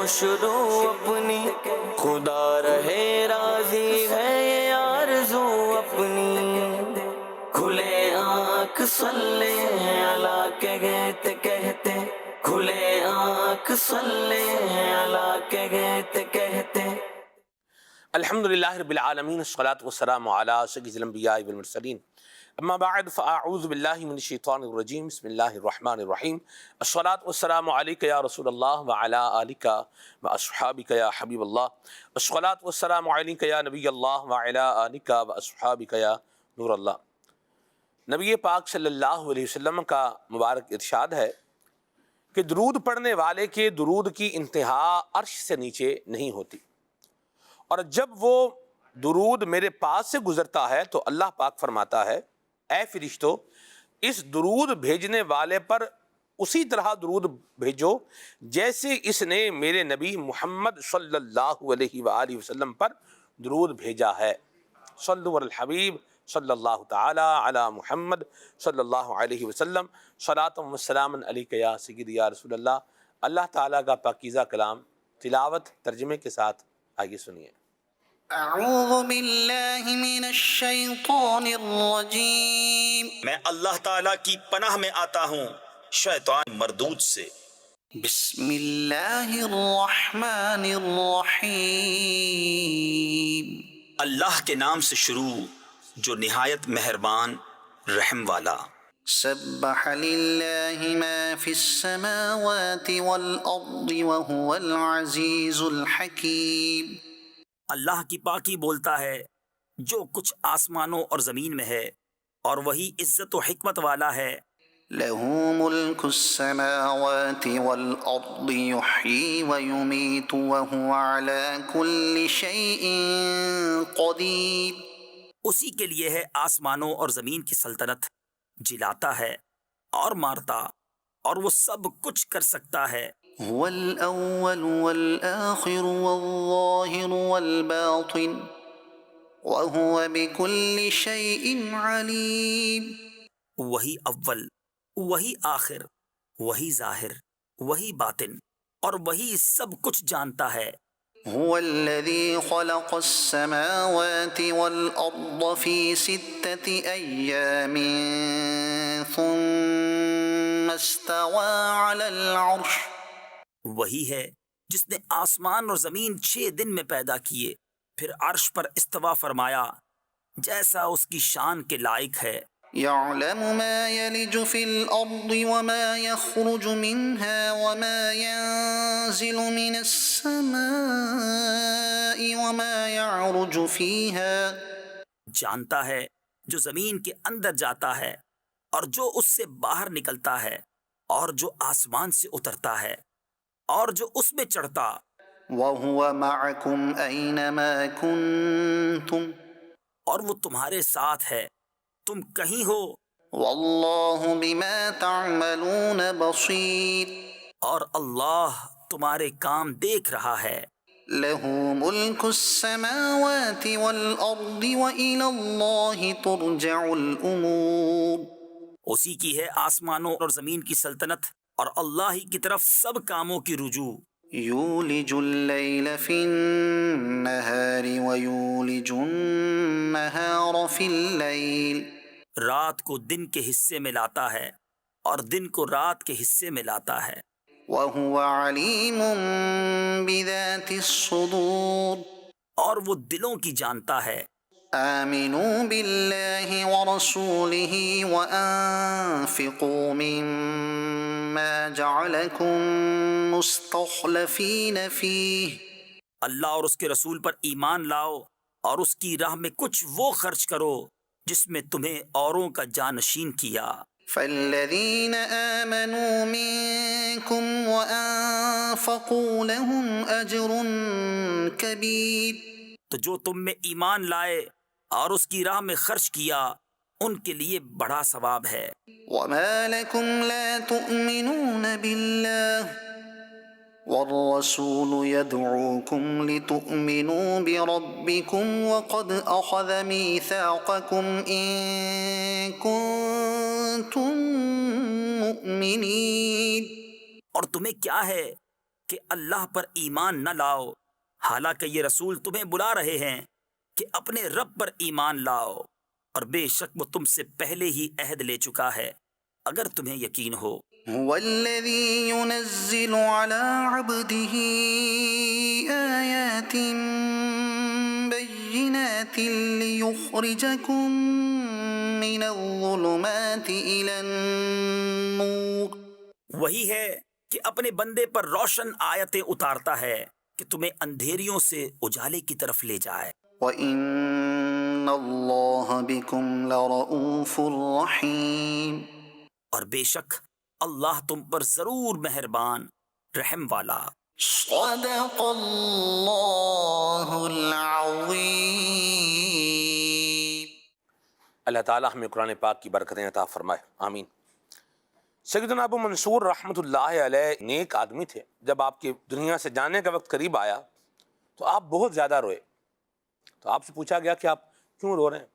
شروع اپنی، خدا رہے راضی ہے یہ آرزو اپنی، کھلے آنکھ صلی اللہ کے کہتے کہتے، کھلے آنکھ صلی اللہ کے کہتے کہتے۔ الحمدللہ رب العالمین، الصلاۃ والسلام علی سید الانبیاء والمرسلین، اما بعد فاعوذ باللہ من الشیطان الرجیم، بسم اللہ الرحمن الرحیم۔ الصلاۃ والسلام علیک یا رسول اللہ وعلی آلک واصحابک یا حبیب اللہ، الصلاۃ والسلام علیک یا نبی اللہ وعلی آلک واصحابک یا نور اللہ۔ نبی پاک صلی اللہ علیہ وسلم کا مبارک ارشاد ہے کہ درود پڑھنے والے کے درود کی انتہا عرش سے نیچے نہیں ہوتی، اور جب وہ درود میرے پاس سے گزرتا ہے تو اللہ پاک فرماتا ہے، اے فرشتو، اس درود بھیجنے والے پر اسی طرح درود بھیجو جیسے اس نے میرے نبی محمد صلی اللہ علیہ وآلہ وسلم پر درود بھیجا ہے۔ صلو علی الحبیب صلی اللہ تعالی علی محمد صلی اللہ علیہ وسلم، صلاۃ و سلام علیک یا سیدی یا رسول اللہ۔ اللہ تعالیٰ کا پاکیزہ کلام تلاوت ترجمے کے ساتھ آئیے سنیے۔ اعوذ باللہ من الشیطان الرجیم، میں اللہ تعالیٰ کی پناہ میں آتا ہوں شیطان مردود سے۔ بسم اللہ الرحمن الرحیم، اللہ کے نام سے شروع جو نہایت مہربان رحم والا۔ سبح للہ ما فی السماوات والارض وهو العزیز الحکیم۔ اللہ کی پاکی بولتا ہے جو کچھ آسمانوں اور زمین میں ہے، اور وہی عزت و حکمت والا ہے۔ لہ ملک السماوات والارض یحیی ویمیت وهو علی کل شیء قدیر۔ اسی کے لیے ہے آسمانوں اور زمین کی سلطنت، جلاتا ہے اور مارتا، اور وہ سب کچھ کر سکتا ہے۔ هو الأول والآخر والظاهر والباطن وهو بكل شيء عليم۔ وہی اول، وہی آخر، وہی ظاہر، وہی باطن، اور وہی سب کچھ جانتا ہے۔ هو الذي خلق السماوات والأرض في 6 أيام ثم استوى على العرش۔ وہی ہے جس نے آسمان اور زمین 6 دن میں پیدا کیے، پھر عرش پر استوا فرمایا جیسا اس کی شان کے لائق ہے۔ يعلم ما يلج في الأرض وما يخرج منها وما ينزل من السماء وما يعرج فيها۔ جانتا ہے جو زمین کے اندر جاتا ہے اور جو اس سے باہر نکلتا ہے، اور جو آسمان سے اترتا ہے اور جو اس میں چڑھتا۔ وهو معكم أينما كنتم اور وہ تمہارے ساتھ ہے تم کہیں ہو، والله بما تعملون بصير۔ اور اللہ تمہارے کام دیکھ رہا ہے۔ له ملك السماوات والأرض وإلى الله ترجع الأمور۔ اسی کی ہے آسمانوں اور زمین کی سلطنت، اور اللہ ہی کی طرف سب کاموں کی رجوع۔ یولج اللیل فی النہار ویولج النہار فی اللیل۔ رات کو دن کے حصے میں لاتا ہے اور دن کو رات کے حصے میں لاتا ہے۔ وہو علیم بذات الصدور۔ اور وہ دلوں کی جانتا ہے۔ آمنوا باللہ ورسولہ وانفقوا مما جعلکم مستخلفین فیہ۔ اللہ اور اس کے رسول پر ایمان لاؤ اور اس کی راہ میں کچھ وہ خرچ کرو جس میں تمہیں اوروں کا جانشین کیا۔ فالذین آمنوا منکم وانفقوا لهم اجر کبیر۔ تو جو تم میں ایمان لائے اور اس کی راہ میں خرچ کیا، ان کے لیے بڑا ثواب ہے۔ وما لكم لا تؤمنون بالله والرسول يدعوكم لتؤمنوا بربكم وقد أخذ ميثاقكم إن كنتم مؤمنين۔ اور تمہیں کیا ہے کہ اللہ پر ایمان نہ لاؤ، حالانکہ یہ رسول تمہیں بلا رہے ہیں کہ اپنے رب پر ایمان لاؤ، اور بے شک وہ تم سے پہلے ہی عہد لے چکا ہے، اگر تمہیں یقین ہو۔ هو الذي ينزل على عبده آيات بينات ليخرجكم من الظلمات إلى النور، وہی ہے کہ اپنے بندے پر روشن آیتیں اتارتا ہے کہ تمہیں اندھیریوں سے اجالے کی طرف لے جائے۔ وَإِنَّ اللَّهَ بِكُمْ لَرَءُوفٌ رَحِيمٌ، اور بے شک اللہ تم پر ضرور مہربان رحم والا۔ صدق اللہ العظیم۔ اللہ تعالیٰ ہمیں قرآن پاک کی برکتیں عطا فرمائے، آمین۔ سیدنا ابو منصور رحمۃ اللہ علیہ نیک آدمی تھے۔ جب آپ کے دنیا سے جانے کا وقت قریب آیا تو آپ بہت زیادہ روئے۔ تو آپ سے پوچھا گیا کہ آپ کیوں رو رہے ہیں؟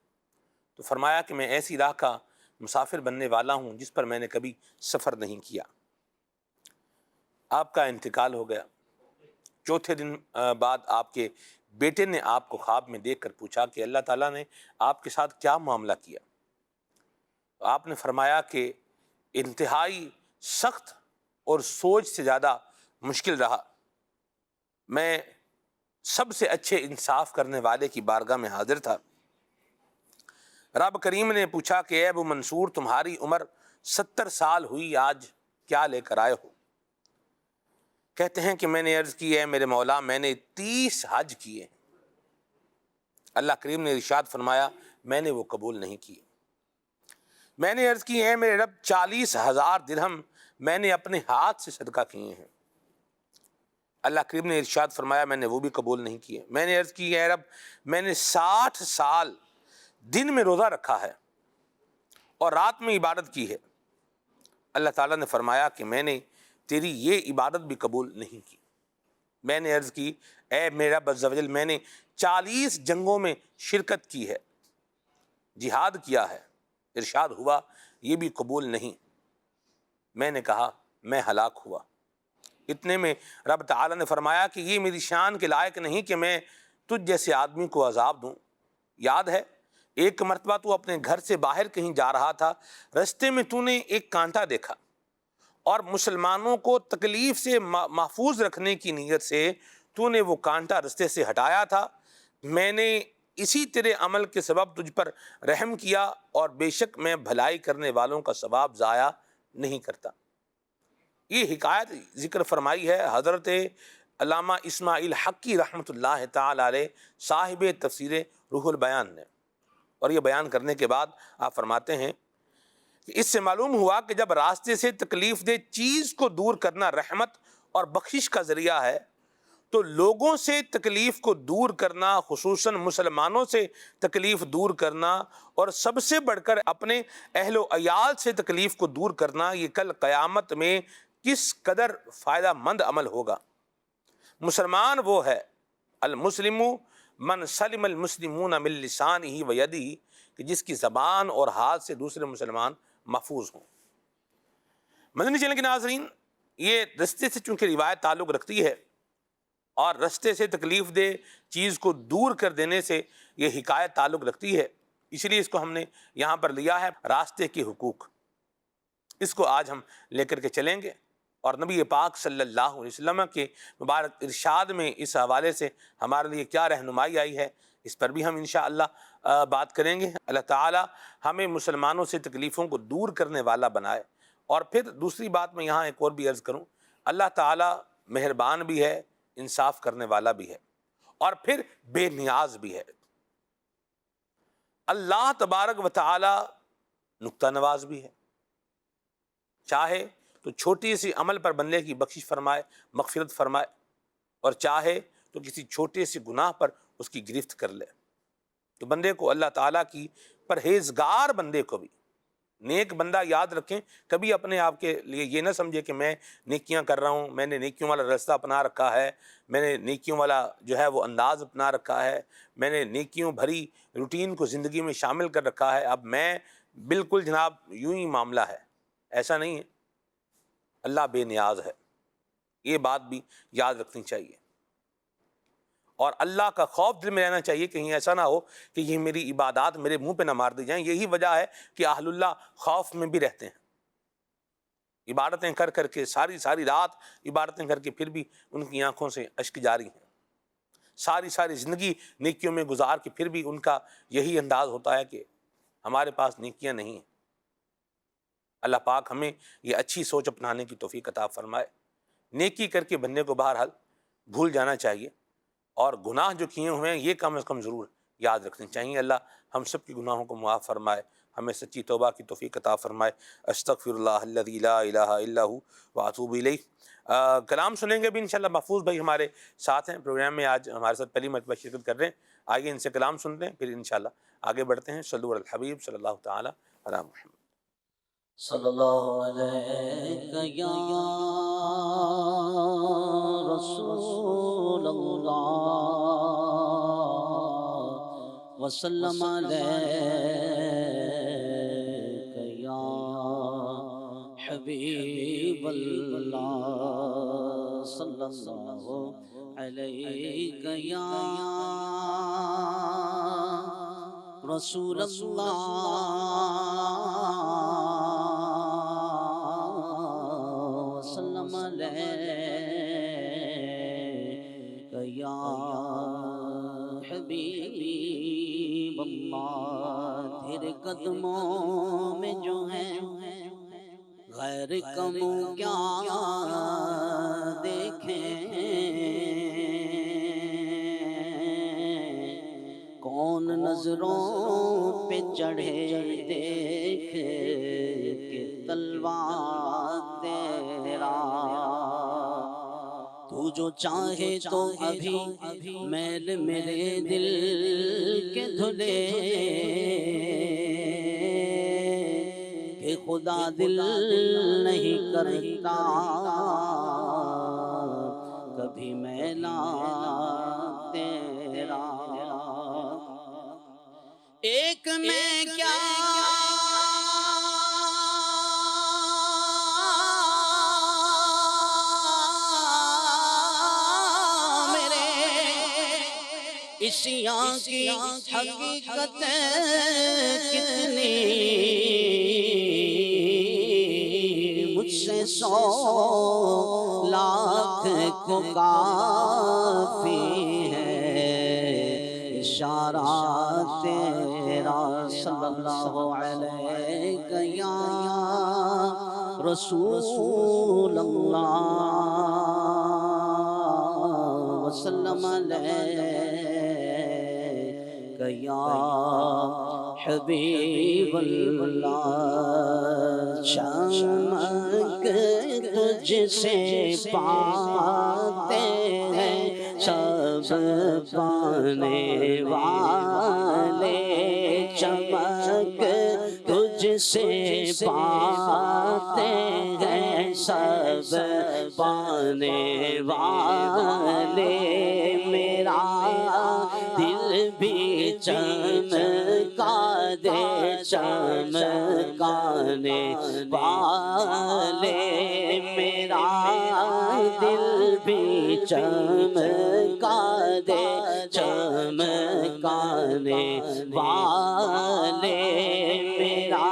تو فرمایا کہ میں ایسی راہ کا مسافر بننے والا ہوں جس پر میں نے کبھی سفر نہیں کیا۔ آپ کا انتقال ہو گیا۔ چوتھے دن بعد آپ کے بیٹے نے آپ کو خواب میں دیکھ کر پوچھا کہ اللہ تعالیٰ نے آپ کے ساتھ کیا معاملہ کیا؟ تو آپ نے فرمایا کہ انتہائی سخت اور سوچ سے زیادہ مشکل رہا۔ میں سب سے اچھے انصاف کرنے والے کی بارگاہ میں حاضر تھا۔ رب کریم نے پوچھا کہ اے ابو منصور، تمہاری عمر 70 سال ہوئی، آج کیا لے کر آئے ہو؟ کہتے ہیں کہ میں نے عرض کی، اے میرے مولا، میں نے 30 حج کیے۔ اللہ کریم نے ارشاد فرمایا، میں نے وہ قبول نہیں کیے۔ میں نے عرض کی، اے میرے رب، 40,000 درہم میں نے اپنے ہاتھ سے صدقہ کیے ہیں۔ اللہ کریم نے ارشاد فرمایا، میں نے وہ بھی قبول نہیں کیے۔ میں نے عرض کی، اے رب، میں نے 60 سال دن میں روزہ رکھا ہے اور رات میں عبادت کی ہے۔ اللہ تعالیٰ نے فرمایا کہ میں نے تیری یہ عبادت بھی قبول نہیں کی۔ میں نے عرض کی، اے میرا رب عز و جل، میں نے 40 جنگوں میں شرکت کی ہے، جہاد کیا ہے۔ ارشاد ہوا، یہ بھی قبول نہیں۔ میں نے کہا، میں ہلاک ہوا۔ اتنے میں رب تعالیٰ نے فرمایا کہ یہ میری شان کے لائق نہیں کہ میں تجھ جیسے آدمی کو عذاب دوں۔ یاد ہے ایک مرتبہ تو اپنے گھر سے باہر کہیں جا رہا تھا، رستے میں تو نے ایک کانٹا دیکھا اور مسلمانوں کو تکلیف سے محفوظ رکھنے کی نیت سے تو نے وہ کانٹا رستے سے ہٹایا تھا۔ میں نے اسی تیرے عمل کے سبب تجھ پر رحم کیا، اور بے شک میں بھلائی کرنے والوں کا ثواب ضائع نہیں کرتا۔ یہ حکایت ذکر فرمائی ہے حضرت علامہ اسماعیل حقی رحمۃ اللہ تعالی علیہ صاحب تفسیر روح البیان نے، اور یہ بیان کرنے کے بعد آپ فرماتے ہیں کہ اس سے معلوم ہوا کہ جب راستے سے تکلیف دہ چیز کو دور کرنا رحمت اور بخشش کا ذریعہ ہے، تو لوگوں سے تکلیف کو دور کرنا، خصوصاً مسلمانوں سے تکلیف دور کرنا، اور سب سے بڑھ کر اپنے اہل و عیال سے تکلیف کو دور کرنا، یہ کل قیامت میں کس قدر فائدہ مند عمل ہوگا۔ مسلمان وہ ہے، المسلم من سلم المسلمون من لسانہ و یدہ، کہ جس کی زبان اور ہاتھ سے دوسرے مسلمان محفوظ ہوں۔ مدنی چینل کے ناظرین، یہ رستے سے چونکہ روایت تعلق رکھتی ہے اور رستے سے تکلیف دہ چیز کو دور کر دینے سے یہ حکایت تعلق رکھتی ہے، اس لیے اس کو ہم نے یہاں پر لیا ہے راستے کے حقوق۔ اس کو آج ہم لے کر کے چلیں گے، اور نبی پاک صلی اللہ علیہ وسلم کے مبارک ارشاد میں اس حوالے سے ہمارے لیے کیا رہنمائی آئی ہے، اس پر بھی ہم انشاءاللہ بات کریں گے۔ اللہ تعالی ہمیں مسلمانوں سے تکلیفوں کو دور کرنے والا بنائے۔ اور پھر دوسری بات میں یہاں ایک اور بھی عرض کروں، اللہ تعالی مہربان بھی ہے، انصاف کرنے والا بھی ہے، اور پھر بے نیاز بھی ہے۔ اللہ تبارک و تعالی نکتہ نواز بھی ہے، چاہے تو چھوٹی سی عمل پر بندے کی بخشش فرمائے، مغفرت فرمائے، اور چاہے تو کسی چھوٹے سے گناہ پر اس کی گرفت کر لے۔ تو بندے کو اللہ تعالیٰ کی پرہیزگار بندے کو بھی، نیک بندہ یاد رکھیں، کبھی اپنے آپ کے لیے یہ نہ سمجھے کہ میں نیکیاں کر رہا ہوں، میں نے نیکیوں والا راستہ اپنا رکھا ہے، میں نے نیکیوں والا جو ہے وہ انداز اپنا رکھا ہے، میں نے نیکیوں بھری روٹین کو زندگی میں شامل کر رکھا ہے، اب میں بالکل جناب یوں ہی معاملہ ہے۔ ایسا نہیں ہے، اللہ بے نیاز ہے۔ یہ بات بھی یاد رکھنی چاہیے، اور اللہ کا خوف دل میں رہنا چاہیے، کہیں ایسا نہ ہو کہ یہ میری عبادات میرے منہ پہ نہ مار دی جائیں۔ یہی وجہ ہے کہ اہل اللہ خوف میں بھی رہتے ہیں، عبادتیں کر کر کے ساری رات عبادتیں کر کے پھر بھی ان کی آنکھوں سے اشک جاری ہیں، ساری زندگی نیکیوں میں گزار کے پھر بھی ان کا یہی انداز ہوتا ہے کہ ہمارے پاس نیکیاں نہیں ہیں۔ اللہ پاک ہمیں یہ اچھی سوچ اپنانے کی توفیق عطا فرمائے۔ نیکی کر کے بندے کو بہرحال بھول جانا چاہیے، اور گناہ جو کیے ہوئے ہیں یہ کم از کم ضرور یاد رکھنے چاہیے۔ اللہ ہم سب کی گناہوں کو معاف فرمائے، ہمیں سچی توبہ کی توفیق عطا فرمائے۔ استغفر اللہ الذی لا الہ الا ھو واتوب الیہ۔ کلام سنیں گے بھی انشاءاللہ، محفوظ بھائی ہمارے ساتھ ہیں پروگرام میں، آج ہمارے ساتھ پہلی مرتبہ شرکت کر رہے ہیں۔ آئیے ان سے کلام سنتے ہیں، پھر انشاءاللہ آگے بڑھتے ہیں۔ صلو علی الحبیب صلی اللہ تعالی علی محمد۔ صلی اللہ علیہ یا رسول اللہ وسلم علیک یا حبیب اللہ صلی اللہ علیک یا رسول اللہ وسلم علیک یا حبیب اللہ۔ تیرے قدموں میں جو ہے غیر کم کیا دیکھیں، کون نظروں پہ چڑھے دیکھ کے تلوار تیرا، تو جو چاہے تو ابھی میل میرے دل کے دھلے، کہ خدا دل نہیں کرتا کبھی میلا تیرا۔ ایک میں کیا میرے عشیاں کی حقیقت کتنی، مجھ سے 100 لاکھ کو کافی ہے اشارہ تیرا۔ صلی اللہ علیہ یا رسول اللہ وسلم علیہ یا حبیب اللہ۔ چمک تجھ سے پاتے ہیں سب پانے والے، چمک تجھ سے پاتے ہیں سب پانے والے، میرا دل بھی چمکا دے چمکانے والے، میرا دل بھی چمکا دے چمکانے والے، میرا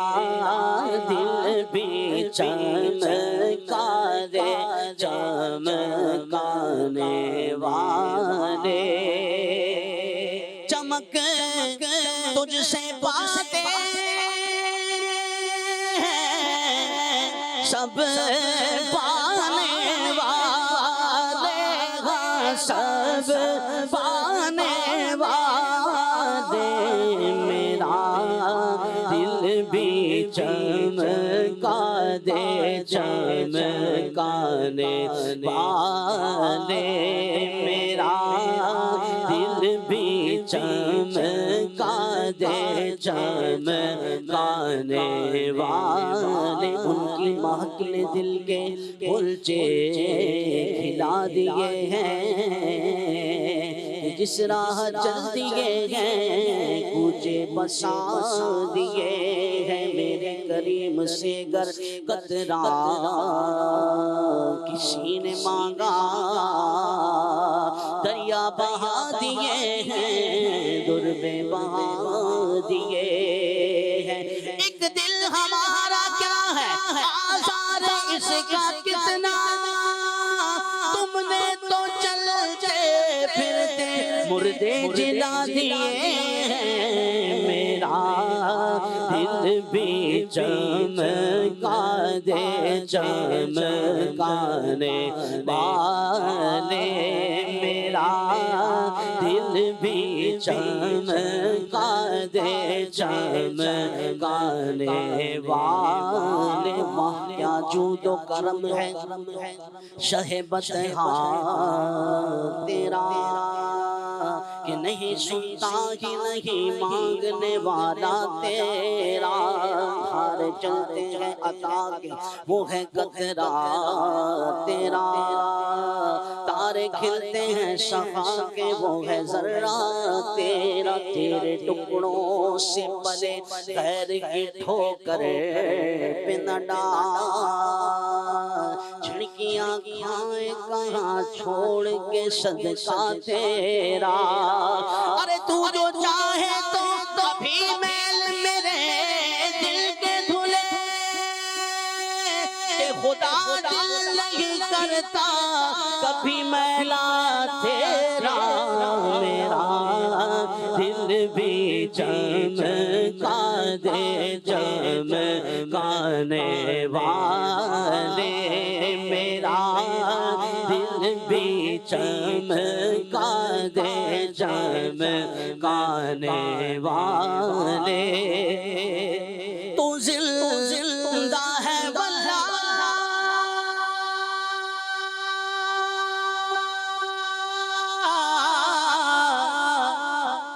دل بھی چمکا دے چمکانے والے۔ چمک تجھ سے پاتے سب پانے والے، سب پانے والے، میرا دل بھی چمکا دے چمکانے والے، میرا دل بھی چمکا دے چمکانے والے۔ ان کی مہک نے دل کے کلچے کھلا دیے ہیں، جس راہ چل دیے ہیں کوچے بسا دیے ہیں، میرے کریم سے گر قطرہ کسی نے مانگا دریا بہا دیے ہیں، در بے بہا دیے ہیں۔ ایک دل ہمارا کیا ہے آزار اس کا کتنا، تم نے تو چلتے پھرتے مردے جلا دیے ہیں۔ میرا دل بھی چمکا دے چمکانے والے، میرا دل بھی چمکا دے چمکانے والے۔ واہ کیا جود و کرم ہے شہ بطحا تیرا، کہ نہیں سنتا ہی نہیں مانگنے والا تیرا۔ ہار چلتے ہیں عطا کے وہ ہے قطرہ تیرا، تارے کھلتے ہیں شفا کے وہ ہے ذرہ تیرا۔ تیرے ٹکڑوں سے پلے خیر کی ٹھوکر پہ نہ ڈال، چھڑکیاں کھائے کہاں چھوڑ کے صدقہ تیرا۔ ارے تو جو چاہے تو کبھی میل میرے دل کے دھلے، کہ خدا دل نہیں کرتا کبھی میلا تیرا۔ میرا دل بھی چمکا دے چمکانے والے، میرا دل بھی چمکا دے چمکانے والے۔ تو زندہ ہے واللہ،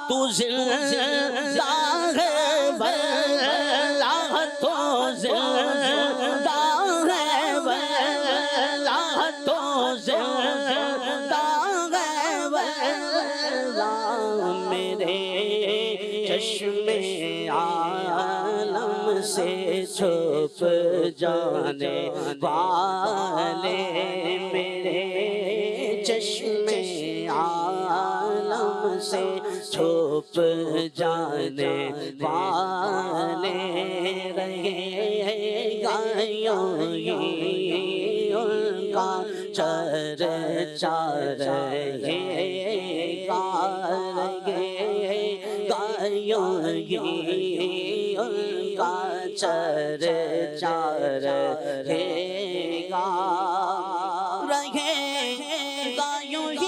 تو زندہ ہے واللہ، تو زندہ ہے واللہ، تو زندہ ہے واللہ۔ میرے چشم عالم سے چھپ جانے والے، میرے چشم عالم سے چھپ جانے والے، رہے گا یوں ہی ان کا چرچا، رہے گا یوں ہی ان کا چرچا، رہے گا یوں ہی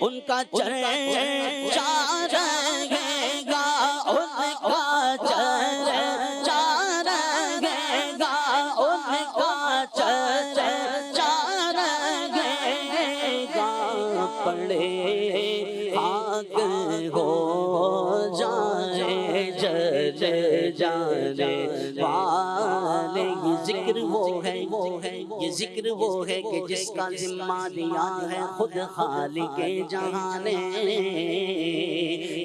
ان کا چرچا، رہے گا ان کا چرچا، رہے گا ان کا چرچا، رہے گا۔ پڑے خاک ہو جائے جل جانے والے، یہ ذکر وہ ہے یہ ذکر وہ ہے کہ جس کا ذمہ لیا ہے خود خالق جہاں نے۔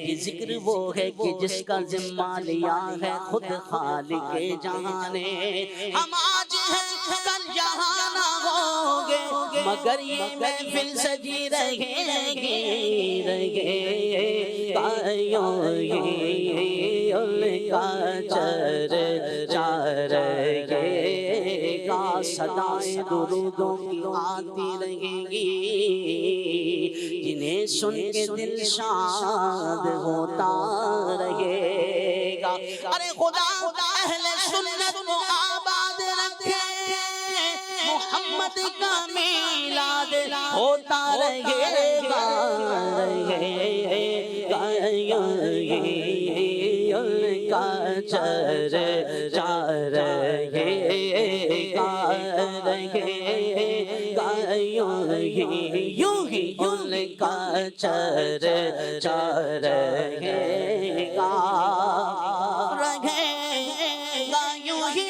یہ ذکر وہ ہے کہ جس کا ذمہ لیا ہے خود خالق جہاں نے۔ ہم آج ہیں کل یہاں نہ ہوں گے، مگر یہ محفل سجی رہے گی، رہے گایوں ان کا چرچا، رہے گا صدائیں درودوں کی آتی رہیں گی، جنہیں سن کے دل شاد ہوتا رہے گا۔ ارے خدا اہل سنت کو آباد رکھے، محمد کا میلاد ہوتا رہے گا، رہے گا ان کا چرچا، رہے گا، رہے گا یوں ہی ان کا چرچا، رہے گا، رہے گا یوں ہی۔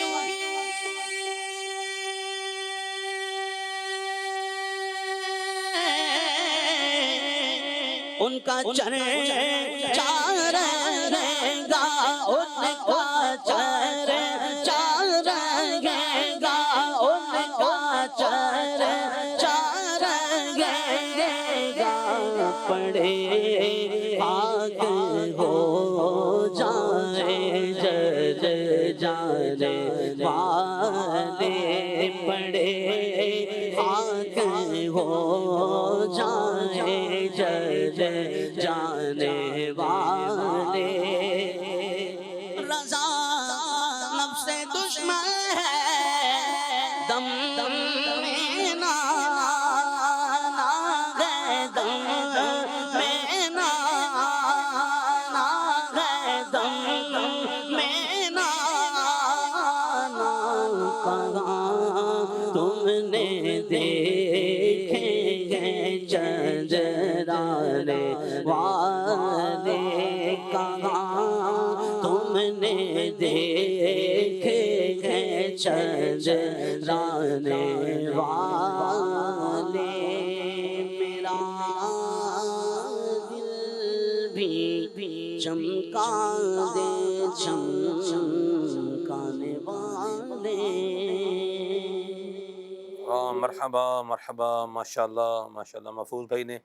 ان کا چرچا رہے گا، ان کا چرچا رہے گا، ان کا چرچا رہے گا، پڑے خاک ہو جائے جج جانے والے، پڑے خاک ہو جائے جج جانے والے، رضا نفس دشمن ہے، دم دم میں نانا ہے، دم میں نانا ہے، دم میں نانا، کہاں تم نے دیکھے گے چنجرانے والے، کہاں تم نے دیکھے گے چنجرانے والے، میرا دل بھی چمکا دے چمکانے والے۔ مرحبا مرحبا، ماشاءاللہ ماشاءاللہ۔ محفوظ بھائی نے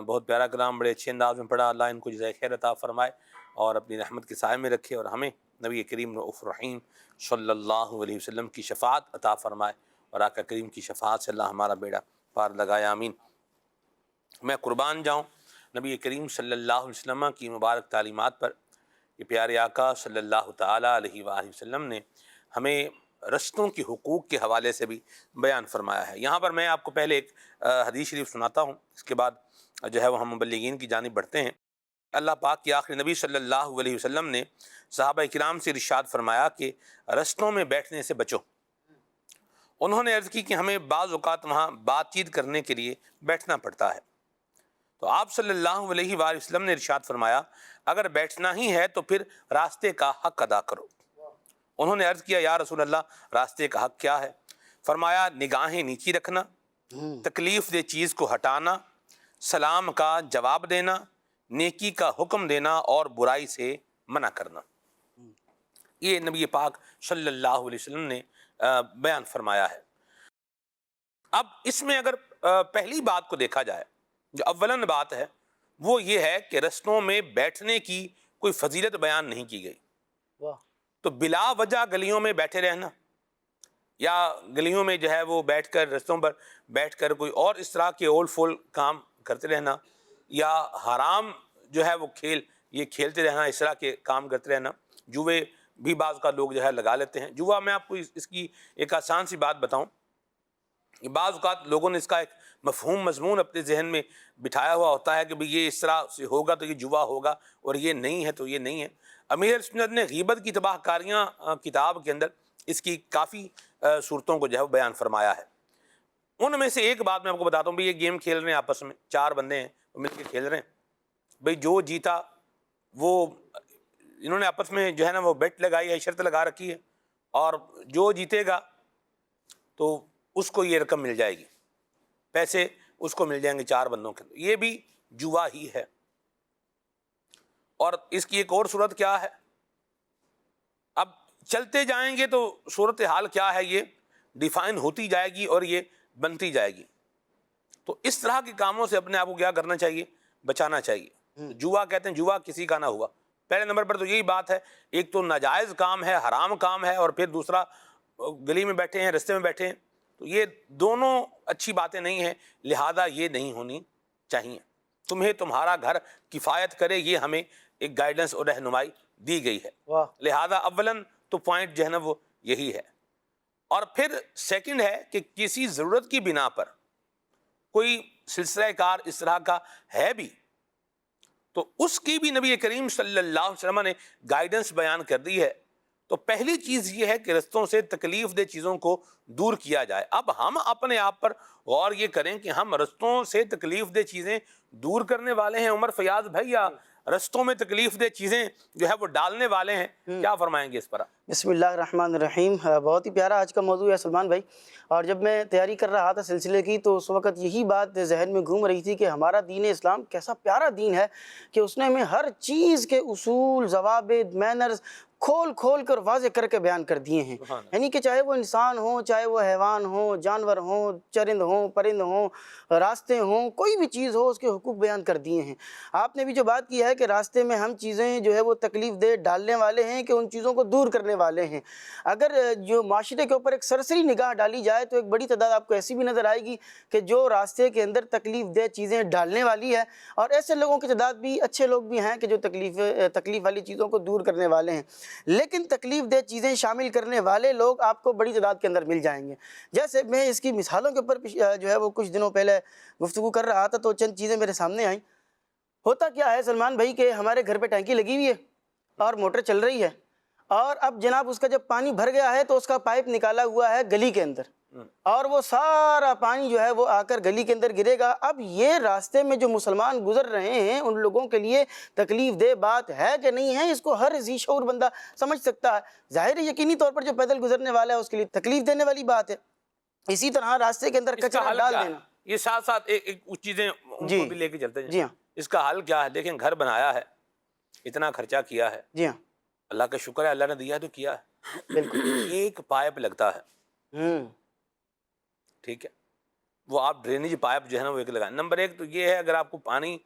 بہت پیارا کلام بڑے اچھے انداز میں پڑھا، اللہ ان کو جزائے خیر عطا فرمائے اور اپنی رحمت کے سائے میں رکھے، اور ہمیں نبی کریم رؤوف الرحیم صلی اللہ علیہ وسلم کی شفاعت عطا فرمائے، اور آقا کریم کی شفاعت سے اللہ ہمارا بیڑا پار لگائے، آمین۔ میں قربان جاؤں نبی کریم صلی اللہ علیہ وسلم کی مبارک تعلیمات پر۔ یہ پیارے آقا صلی اللہ تعالیٰ علیہ وآلہ وسلم نے ہمیں رشتوں کے حقوق کے حوالے سے بھی بیان فرمایا ہے۔ یہاں پر میں آپ کو پہلے ایک حدیث شریف سناتا ہوں، اس کے بعد جو ہے وہ ہم مبلغین کی جانب بڑھتے ہیں۔ اللہ پاک کے آخری نبی صلی اللہ علیہ وسلم نے صحابہ کرام سے ارشاد فرمایا کہ رستوں میں بیٹھنے سے بچو۔ انہوں نے عرض کی کہ ہمیں بعض اوقات وہاں بات چیت کرنے کے لیے بیٹھنا پڑتا ہے، تو آپ صلی اللہ علیہ وآلہ وسلم نے ارشاد فرمایا اگر بیٹھنا ہی ہے تو پھر راستے کا حق ادا کرو۔ انہوں نے عرض کیا یا رسول اللہ راستے کا حق کیا ہے؟ فرمایا نگاہیں نیچی رکھنا، تکلیف دہ چیز کو ہٹانا، سلام کا جواب دینا، نیکی کا حکم دینا اور برائی سے منع کرنا۔ یہ نبی پاک صلی اللہ علیہ وسلم نے بیان فرمایا ہے۔ اب اس میں اگر پہلی بات کو دیکھا جائے، جو اولاً بات ہے وہ یہ ہے کہ رستوں میں بیٹھنے کی کوئی فضیلت بیان نہیں کی گئی۔ تو بلا وجہ گلیوں میں بیٹھے رہنا، یا گلیوں میں جو ہے وہ بیٹھ کر رستوں پر بیٹھ کر کوئی اور اس طرح کے اول فول کام کرتے رہنا، یا حرام جو ہے وہ کھیل یہ کھیلتے رہنا، اس طرح کے کام کرتے رہنا۔ جوے بھی بعض کا لوگ جو ہے لگا لیتے ہیں۔ جوا میں آپ کو اس کی ایک آسان سی بات بتاؤں، بعض اوقات لوگوں نے اس کا ایک مفہوم مضمون اپنے ذہن میں بٹھایا ہوا ہوتا ہے کہ بھئی یہ اس طرح سے ہوگا تو یہ جوا ہوگا، اور یہ نہیں ہے تو یہ نہیں ہے۔ امیر سنت نے غیبت کی تباہ کاریاں کتاب کے اندر اس کی کافی صورتوں کو جو ہے وہ بیان فرمایا ہے۔ ان میں سے ایک بات میں آپ کو بتاتا ہوں، بھئی یہ گیم کھیل رہے ہیں آپس میں، 4 بندے ہیں وہ مل کے کھیل رہے ہیں، بھئی جو جیتا وہ انہوں نے آپس میں جو ہے نا وہ بیٹ لگائی ہے، شرط لگا رکھی ہے، اور جو جیتے گا تو اس کو یہ رقم مل جائے گی، پیسے اس کو مل جائیں گے 4 بندوں کے۔ یہ بھی جوا ہی ہے۔ اور اس کی ایک اور صورت کیا ہے، اب چلتے جائیں گے تو صورتحال کیا ہے یہ ڈیفائن ہوتی جائے گی اور یہ بنتی جائے گی۔ تو اس طرح کے کاموں سے اپنے آپ کو کیا کرنا چاہیے، بچانا چاہیے۔ جوا کہتے ہیں جوا کسی کا نہ ہوا۔ پہلے نمبر پر تو یہی بات ہے، ایک تو ناجائز کام ہے، حرام کام ہے، اور پھر دوسرا گلی میں بیٹھے ہیں، رستے میں بیٹھے ہیں، تو یہ دونوں اچھی باتیں نہیں ہیں، لہذا یہ نہیں ہونی چاہیے۔ تمہیں تمہارا گھر کفایت کرے، یہ ہمیں ایک گائیڈنس اور رہنمائی دی گئی ہے۔ لہذا اولاً تو پوائنٹ جو ہے نا وہ یہی ہے۔ اور پھر سیکنڈ ہے کہ کسی ضرورت کی بنا پر کوئی سلسلہ کار اس طرح کا ہے بھی تو اس کی بھی نبی کریم صلی اللہ علیہ وسلم نے گائیڈنس بیان کر دی ہے۔ تو پہلی چیز یہ ہے کہ رستوں سے تکلیف دہ چیزوں کو دور کیا جائے۔ اب ہم اپنے آپ پر غور یہ کریں کہ ہم رستوں سے تکلیف دہ چیزیں دور کرنے والے ہیں عمر فیاض بھائی، یا رستوں میں تکلیف دہ چیزیں جو ہے وہ ڈالنے والے ہیں؟ کیا فرمائیں گے اس پر؟ بسم اللہ الرحمن الرحیم۔ بہت ہی پیارا آج کا موضوع ہے سلمان بھائی، اور جب میں تیاری کر رہا تھا سلسلے کی تو اس وقت یہی بات ذہن میں گھوم رہی تھی کہ ہمارا دین اسلام کیسا پیارا دین ہے کہ اس نے ہمیں ہر چیز کے اصول، ضوابط، مینرز کھول کھول کر واضح کر کے بیان کر دیے ہیں۔ یعنی کہ چاہے وہ انسان ہوں، چاہے وہ حیوان ہوں، جانور ہوں، چرند ہوں، پرند ہوں، راستے ہوں، کوئی بھی چیز ہو، اس کے حقوق بیان کر دیے ہیں۔ آپ نے بھی جو بات کی ہے کہ راستے میں ہم چیزیں جو ہے وہ تکلیف دہ ڈالنے والے ہیں کہ ان چیزوں کو دور کرنے والے ہیں۔ اگر جو معاشرے کے اوپر ایک سرسری نگاہ ڈالی جائے تو ایک بڑی تعداد آپ کو ایسی بھی نظر آئے گی کہ جو راستے کے اندر تکلیف دہ چیزیں ڈالنے والی ہے، اور ایسے لوگوں کی تعداد بھی، اچھے لوگ بھی ہیں کہ جو تکلیف والی چیزوں کو دور کرنے والے ہیں۔ لیکن تکلیف دہ چیزیں شامل کرنے والے لوگ آپ کو بڑی تعداد کے اندر مل جائیں گے۔ جیسے میں اس کی مثالوں کے اوپر جو ہے وہ کچھ دنوں پہلے گفتگو کر رہا تھا تو چند چیزیں میرے سامنے آئیں۔ ہوتا کیا ہے سلمان بھائی کہ ہمارے گھر پہ ٹینکی لگی ہوئی ہے اور موٹر چل رہی ہے، اور اب جناب اس کا جب پانی بھر گیا ہے تو اس کا پائپ نکالا ہوا ہے گلی کے اندر، اور وہ سارا پانی جو ہے وہ آ کر گلی کے اندر گرے گا۔ اب یہ راستے میں جو مسلمان گزر رہے ہیں ان لوگوں کے لیے تکلیف دہ بات ہے کہ نہیں ہے، اس کو ہر ذی شعور بندہ سمجھ سکتا ہے۔ ظاہر ہے یقینی طور پر جو پیدل گزرنے والا ہے اس کے لیے تکلیف دینے والی بات ہے۔ اسی طرح راستے کے اندر کچرا ڈال دینا۔ یہ ساتھ ساتھ ایک کچھ چیزیں ان کو بھی لے کے چلتے ہیں۔ جی ہاں، اس کا حل کیا ہے؟ دیکھیں، گھر بنایا ہے، اتنا خرچہ کیا ہے، جی ہاں، اللہ کا شکر ہے، اللہ نے دیا ہے تو کیا ہے۔ بالکل، ایک پائپ لگتا ہے، ٹھیک ہے، وہ آپ ڈرینیج پائپ جو ہے نا وہ ایک لگائیں۔ نمبر ایک تو یہ ہے، اگر آپ کو پانی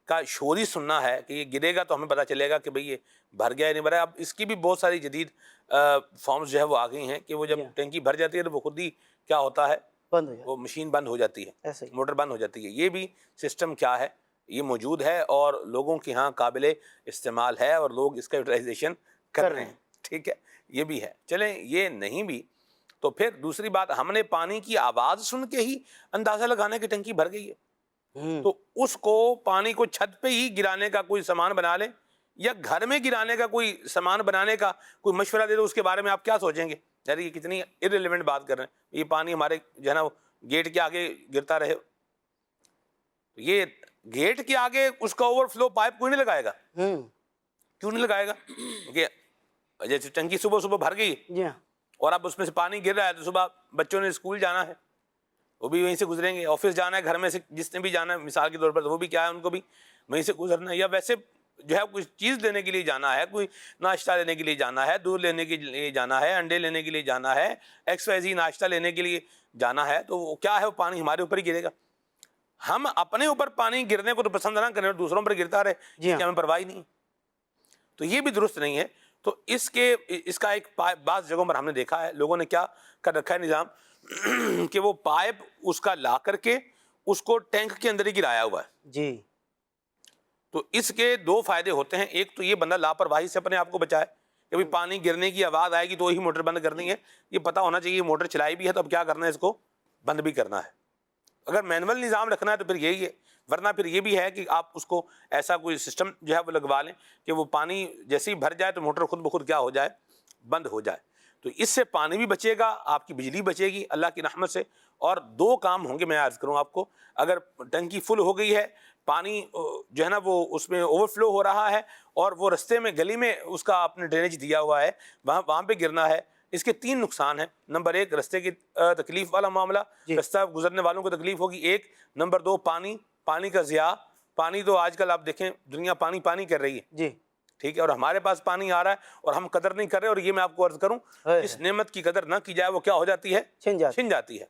کا شور ہی سننا ہے کہ یہ گرے گا تو ہمیں پتہ چلے گا کہ بھئی یہ بھر گیا یا نہیں بھرا۔ اب اس کی بھی بہت ساری جدید فارمز جو ہے وہ آ گئی ہیں کہ وہ جب ٹینکی بھر جاتی ہے تو وہ خود ہی کیا ہوتا ہے، بند ہو جائے، وہ مشین بند ہو جاتی ہے، ایسے ہی۔ موٹر بند ہو جاتی ہے۔ یہ بھی سسٹم کیا ہے، یہ موجود ہے اور لوگوں کے ہاں قابل استعمال ہے اور لوگ اس کا یوٹیلائزیشن کر رہے ہیں، ٹھیک ہے، یہ بھی ہے۔ چلیں، یہ نہیں بھی تو پھر دوسری بات، ہم نے پانی کی آواز سن کے ہی اندازہ لگانا کہ ٹنکی بھر گئی ہے، تو اس کو پانی کو چھت پہ ہی گرانے کا کوئی سامان بنا لیں یا گھر میں گرانے کا کوئی سامان بنانے کا کوئی مشورہ دے دو، اس کے بارے میں آپ کیا سوچیں گے؟ یعنی یہ کتنی irrelevant بات کر رہے ہیں، یہ پانی ہمارے جو ہے نا گیٹ کے آگے گرتا رہے، یہ گیٹ کے آگے اس کا اوور فلو پائپ کوئی نہیں لگائے گا، کیوں نہیں لگائے گا؟ کیونکہ جیسے ٹنکی صبح صبح بھر گئی جی ہاں، اور اب اس میں سے پانی گر رہا ہے تو صبح بچوں نے اسکول جانا ہے، وہ بھی وہیں سے گزریں گے، آفس جانا ہے، گھر میں سے جس نے بھی جانا ہے مثال کے طور پر، تو وہ بھی کیا ہے، ان کو بھی وہیں سے گزرنا ہے، یا ویسے جو ہے کوئی چیز لینے کے لیے جانا ہے، کوئی ناشتہ لینے کے لیے جانا ہے، دودھ لینے کے لیے جانا ہے، انڈے لینے کے لیے جانا ہے، XYZ ناشتہ لینے کے لیے جانا ہے، تو وہ کیا ہے، وہ پانی ہمارے اوپر ہی گرے گا۔ ہم اپنے اوپر پانی گرنے کو تو پسند نہ کریں اور دوسروں پر گرتا رہے، جی ہاں، ہمیں پرواہ نہیں، تو یہ بھی درست نہیں ہے۔ تو اس کا ایک بعض جگہوں پر ہم نے دیکھا ہے لوگوں نے کیا کر رکھا ہے نظام کہ وہ پائپ اس کا لا کر کے اس کو ٹینک کے اندر ہی گرایا ہوا ہے۔ جی، تو اس کے دو فائدے ہوتے ہیں، ایک تو یہ بندہ لاپرواہی سے اپنے آپ کو بچائے کہ بھئی پانی گرنے کی آواز آئے گی تو وہی موٹر بند کرنی ہے، یہ پتہ ہونا چاہیے موٹر چلائی بھی ہے تو اب کیا کرنا ہے، اس کو بند بھی کرنا ہے۔ اگر مینول نظام رکھنا ہے تو پھر یہی ہے، ورنہ پھر یہ بھی ہے کہ آپ اس کو ایسا کوئی سسٹم جو ہے وہ لگوا لیں کہ وہ پانی جیسے ہی بھر جائے تو موٹر خود بخود کیا ہو جائے، بند ہو جائے۔ تو اس سے پانی بھی بچے گا، آپ کی بجلی بچے گی اللہ کی رحمت سے، اور دو کام ہوں گے میں عرض کروں آپ کو۔ اگر ٹنکی فل ہو گئی ہے، پانی جو ہے نا وہ اس میں اوور فلو ہو رہا ہے اور وہ رستے میں گلی میں اس کا آپ نے ڈرینیج دیا ہوا ہے، وہاں پہ گرنا ہے، اس کے تین نقصان ہیں۔ نمبر ایک، رستے کی تکلیف والا معاملہ، رستہ گزرنے والوں کو تکلیف ہوگی ایک۔ نمبر دو، پانی کا ضیاع۔ پانی تو آج کل آپ دیکھیں دنیا پانی کر رہی ہے، جی، ٹھیک ہے، اور ہمارے پاس پانی آ رہا ہے اور ہم قدر نہیں کر رہے، اور یہ میں آپ کو عرض کروں اس نعمت کی قدر نہ کی جائے وہ کیا ہو جاتی ہے، چھن جاتی ہے۔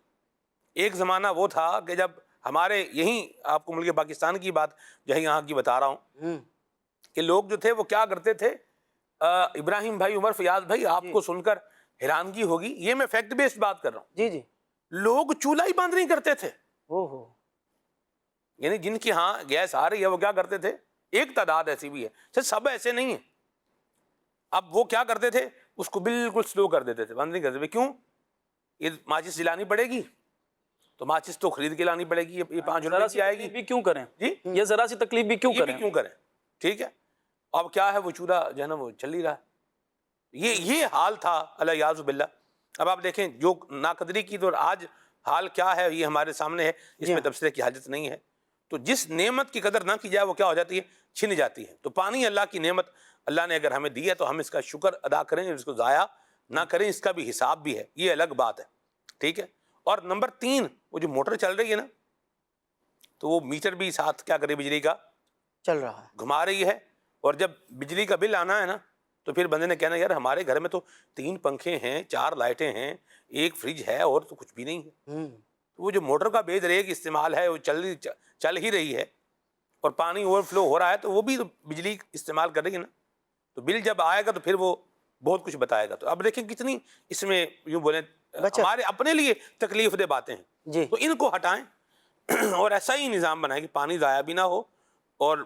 ایک زمانہ وہ تھا کہ جب ہمارے یہیں، آپ کو ملک پاکستان کی بات جو ہے یہاں کی بتا رہا ہوں، کہ لوگ جو تھے وہ کیا کرتے تھے، ابراہیم بھائی، عمر فیاض بھائی، آپ کو سن کر حیرانگی ہوگی، یہ میں فیکٹ بیسڈ بات کر رہا ہوں، جی، جی، لوگ چولہا ہی بند نہیں کرتے تھے، اوہو، یعنی جن کی ہاں گیس آ رہی ہے وہ کیا کرتے تھے، ایک تعداد ایسی بھی ہے، سب ایسے نہیں ہیں، اب وہ کیا کرتے تھے، اس کو بالکل سلو کر دیتے تھے، بند نہیں کرتے تھے۔ کیوں؟ یہ ماچس جلانی پڑے گی تو ماچس تو خرید کے لانی پڑے گی، یہ 5 روپے کی آئے گی، بھی کیوں کریں جی، یہ ذرا سی تکلیف بھی کیوں کریں، ٹھیک ہے۔ اب کیا ہے، وہ چولہا جو ہے نا وہ چل ہی رہا ہے، یہ حال تھا الیاذ باللہ۔ اب آپ دیکھیں جو ناقدری کی تو آج حال کیا ہے یہ ہمارے سامنے ہے، اس میں تبصرے کی حاجت نہیں ہے۔ تو جس نعمت کی قدر نہ کی جائے وہ کیا ہو جاتی ہے، چھن جاتی ہے۔ تو پانی اللہ کی نعمت اللہ نے اگر ہمیں دی ہے تو ہم اس کا شکر ادا کریں، اس کو ضائع نہ کریں، اس کا بھی حساب بھی ہے، یہ الگ بات ہے، ٹھیک ہے۔ اور نمبر 3، وہ جو موٹر چل رہی ہے نا، تو وہ میٹر بھی ساتھ کیا کرے، بجلی کا چل رہا ہے، گھما رہی ہے، اور جب بجلی کا بل آنا ہے نا تو پھر بندے نے کہنا یار ہمارے گھر میں تو 3 پنکھے ہیں، 4 لائٹیں ہیں، 1 فریج ہے اور تو کچھ بھی نہیں ہے۔ تو وہ جو موٹر کا بے ریک استعمال ہے وہ چل ہی رہی ہے، اور پانی اوور فلو ہو رہا ہے، تو وہ بھی تو بجلی استعمال کر رہی ہے نا، تو بل جب آئے گا تو پھر وہ بہت کچھ بتائے گا۔ تو اب دیکھیں کتنی اس میں یوں بولیں ہمارے اپنے لیے تکلیف دہ باتیں ہیں، جی تو ان کو ہٹائیں اور ایسا ہی نظام بنائیں کہ پانی ضائع بھی نہ ہو، اور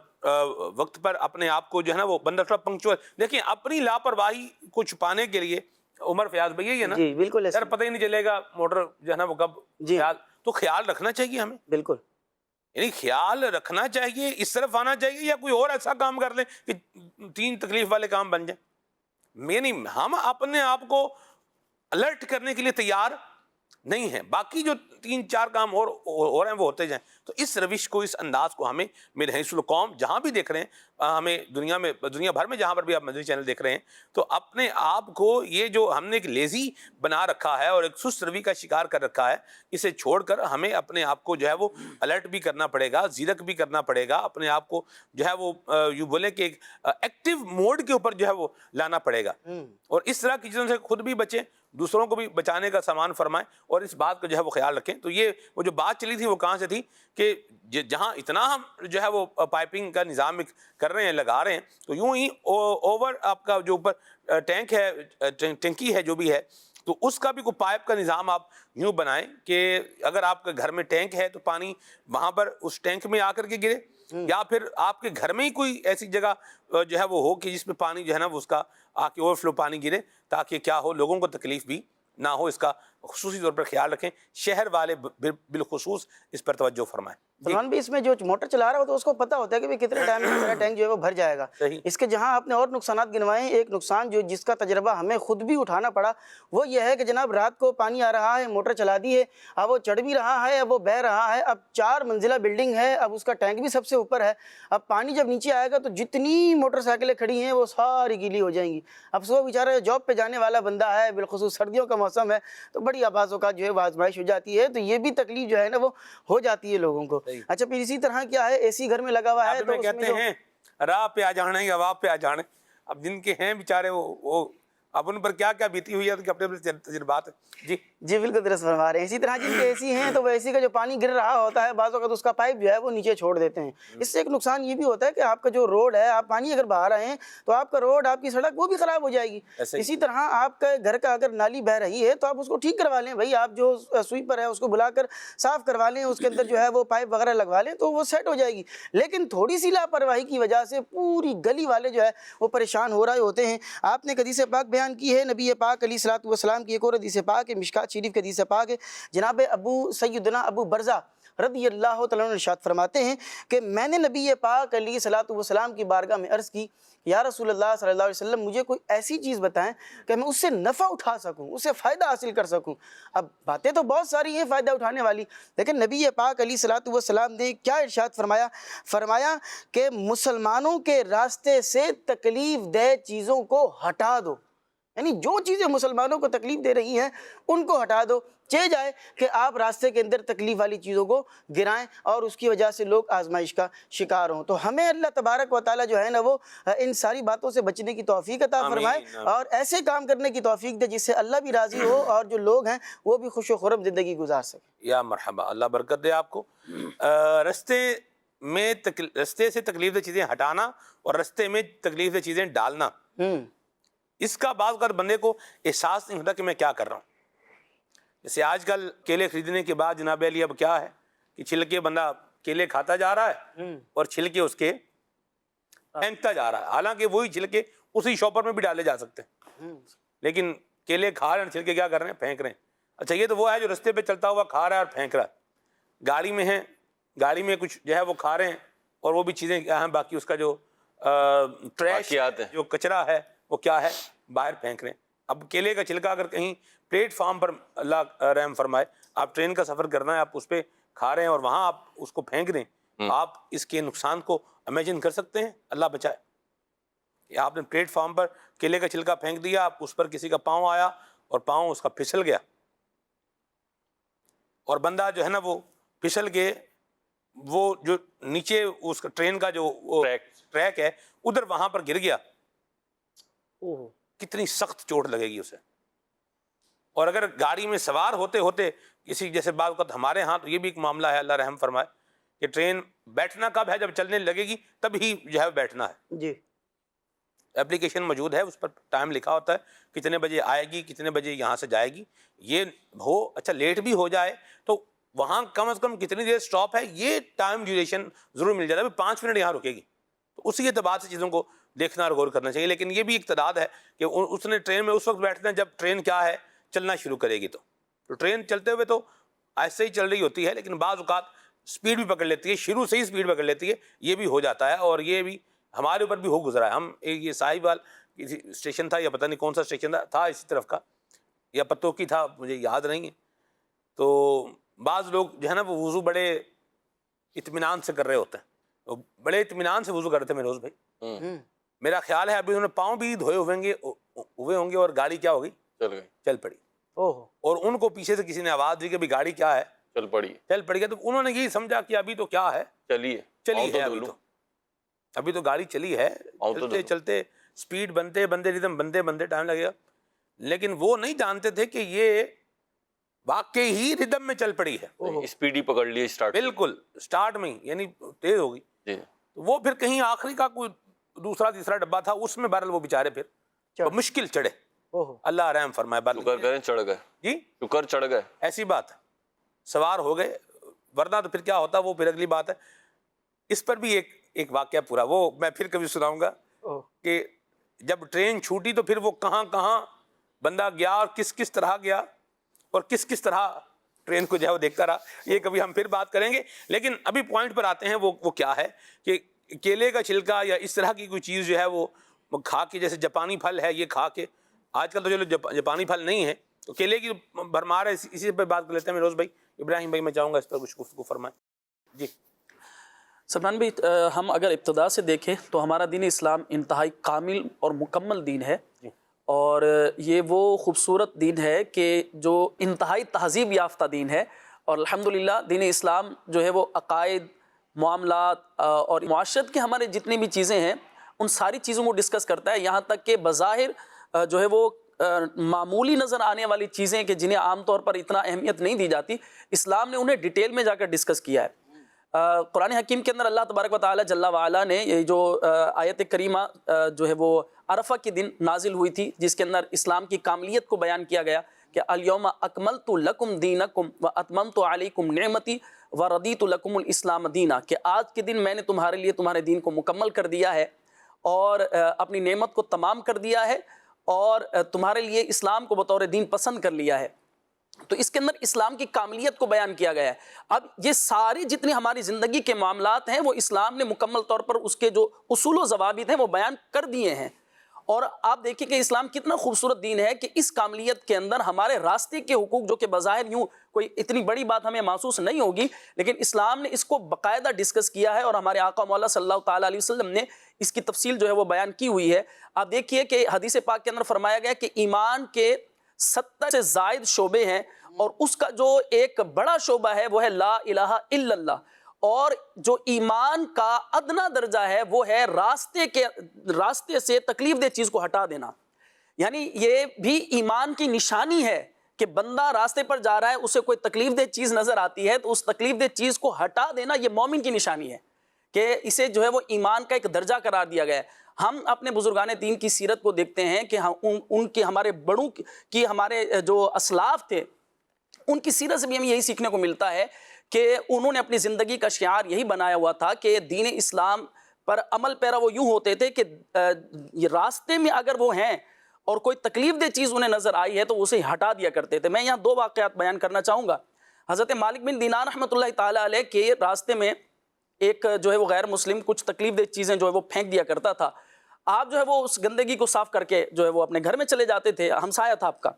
وقت پر اپنے آپ کو جو ہے نا وہ بندہ تھوڑا پنکچوئل۔ دیکھیں اپنی لاپرواہی کو چھپانے کے لیے عمر فیاض بھائی یہ ہے نا، جی بالکل ایسا، یار پتہ ہی نہیں چلے گا موٹر جو ہے نا وہ کب جی تو خیال رکھنا چاہیے ہمیں، بالکل، یعنی خیال رکھنا چاہیے، اس طرف آنا چاہیے، یا کوئی اور ایسا کام کر لیں کہ 3 تکلیف والے کام بن جائیں۔ یعنی ہم اپنے آپ کو الرٹ کرنے کے لیے تیار نہیں ہیں، باقی جو 3-4 کام اور ہو رہے ہیں وہ ہوتے جائیں۔ تو اس روش کو، اس انداز کو ہمیں میرے حیث القوم جہاں بھی دیکھ رہے ہیں، ہمیں دنیا بھر میں جہاں پر بھی آپ مدنی چینل دیکھ رہے ہیں، تو اپنے آپ کو یہ جو ہم نے ایک لیزی بنا رکھا ہے اور ایک سست روی کا شکار کر رکھا ہے، اسے چھوڑ کر ہمیں اپنے آپ کو جو ہے وہ الرٹ بھی کرنا پڑے گا، زیرک بھی کرنا پڑے گا، اپنے آپ کو جو ہے وہ یوں بولیں کہ ایک ایکٹیو موڈ کے اوپر جو ہے وہ لانا پڑے گا، اور اس طرح کی چیزوں سے خود بھی بچیں، دوسروں کو بھی بچانے کا سامان فرمائیں، اور اس بات کا جو ہے وہ خیال رکھیں۔ تو یہ وہ جو بات چلی تھی وہ کہاں سے تھی کہ جہاں اتنا ہم جو ہے وہ پائپنگ کا نظام کر رہے ہیں، لگا رہے ہیں، تو یوں ہی اوور آپ کا جو اوپر ٹینک ہے، ٹینکی ہے جو بھی ہے، تو اس کا بھی کوئی پائپ کا نظام آپ یوں بنائیں کہ اگر آپ کے گھر میں ٹینک ہے تو پانی وہاں پر اس ٹینک میں آ کر کے گرے، یا پھر آپ کے گھر میں ہی کوئی ایسی جگہ جو ہے وہ ہو کہ جس میں پانی جو ہے نا وہ اس کا آ کے اوور فلو پانی گرے، تاکہ کیا ہو، لوگوں کو تکلیف بھی نہ ہو۔ اس کا خصوصی طور پر خیال رکھیں، شہر والے بالخصوص اس پر توجہ فرمائیں۔ سلمان بھی اس میں جو موٹر چلا رہا ہو تو اس کو پتہ ہوتا ہے کہ بھی کتنے ٹائم میں میرا ٹینک جو ہے وہ بھر جائے گا۔ صحیح۔ اس کے جہاں آپ نے اور نقصانات گنوائے ہیں، ایک نقصان جو جس کا تجربہ ہمیں خود بھی اٹھانا پڑا وہ یہ ہے کہ جناب رات کو پانی آ رہا ہے، موٹر چلا دی ہے، اب وہ چڑھ بھی رہا ہے، اب وہ بہہ رہا ہے، اب 4 منزلہ بلڈنگ ہے، اب اس کا ٹینک بھی سب سے اوپر ہے، اب پانی جب نیچے آئے گا تو جتنی موٹر سائیکلیں کھڑی ہیں وہ ساری گیلی ہو جائیں گی۔ اب صبح بیچارہ جاب پہ جانے والا بندہ ہے، بالخصوص سردیوں کا موسم ہے، تو بڑی آبازوں کا جو ہے وہ آزمائش ہو جاتی ہے، تو یہ بھی تکلیف جو ہے نا وہ ہو جاتی ہے لوگوں کو۔ اچھا پھر اسی طرح کیا ہے، اے سی گھر میں لگا ہوا ہے تو اس میں کہتے ہیں راہ پہ آ جانے یا واہ پہ آ جانے، اب جن کے ہیں بیچارے وہ اب ان پر کیا کیا بیتی ہوئی ہے، ان کے اپنے تجربات ہیں۔ جی بالکل درست فرما رہے ہیں۔ اسی طرح جن کے اے سی ہیں تو وہ اے سی کا جو پانی گر رہا ہوتا ہے بعض اوقات اس کا پائپ جو ہے وہ نیچے چھوڑ دیتے ہیں۔ اس سے ایک نقصان یہ بھی ہوتا ہے کہ آپ کا جو روڈ ہے، آپ پانی اگر بہا رہے ہیں تو آپ کا روڈ، آپ کی سڑک وہ بھی خراب ہو جائے گی۔ اسی طرح آپ کا گھر کا اگر نالی بہہ رہی ہے تو آپ اس کو ٹھیک کروا لیں، بھائی آپ جو سویپر ہے اس کو بلا کر صاف کروا لیں، اس کے اندر جو ہے وہ پائپ وغیرہ لگوا لیں تو وہ سیٹ ہو جائے گی۔ لیکن تھوڑی سی لاپرواہی کی وجہ سے پوری گلی والے جو ہے وہ پریشان ہو رہے ہوتے ہیں۔ آپ نے حدیث پاک بیان کی ہے، نبی پاک علیہ الصلوۃ والسلام کی ایک اور حدیث پاک ہے، مشکات شریف کی حدیث پاک ہے، جناب سیدنا ابو برزہ رضی اللہ تعالیٰ عنہ ارشاد فرماتے ہیں کہ میں نے نبی پاک علیہ الصلوۃ والسلام کی بارگاہ میں عرض کی، یا رسول اللہ صلی اللہ علیہ وسلم مجھے کوئی ایسی چیز بتائیں کہ میں اس سے نفع اٹھا سکوں، اس سے فائدہ حاصل کر سکوں۔ اب باتیں تو بہت ساری ہیں فائدہ اٹھانے والی، لیکن نبی پاک علیہ الصلوۃ والسلام نے کیا ارشاد فرمایا کہ مسلمانوں کے راستے سے تکلیف دہ چیزوں کو ہٹا دو، یعنی جو چیزیں مسلمانوں کو تکلیف دے رہی ہیں ان کو ہٹا دو، چہ جائے کہ آپ راستے کے اندر تکلیف والی چیزوں کو گرائیں اور اس کی وجہ سے لوگ آزمائش کا شکار ہوں۔ تو ہمیں اللہ تبارک و تعالیٰ جو ہے نا وہ ان ساری باتوں سے بچنے کی توفیق عطا فرمائے اور ایسے کام کرنے کی توفیق دے جس سے اللہ بھی راضی ہو اور جو لوگ ہیں وہ بھی خوش و خرم زندگی گزار سکیں۔ یا مرحبا، اللہ برکت دے آپ کو۔ رستے سے تکلیف دہ چیزیں ہٹانا اور رستے میں تکلیف دہ چیزیں ڈالنا، اس کا بعض اگر بندے کو احساس نہیں ہوتا کہ میں کیا کر رہا ہوں۔ جیسے آج کل کیلے خریدنے کے بعد جناب علی اب کیا ہے کہ چھلکے بندہ کیلے کھاتا جا رہا ہے اور چھلکے اس کے پھینکتا جا رہا ہے، حالانکہ وہی چھلکے اسی شاپر میں بھی ڈالے جا سکتے ہیں، لیکن کیلے کھا رہے ہیں، چھلکے کیا کر رہے ہیں، پھینک رہے ہیں۔ اچھا یہ تو وہ ہے جو رستے پہ چلتا ہوا کھا رہا ہے اور پھینک رہا ہے، گاڑی میں ہے، گاڑی میں کچھ جو ہے وہ کھا رہے ہیں اور وہ بھی چیزیں کیا ہیں، باقی اس کا جو ٹریش جو کچرا ہے وہ کیا ہے، باہر پھینک رہے ہیں۔ اب کیلے کا چھلکا اگر کہیں پلیٹ فارم پر، اللہ رحم فرمائے، آپ ٹرین کا سفر کرنا ہے، آپ اس پہ کھا رہے ہیں اور وہاں آپ اس کو پھینک رہے ہیں، آپ اس کے نقصان کو امیجن کر سکتے ہیں؟ اللہ بچائے، کہ آپ نے پلیٹ فارم پر کیلے کا چھلکا پھینک دیا، اس پر کسی کا پاؤں آیا اور پاؤں اس کا پھسل گیا، اور بندہ جو ہے نا وہ پھسل کے وہ جو نیچے اس کا ٹرین کا جو ٹریک ہے ادھر وہاں پر گر گیا، کتنی سخت چوٹ لگے گی اسے۔ اور اگر گاڑی میں سوار ہوتے ہوتے کسی، جیسے بعض وقت ہمارے ہاں تو یہ بھی ایک معاملہ ہے، اللہ رحم فرمائے، کہ ٹرین بیٹھنا کب ہے؟ جب چلنے لگے گی تب ہی جو ہے بیٹھنا ہے۔ جی اپلیکیشن موجود ہے، اس پر ٹائم لکھا ہوتا ہے کتنے بجے آئے گی، کتنے بجے یہاں سے جائے گی۔ یہ ہو اچھا لیٹ بھی ہو جائے تو وہاں کم از کم کتنی دیر سٹاپ ہے، یہ ٹائم ڈیوریشن ضرور مل جاتا ہے، 5 منٹ یہاں رکے گی، تو اسی اعتبار سے چیزوں کو دیکھنا اور غور کرنا چاہیے۔ لیکن یہ بھی ایک تعداد ہے کہ اس نے ٹرین میں اس وقت بیٹھنا ہے جب ٹرین کیا ہے چلنا شروع کرے گی، تو ٹرین چلتے ہوئے تو ایسے ہی چل رہی ہوتی ہے، لیکن بعض اوقات سپیڈ بھی پکڑ لیتی ہے، شروع سے ہی سپیڈ پکڑ لیتی ہے، یہ بھی ہو جاتا ہے، اور یہ بھی ہمارے اوپر بھی ہو گزرا ہے۔ ہم یہ صاحب وال کسی اسٹیشن تھا، یا پتہ نہیں کون سا اسٹیشن تھا اسی طرف کا، یا پتوں کی تھا، مجھے یاد نہیں ہے، تو بعض لوگ جو ہے نا وہ وضو بڑے اطمینان سے کر رہے ہوتے ہیں، وہ بڑے اطمینان سے وضو کر رہے تھے میرے دوست بھائی، میرا خیال ہے ابھی انہوں نے پاؤں بھی دھوئے ہوئے ہوں گے اور گاڑی کیا ہوگی، چل پڑی، اور ان کو پیچھے سے کسی نے آواز دی کہ ابھی گاڑی کیا ہے، چل پڑی ہے، تو انہوں نے یہی سمجھا کہ ابھی تو کیا ہے، چلی ہے، ابھی تو گاڑی چلی ہے، چلتے چلتے سپیڈ بنتے ریدم بنتے ٹائم لگے گا، لیکن وہ نہیں جانتے تھے کہ یہ واقعی ہی ردم میں چل پڑی ہے، اسپیڈ ہی پکڑ لی اسٹارٹ، بالکل اسٹارٹ میں یعنی تیز ہو گئی۔ وہ پھر کہیں آخری کا کوئی دوسرا تیسرا ڈبہ تھا، اس میں بہرحال وہ بیچارے پھر مشکل چڑھے، اللہ رحم فرمائے، چڑھ گئے جی شکر چڑھ گئے، ایسی بات ہے، سوار ہو گئے، ورنہ تو پھر کیا ہوتا وہ پھر اگلی بات ہے۔ اس پر بھی ایک واقعہ پورا وہ میں پھر کبھی سناؤں گا کہ جب ٹرین چھوٹی تو پھر وہ کہاں کہاں بندہ گیا اور کس طرح گیا اور کس طرح ٹرین کو جو ہے وہ دیکھتا رہا، یہ کبھی ہم پھر بات کریں گے۔ لیکن ابھی پوائنٹ پر آتے ہیں، وہ کیا ہے کہ کیلے کا چھلکا یا اس طرح کی کوئی چیز جو ہے وہ کھا کے، جیسے جاپانی پھل ہے یہ کھا کے، آج کل تو چلو جاپانی پھل نہیں ہے تو کیلے کی بھرمار ہے، اسی پر بات کر لیتے ہیں۔ میروز بھائی، ابراہیم بھائی، میں چاہوں گا اس پر کچھ گفتگو فرمائیں۔ جی سلمان بھائی، ہم اگر ابتدا سے دیکھیں تو ہمارا دین اسلام انتہائی کامل اور مکمل دین ہے، اور یہ وہ خوبصورت دین ہے کہ جو انتہائی تہذیب یافتہ دین ہے، اور الحمدللہ دین اسلام جو ہے وہ عقائد، معاملات اور معاشرت کے ہمارے جتنی بھی چیزیں ہیں ان ساری چیزوں کو ڈسکس کرتا ہے، یہاں تک کہ بظاہر جو ہے وہ معمولی نظر آنے والی چیزیں کہ جنہیں عام طور پر اتنا اہمیت نہیں دی جاتی، اسلام نے انہیں ڈیٹیل میں جا کر ڈسکس کیا ہے۔ قرآن حکیم کے اندر اللہ تبارک و تعالی جل وعلا نے یہ جو آیت کریمہ جو ہے وہ عرفہ کے دن نازل ہوئی تھی، جس کے اندر اسلام کی کاملیت کو بیان کیا گیا کہ الیوم اکملت لکم دینکم واتممت علیکم نعمتی ورضیت لکم الاسلام دینا، کہ آج کے دن میں نے تمہارے لیے تمہارے دین کو مکمل کر دیا ہے اور اپنی نعمت کو تمام کر دیا ہے، اور تمہارے لیے اسلام کو بطور دین پسند کر لیا ہے۔ تو اس کے اندر اسلام کی کاملیت کو بیان کیا گیا ہے۔ اب یہ ساری جتنی ہماری زندگی کے معاملات ہیں وہ اسلام نے مکمل طور پر اس کے جو اصول و ضوابط ہیں وہ بیان کر دیے ہیں، اور آپ دیکھیں کہ اسلام کتنا خوبصورت دین ہے کہ اس کاملیت کے اندر ہمارے راستے کے حقوق، جو کہ بظاہر یوں کوئی اتنی بڑی بات ہمیں محسوس نہیں ہوگی، لیکن اسلام نے اس کو باقاعدہ ڈسکس کیا ہے، اور ہمارے آقا مولا صلی اللہ تعالیٰ علیہ وسلم نے اس کی تفصیل جو ہے وہ بیان کی ہوئی ہے۔ آپ دیکھیے کہ حدیث پاک کے اندر فرمایا گیا کہ ایمان کے 70 سے زائد شعبے ہیں، اور اس کا جو ایک بڑا شعبہ ہے وہ ہے لا الہ الا اللہ، اور جو ایمان کا ادنا درجہ ہے وہ ہے راستے سے تکلیف دہ چیز کو ہٹا دینا۔ یعنی یہ بھی ایمان کی نشانی ہے کہ بندہ راستے پر جا رہا ہے، اسے کوئی تکلیف دہ چیز نظر آتی ہے تو اس تکلیف دہ چیز کو ہٹا دینا یہ مومن کی نشانی ہے، کہ اسے جو ہے وہ ایمان کا ایک درجہ قرار دیا گیا ہے۔ ہم اپنے بزرگان دین کی سیرت کو دیکھتے ہیں کہ ان کے ہمارے بڑوں کی، ہمارے جو اسلاف تھے ان کی سیرت سے بھی ہمیں یہی سیکھنے کو ملتا ہے کہ انہوں نے اپنی زندگی کا شعار یہی بنایا ہوا تھا کہ دین اسلام پر عمل پیرا وہ یوں ہوتے تھے کہ راستے میں اگر وہ ہیں اور کوئی تکلیف دہ چیز انہیں نظر آئی ہے تو اسے ہٹا دیا کرتے تھے۔ میں یہاں 2 واقعات بیان کرنا چاہوں گا۔ حضرت مالک بن دینار رحمۃ اللہ تعالیٰ علیہ کے راستے میں ایک جو ہے وہ غیر مسلم کچھ تکلیف دہ چیزیں جو ہے وہ پھینک دیا کرتا تھا، آپ جو ہے وہ اس گندگی کو صاف کر کے جو ہے وہ اپنے گھر میں چلے جاتے تھے، ہمسایہ تھا آپ کا،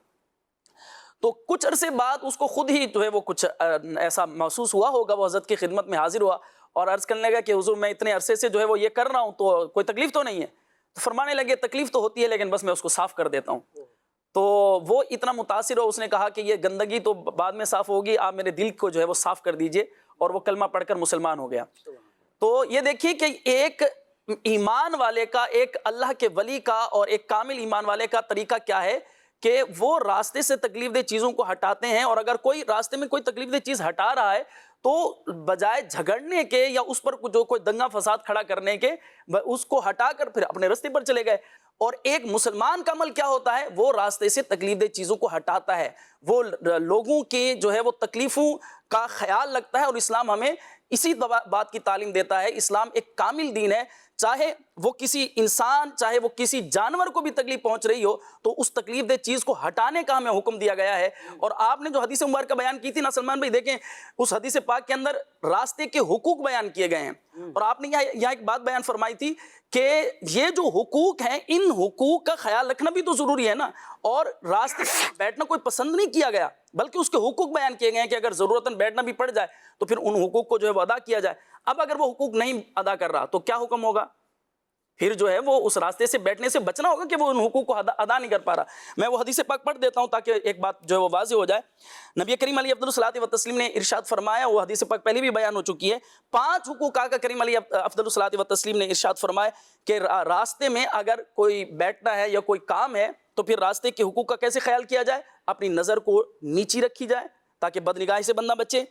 تو کچھ عرصے بعد اس کو خود ہی جو ہے وہ کچھ ایسا محسوس ہوا ہوگا، وہ حضرت کی خدمت میں حاضر ہوا اور عرض کرنے لگا کہ حضور میں اتنے عرصے سے جو ہے وہ یہ کر رہا ہوں تو کوئی تکلیف تو نہیں ہے؟ تو فرمانے لگے تکلیف تو ہوتی ہے لیکن بس میں اس کو صاف کر دیتا ہوں. تو وہ اتنا متاثر ہو, اس نے کہا کہ یہ گندگی تو بعد میں صاف ہوگی, آپ میرے دل کو جو ہے وہ صاف کر دیجئے, اور وہ کلمہ پڑھ کر مسلمان ہو گیا. تو یہ دیکھیے کہ ایک ایمان والے کا, ایک اللہ کے ولی کا اور ایک کامل ایمان والے کا طریقہ کیا ہے کہ وہ راستے سے تکلیف دہ چیزوں کو ہٹاتے ہیں, اور اگر کوئی راستے میں کوئی تکلیف دہ چیز ہٹا رہا ہے تو بجائے جھگڑنے کے یا اس پر جو کوئی دنگا فساد کھڑا کرنے کے, اس کو ہٹا کر پھر اپنے راستے پر چلے گئے. اور ایک مسلمان کا عمل کیا ہوتا ہے, وہ راستے سے تکلیف دہ چیزوں کو ہٹاتا ہے, وہ لوگوں کی جو ہے وہ تکلیفوں کا خیال رکھتا ہے. اور اسلام ہمیں اسی بات کی تعلیم دیتا ہے. اسلام ایک کامل دین ہے, چاہے وہ کسی انسان, چاہے وہ کسی جانور کو بھی تکلیف پہنچ رہی ہو تو اس تکلیف دہ چیز کو ہٹانے کا ہمیں حکم دیا گیا ہے. اور آپ نے جو حدیث مبارکہ بیان کی تھی نا سلمان بھائی, دیکھیں اس حدیث پاک کے اندر راستے کے حقوق بیان کیے گئے ہیں, اور آپ نے یہاں ایک بات بیان فرمائی تھی کہ یہ جو حقوق ہیں ان حقوق کا خیال رکھنا بھی تو ضروری ہے نا. اور راستے پر بیٹھنا کوئی پسند نہیں کیا گیا, بلکہ اس کے حقوق بیان کیے گئے ہیں کہ اگر ضرورتاً بیٹھنا بھی پڑ جائے تو پھر ان حقوق کو جو ہے وہ ادا کیا جائے. اب اگر وہ حقوق نہیں ادا کر رہا تو کیا حکم ہوگا, پھر جو ہے وہ اس راستے سے بیٹھنے سے بچنا ہوگا کہ وہ ان حقوق کو ادا نہیں کر پا رہا. میں وہ حدیث پاک پڑھ دیتا ہوں تاکہ ایک بات جو ہے وہ واضح ہو جائے. نبی کریم علیہ افضل الصلاۃ والتسلیم نے ارشاد فرمایا, وہ حدیث پاک پہلے بھی بیان ہو چکی ہے, 5 حقوق آقا کریم علیہ افضل الصلاۃ والتسلیم نے ارشاد فرمایا کہ راستے میں اگر کوئی بیٹھنا ہے یا کوئی کام ہے تو پھر راستے کے حقوق کا کیسے خیال کیا جائے. اپنی نظر کو نیچی رکھی جائے تاکہ بدنگاہی سے بندہ بچے,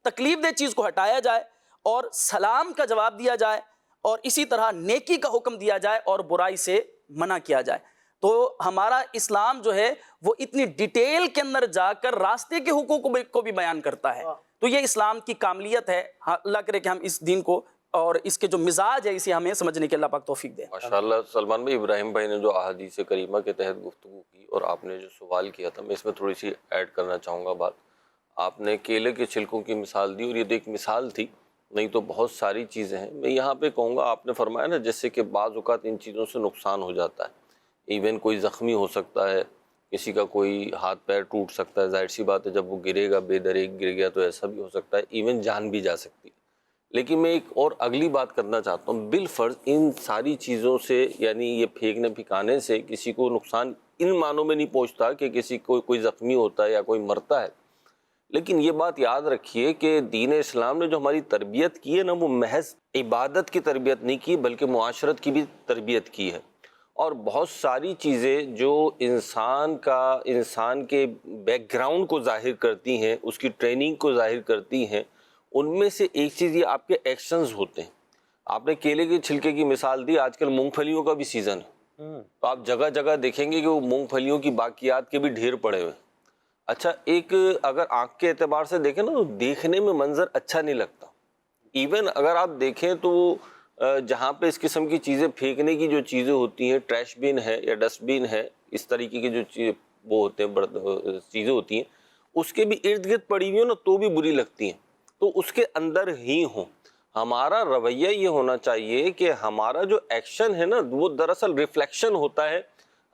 تکلیف دہ چیز کو ہٹایا جائے, اور سلام کا جواب دیا جائے, اور اسی طرح نیکی کا حکم دیا جائے اور برائی سے منع کیا جائے. تو ہمارا اسلام جو ہے وہ اتنی ڈیٹیل کے اندر جا کر راستے کے حقوق کو بھی بیان کرتا ہے. تو یہ اسلام کی کاملیت ہے. اللہ کرے کہ ہم اس دین کو اور اس کے جو مزاج ہے اسے ہمیں سمجھنے کے اللہ پاک توفیق دے. ماشاءاللہ سلمان بھائی, ابراہیم بھائی نے جو احادیث کریمہ کے تحت گفتگو کی اور آپ نے جو سوال کیا تھا, میں اس میں تھوڑی سی ایڈ کرنا چاہوں گا بات. آپ نے کیلے کے چھلکوں کی مثال دی, اور یہ تو ایک مثال تھی, نہیں تو بہت ساری چیزیں ہیں. میں یہاں پہ کہوں گا, آپ نے فرمایا نا جیسے کہ بعض اوقات ان چیزوں سے نقصان ہو جاتا ہے, ایون کوئی زخمی ہو سکتا ہے, کسی کا کوئی ہاتھ پیر ٹوٹ سکتا ہے, ظاہر سی بات ہے جب وہ گرے گا بے دریغ گر گیا تو ایسا بھی ہو سکتا ہے, ایون جان بھی جا سکتی ہے. لیکن میں ایک اور اگلی بات کرنا چاہتا ہوں, بالفرض ان ساری چیزوں سے, یعنی یہ پھینکنے پھکانے سے کسی کو نقصان ان معنوں میں نہیں پہنچتا کہ کسی کو کوئی زخمی ہوتا ہے یا کوئی مرتا ہے. لیکن یہ بات یاد رکھیے کہ دین اسلام نے جو ہماری تربیت کی ہے نا, وہ محض عبادت کی تربیت نہیں کی بلکہ معاشرت کی بھی تربیت کی ہے. اور بہت ساری چیزیں جو انسان کے بیک گراؤنڈ کو ظاہر کرتی ہیں, اس کی ٹریننگ کو ظاہر کرتی ہیں, ان میں سے ایک چیز یہ آپ کے ایکشنز ہوتے ہیں. آپ نے کیلے کے چھلکے کی مثال دی, آج کل مونگ پھلیوں کا بھی سیزن ہے, تو آپ جگہ جگہ دیکھیں گے کہ وہ مونگ پھلیوں کی باقیات کے بھی ڈھیر پڑے ہوئے. اچھا, ایک اگر آنکھ کے اعتبار سے دیکھیں نا تو دیکھنے میں منظر اچھا نہیں لگتا. ایون اگر آپ دیکھیں تو جہاں پہ اس قسم کی چیزیں پھینکنے کی جو چیزیں ہوتی ہیں, ٹریش بین ہے یا ڈسٹ بین ہے, اس طریقے کی جو وہ ہوتے ہیں چیزیں ہوتی ہیں, اس کے بھی ارد گرد پڑی ہوئی ہو نا تو بھی بری لگتی ہیں, تو اس کے اندر ہی ہوں. ہمارا رویہ یہ ہونا چاہیے کہ ہمارا جو ایکشن ہے نا وہ دراصل ریفلیکشن ہوتا ہے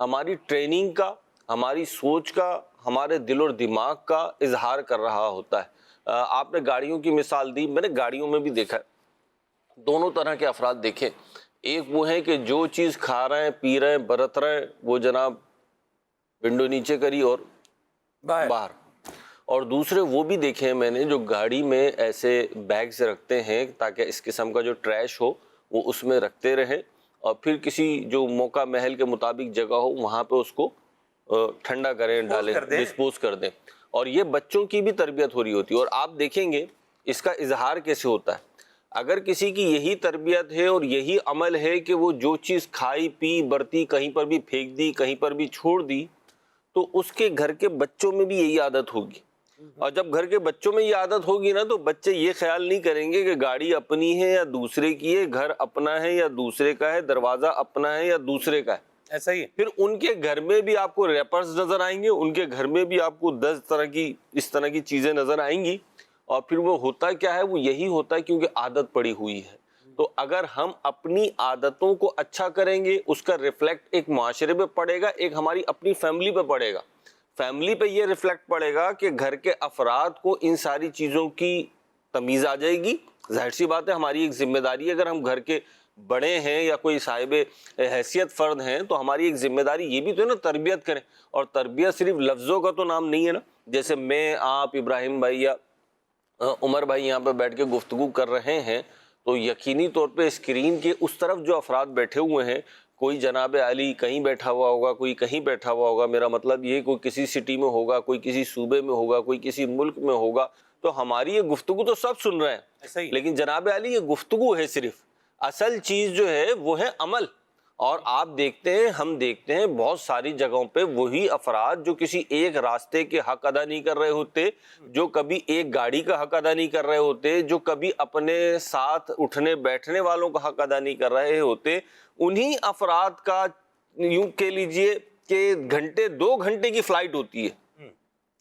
ہماری ٹریننگ کا, ہماری سوچ کا, ہمارے دل اور دماغ کا اظہار کر رہا ہوتا ہے. آپ نے گاڑیوں کی مثال دی, میں نے گاڑیوں میں بھی دیکھا ہے, دونوں طرح کے افراد دیکھیں. ایک وہ ہیں کہ جو چیز کھا رہے ہیں, پی رہے ہیں, برت رہے ہیں, وہ جناب ونڈو نیچے کری اور باہر. اور دوسرے وہ بھی دیکھے ہیں میں نے جو گاڑی میں ایسے بیگز رکھتے ہیں تاکہ اس قسم کا جو ٹریش ہو وہ اس میں رکھتے رہیں, اور پھر کسی جو موقع محل کے مطابق جگہ ہو وہاں پہ اس کو ٹھنڈا کریں, ڈالیں, ڈسپوز کر دیں. اور یہ بچوں کی بھی تربیت ہو رہی ہوتی ہے. اور آپ دیکھیں گے اس کا اظہار کیسے ہوتا ہے. اگر کسی کی یہی تربیت ہے اور یہی عمل ہے کہ وہ جو چیز کھائی پی برتی کہیں پر بھی پھینک دی, کہیں پر بھی چھوڑ دی, تو اس کے گھر کے بچوں میں بھی یہی عادت ہوگی. اور جب گھر کے بچوں میں یہ عادت ہوگی نا تو بچے یہ خیال نہیں کریں گے کہ گاڑی اپنی ہے یا دوسرے کی ہے, گھر اپنا ہے یا دوسرے کا ہے, دروازہ اپنا ہے یا دوسرے کا ہے. ایسا ہی ہے. پھر ان کے گھر میں بھی آپ کو ریپرز نظر آئیں گے, ان کے گھر میں بھی آپ کو 10 طرح کی اس طرح کی چیزیں نظر آئیں گی. اور پھر وہ ہوتا کیا ہے, وہ یہی ہوتا ہے کیونکہ عادت پڑی ہوئی ہے. تو اگر ہم اپنی عادتوں کو اچھا کریں گے, اس کا ریفلیکٹ ایک معاشرے پہ پڑے گا, ایک ہماری اپنی فیملی پہ پڑے گا. فیملی پہ یہ ریفلیکٹ پڑے گا کہ گھر کے افراد کو ان ساری چیزوں کی تمیز آ جائے گی. ظاہر سی بات ہے ہماری ایک ذمہ داری ہے, اگر ہم گھر کے بڑے ہیں یا کوئی صاحب حیثیت فرد ہیں تو ہماری ایک ذمہ داری یہ بھی تو ہے نا تربیت کریں. اور تربیت صرف لفظوں کا تو نام نہیں ہے نا. جیسے میں آپ ابراہیم بھائی یا عمر بھائی یہاں پہ بیٹھ کے گفتگو کر رہے ہیں تو یقینی طور پہ اسکرین کے اس طرف جو افراد بیٹھے ہوئے ہیں, کوئی جناب علی کہیں بیٹھا ہوا ہوگا, کوئی کہیں بیٹھا ہوا ہوگا, میرا مطلب یہ کوئی کسی سٹی میں ہوگا, کوئی کسی صوبے میں ہوگا, کوئی کسی ملک میں ہوگا, تو ہماری یہ گفتگو تو سب سن رہے ہیں, لیکن جناب علی یہ گفتگو ہے صرف, اصل چیز جو ہے وہ ہے عمل. اور آپ دیکھتے ہیں, ہم دیکھتے ہیں بہت ساری جگہوں پہ وہی افراد جو کسی ایک راستے کے حق ادا نہیں کر رہے ہوتے, جو کبھی ایک گاڑی کا حق ادا نہیں کر رہے ہوتے, جو کبھی اپنے ساتھ اٹھنے بیٹھنے والوں کا حق ادا نہیں کر رہے ہوتے, انہی افراد کا یوں کہہ لیجئے کہ گھنٹے 2 گھنٹے کی فلائٹ ہوتی ہے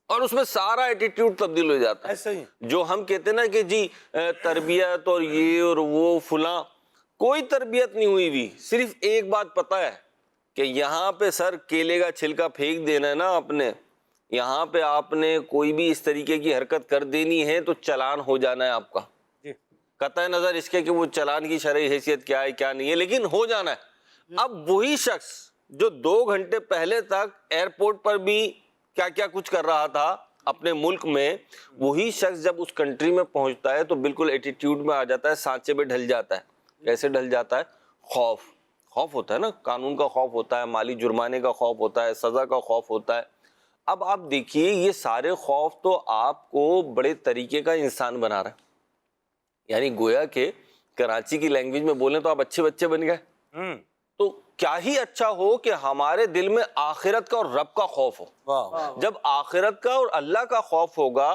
اور اس میں سارا ایٹیٹیوڈ تبدیل ہو جاتا ہے. جو ہم کہتے ہیں نا کہ جی تربیت اور یہ اور وہ فلاں, کوئی تربیت نہیں ہوئی ہوئی, صرف ایک بات پتہ ہے کہ یہاں پہ سر کیلے کا چھلکا پھینک دینا ہے نا آپ نے, یہاں پہ آپ نے کوئی بھی اس طریقے کی حرکت کر دینی ہے تو چلان ہو جانا ہے آپ کا, قطع نظر اس کے کہ وہ چلان کی شرعی حیثیت کیا ہے کیا نہیں ہے, لیکن ہو جانا ہے. اب وہی شخص جو 2 گھنٹے پہلے تک ایئرپورٹ پر بھی کیا کیا کچھ کر رہا تھا اپنے ملک میں, وہی شخص جب اس کنٹری میں پہنچتا ہے تو بالکل ایٹیٹیوڈ میں آ جاتا ہے, سانچے میں ڈھل جاتا ہے. کیسے ڈھل جاتا ہے؟ خوف ہوتا ہے نا, قانون کا خوف ہوتا ہے, مالی جرمانے کا خوف ہوتا ہے, سزا کا خوف ہوتا ہے. اب آپ دیکھیے یہ سارے خوف تو آپ کو بڑے طریقے کا انسان بنا رہا ہے. یعنی گویا کہ کراچی کی لینگویج میں بولیں تو آپ اچھے بچے بن گئے. تو کیا ہی اچھا ہو کہ ہمارے دل میں آخرت کا اور رب کا خوف ہو. جب آخرت کا اور اللہ کا خوف ہوگا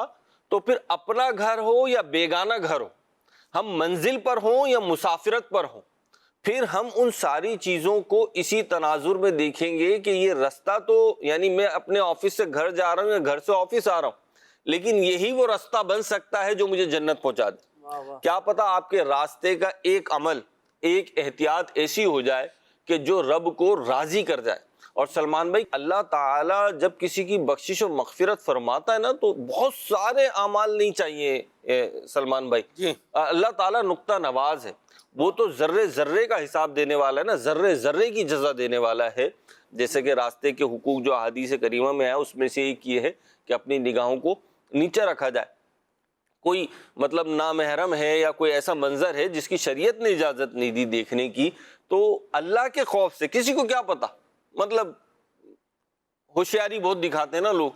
تو پھر اپنا گھر ہو یا بیگانہ گھر ہو, ہم منزل پر ہوں یا مسافرت پر ہوں, پھر ہم ان ساری چیزوں کو اسی تناظر میں دیکھیں گے کہ یہ رستہ تو یعنی میں اپنے آفس سے گھر جا رہا ہوں یا گھر سے آفس آ رہا ہوں, لیکن یہی وہ رستہ بن سکتا ہے جو مجھے جنت پہنچا دے. کیا پتا آپ کے راستے کا ایک عمل, ایک احتیاط ایسی ہو جائے کہ جو رب کو راضی کر جائے. اور سلمان بھائی, اللہ تعالیٰ جب کسی کی بخشش و مغفرت فرماتا ہے نا تو بہت سارے اعمال نہیں چاہیے سلمان بھائی. اللہ تعالیٰ نقطہ نواز ہے, وہ تو ذرے ذرے کا حساب دینے والا ہے نا, ذرے ذرے کی جزا دینے والا ہے. جیسے کہ راستے کے حقوق جو احادیث کریمہ میں ہے اس میں سے ایک یہ ہے کہ اپنی نگاہوں کو نیچے رکھا جائے. کوئی مطلب نامحرم ہے یا کوئی ایسا منظر ہے جس کی شریعت نے اجازت نہیں دی دیکھنے کی, تو اللہ کے خوف سے, کسی کو کیا پتا, مطلب ہوشیاری بہت دکھاتے ہیں نا لوگ,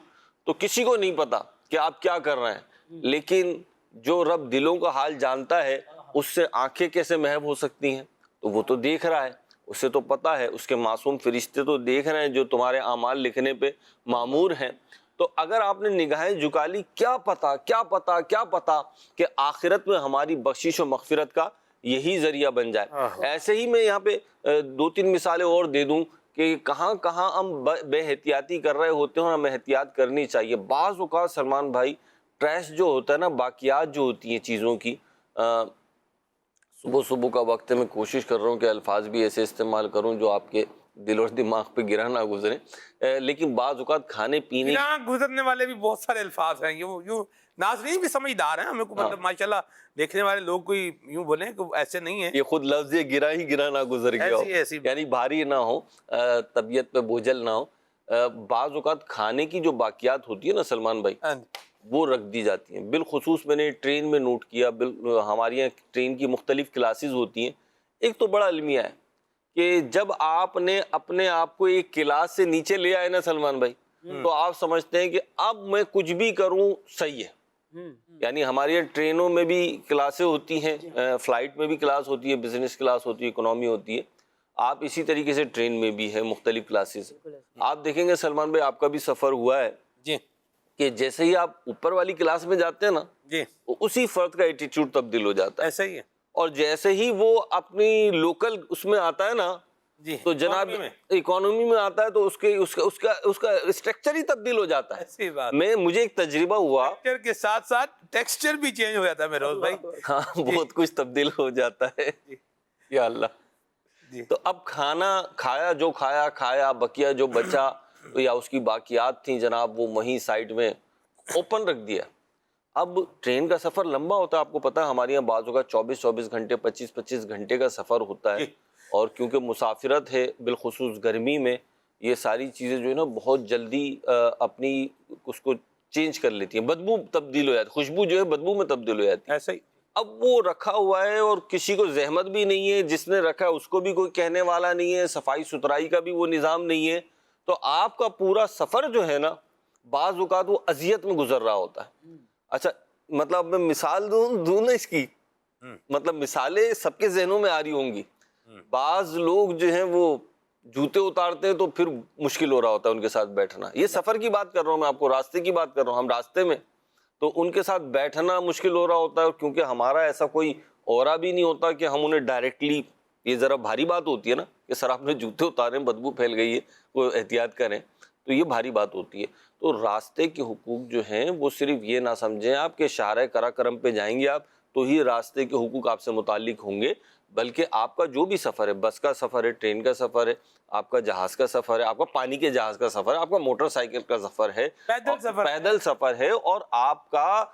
تو کسی کو نہیں پتا کہ آپ کیا کر رہے ہیں, لیکن جو رب دلوں کا حال جانتا ہے اس سے آنکھیں کیسے محو ہو سکتی ہیں, تو وہ تو دیکھ رہا ہے, اسے تو پتا ہے, اس کے معصوم فرشتے تو دیکھ رہے ہیں جو تمہارے اعمال لکھنے پہ مامور ہیں. تو اگر آپ نے نگاہیں جھکا لی, کیا پتا کہ آخرت میں ہماری بخشش و مغفرت کا یہی ذریعہ بن جائے. ایسے ہی میں یہاں پہ 2-3 مثالیں اور دے دوں کہ کہاں کہاں ہم بے احتیاطی کر رہے ہوتے ہیں اور ہمیں احتیاط کرنی چاہیے. بعض اوقات سلمان بھائی ٹریش جو ہوتا ہے نا, باقیات جو ہوتی ہیں چیزوں کی, صبح کا وقت میں کوشش کر رہا ہوں کہ الفاظ بھی ایسے استعمال کروں جو آپ کے دل اور دماغ پہ گرہ نہ گزرے, لیکن بعض اوقات کھانے پینے گزرنے والے بھی بہت سارے الفاظ ہیں. یوں ناظرین بھی سمجھدار ہیں, ہمیں کو مطلب ماشاءاللہ دیکھنے والے لوگ کوئی یوں بولیں کہ ایسے نہیں ہیں. یہ خود لفظ گرا ہی گرا نہ گزر گیا ہو, یعنی بھاری نہ ہو, طبیعت پہ بوجھل نہ ہو. بعض اوقات کھانے کی جو باقیات ہوتی ہے نا سلمان بھائی, وہ رکھ دی جاتی ہیں. بالخصوص میں نے ٹرین میں نوٹ کیا, ہمارے یہاں ٹرین کی مختلف کلاسز ہوتی ہیں. ایک تو بڑا المیہ ہے کہ جب آپ نے اپنے آپ کو ایک کلاس سے نیچے لے آئے نا سلمان بھائی, تو آپ سمجھتے ہیں کہ اب میں کچھ بھی کروں صحیح ہے. یعنی ہماری ٹرینوں میں بھی کلاسیں ہوتی ہیں, فلائٹ میں بھی کلاس ہوتی ہے, بزنس کلاس ہوتی ہے, اکنامی ہوتی ہے. آپ اسی طریقے سے ٹرین میں بھی ہے مختلف کلاسز. آپ دیکھیں گے سلمان بھائی, آپ کا بھی سفر ہوا ہے کہ جیسے ہی آپ اوپر والی کلاس میں جاتے ہیں نا, اسی فرد کا ایٹیٹیوڈ تبدیل ہو جاتا ہے. ایسا ہی ہے. اور جیسے ہی وہ اپنی لوکل اس میں آتا ہے نا, تو جناب اکانومی میں آتا ہے تو اس کا اسٹرکچر ہی تبدیل ہو جاتا ہے. مجھے ایک تجربہ ہوا, کے ساتھ ساتھ ٹیکسچر بھی چینج ہو جاتا ہے میروز بھائی. ہاں, بہت کچھ تبدیل ہو جاتا ہے. یا اللہ. تو اب کھانا کھایا, بقیہ جو بچا یا اس کی باقیات تھیں جناب, وہ وہیں سائڈ میں اوپن رکھ دیا. اب ٹرین کا سفر لمبا ہوتا ہے، آپ کو پتہ ہے ہمارے یہاں بعض اوقات 24 گھنٹے 25 گھنٹے کا سفر ہوتا ہے، اور کیونکہ مسافرت ہے بالخصوص گرمی میں، یہ ساری چیزیں جو ہے نا بہت جلدی اپنی اس کو چینج کر لیتی ہیں، بدبو تبدیل ہو جاتی ہے، خوشبو جو ہے بدبو میں تبدیل ہو جاتی ہے. ایسا ہی اب وہ رکھا ہوا ہے اور کسی کو زحمت بھی نہیں ہے، جس نے رکھا ہے اس کو بھی کوئی کہنے والا نہیں ہے، صفائی ستھرائی کا بھی وہ نظام نہیں ہے، تو آپ کا پورا سفر جو ہے نا بعض اوقات وہ اذیت میں گزر رہا ہوتا ہے. اچھا مطلب میں مثال دوں نا اس کی، مطلب مثالیں سب کے ذہنوں میں آ رہی ہوں گی. بعض لوگ جو ہیں وہ جوتے اتارتے ہیں تو پھر مشکل ہو رہا ہوتا ہے ان کے ساتھ بیٹھنا. یہ سفر کی بات کر رہا ہوں میں، آپ کو راستے کی بات کر رہا ہوں. ہم راستے میں تو ان کے ساتھ بیٹھنا مشکل ہو رہا ہوتا ہے، کیونکہ ہمارا ایسا کوئی اورا بھی نہیں ہوتا کہ ہم انہیں ڈائریکٹلی، یہ ذرا بھاری بات ہوتی ہے نا کہ سر آپ نے جوتے اتارے ہیں بدبو پھیل گئی ہے، وہ احتیاط کریں، تو یہ بھاری بات ہوتی ہے. تو راستے کے حقوق جو ہیں وہ صرف یہ نہ سمجھیں آپ کہ شارع کرا کرم پہ جائیں گے آپ تو ہی راستے کے حقوق آپ سے متعلق ہوں گے، بلکہ آپ کا جو بھی سفر ہے، بس کا سفر ہے، ٹرین کا سفر ہے، آپ کا جہاز کا سفر ہے، آپ کا پانی کے جہاز کا سفر ہے، آپ کا موٹر سائیکل کا سفر ہے، پیدل سفر ہے، اور آپ کا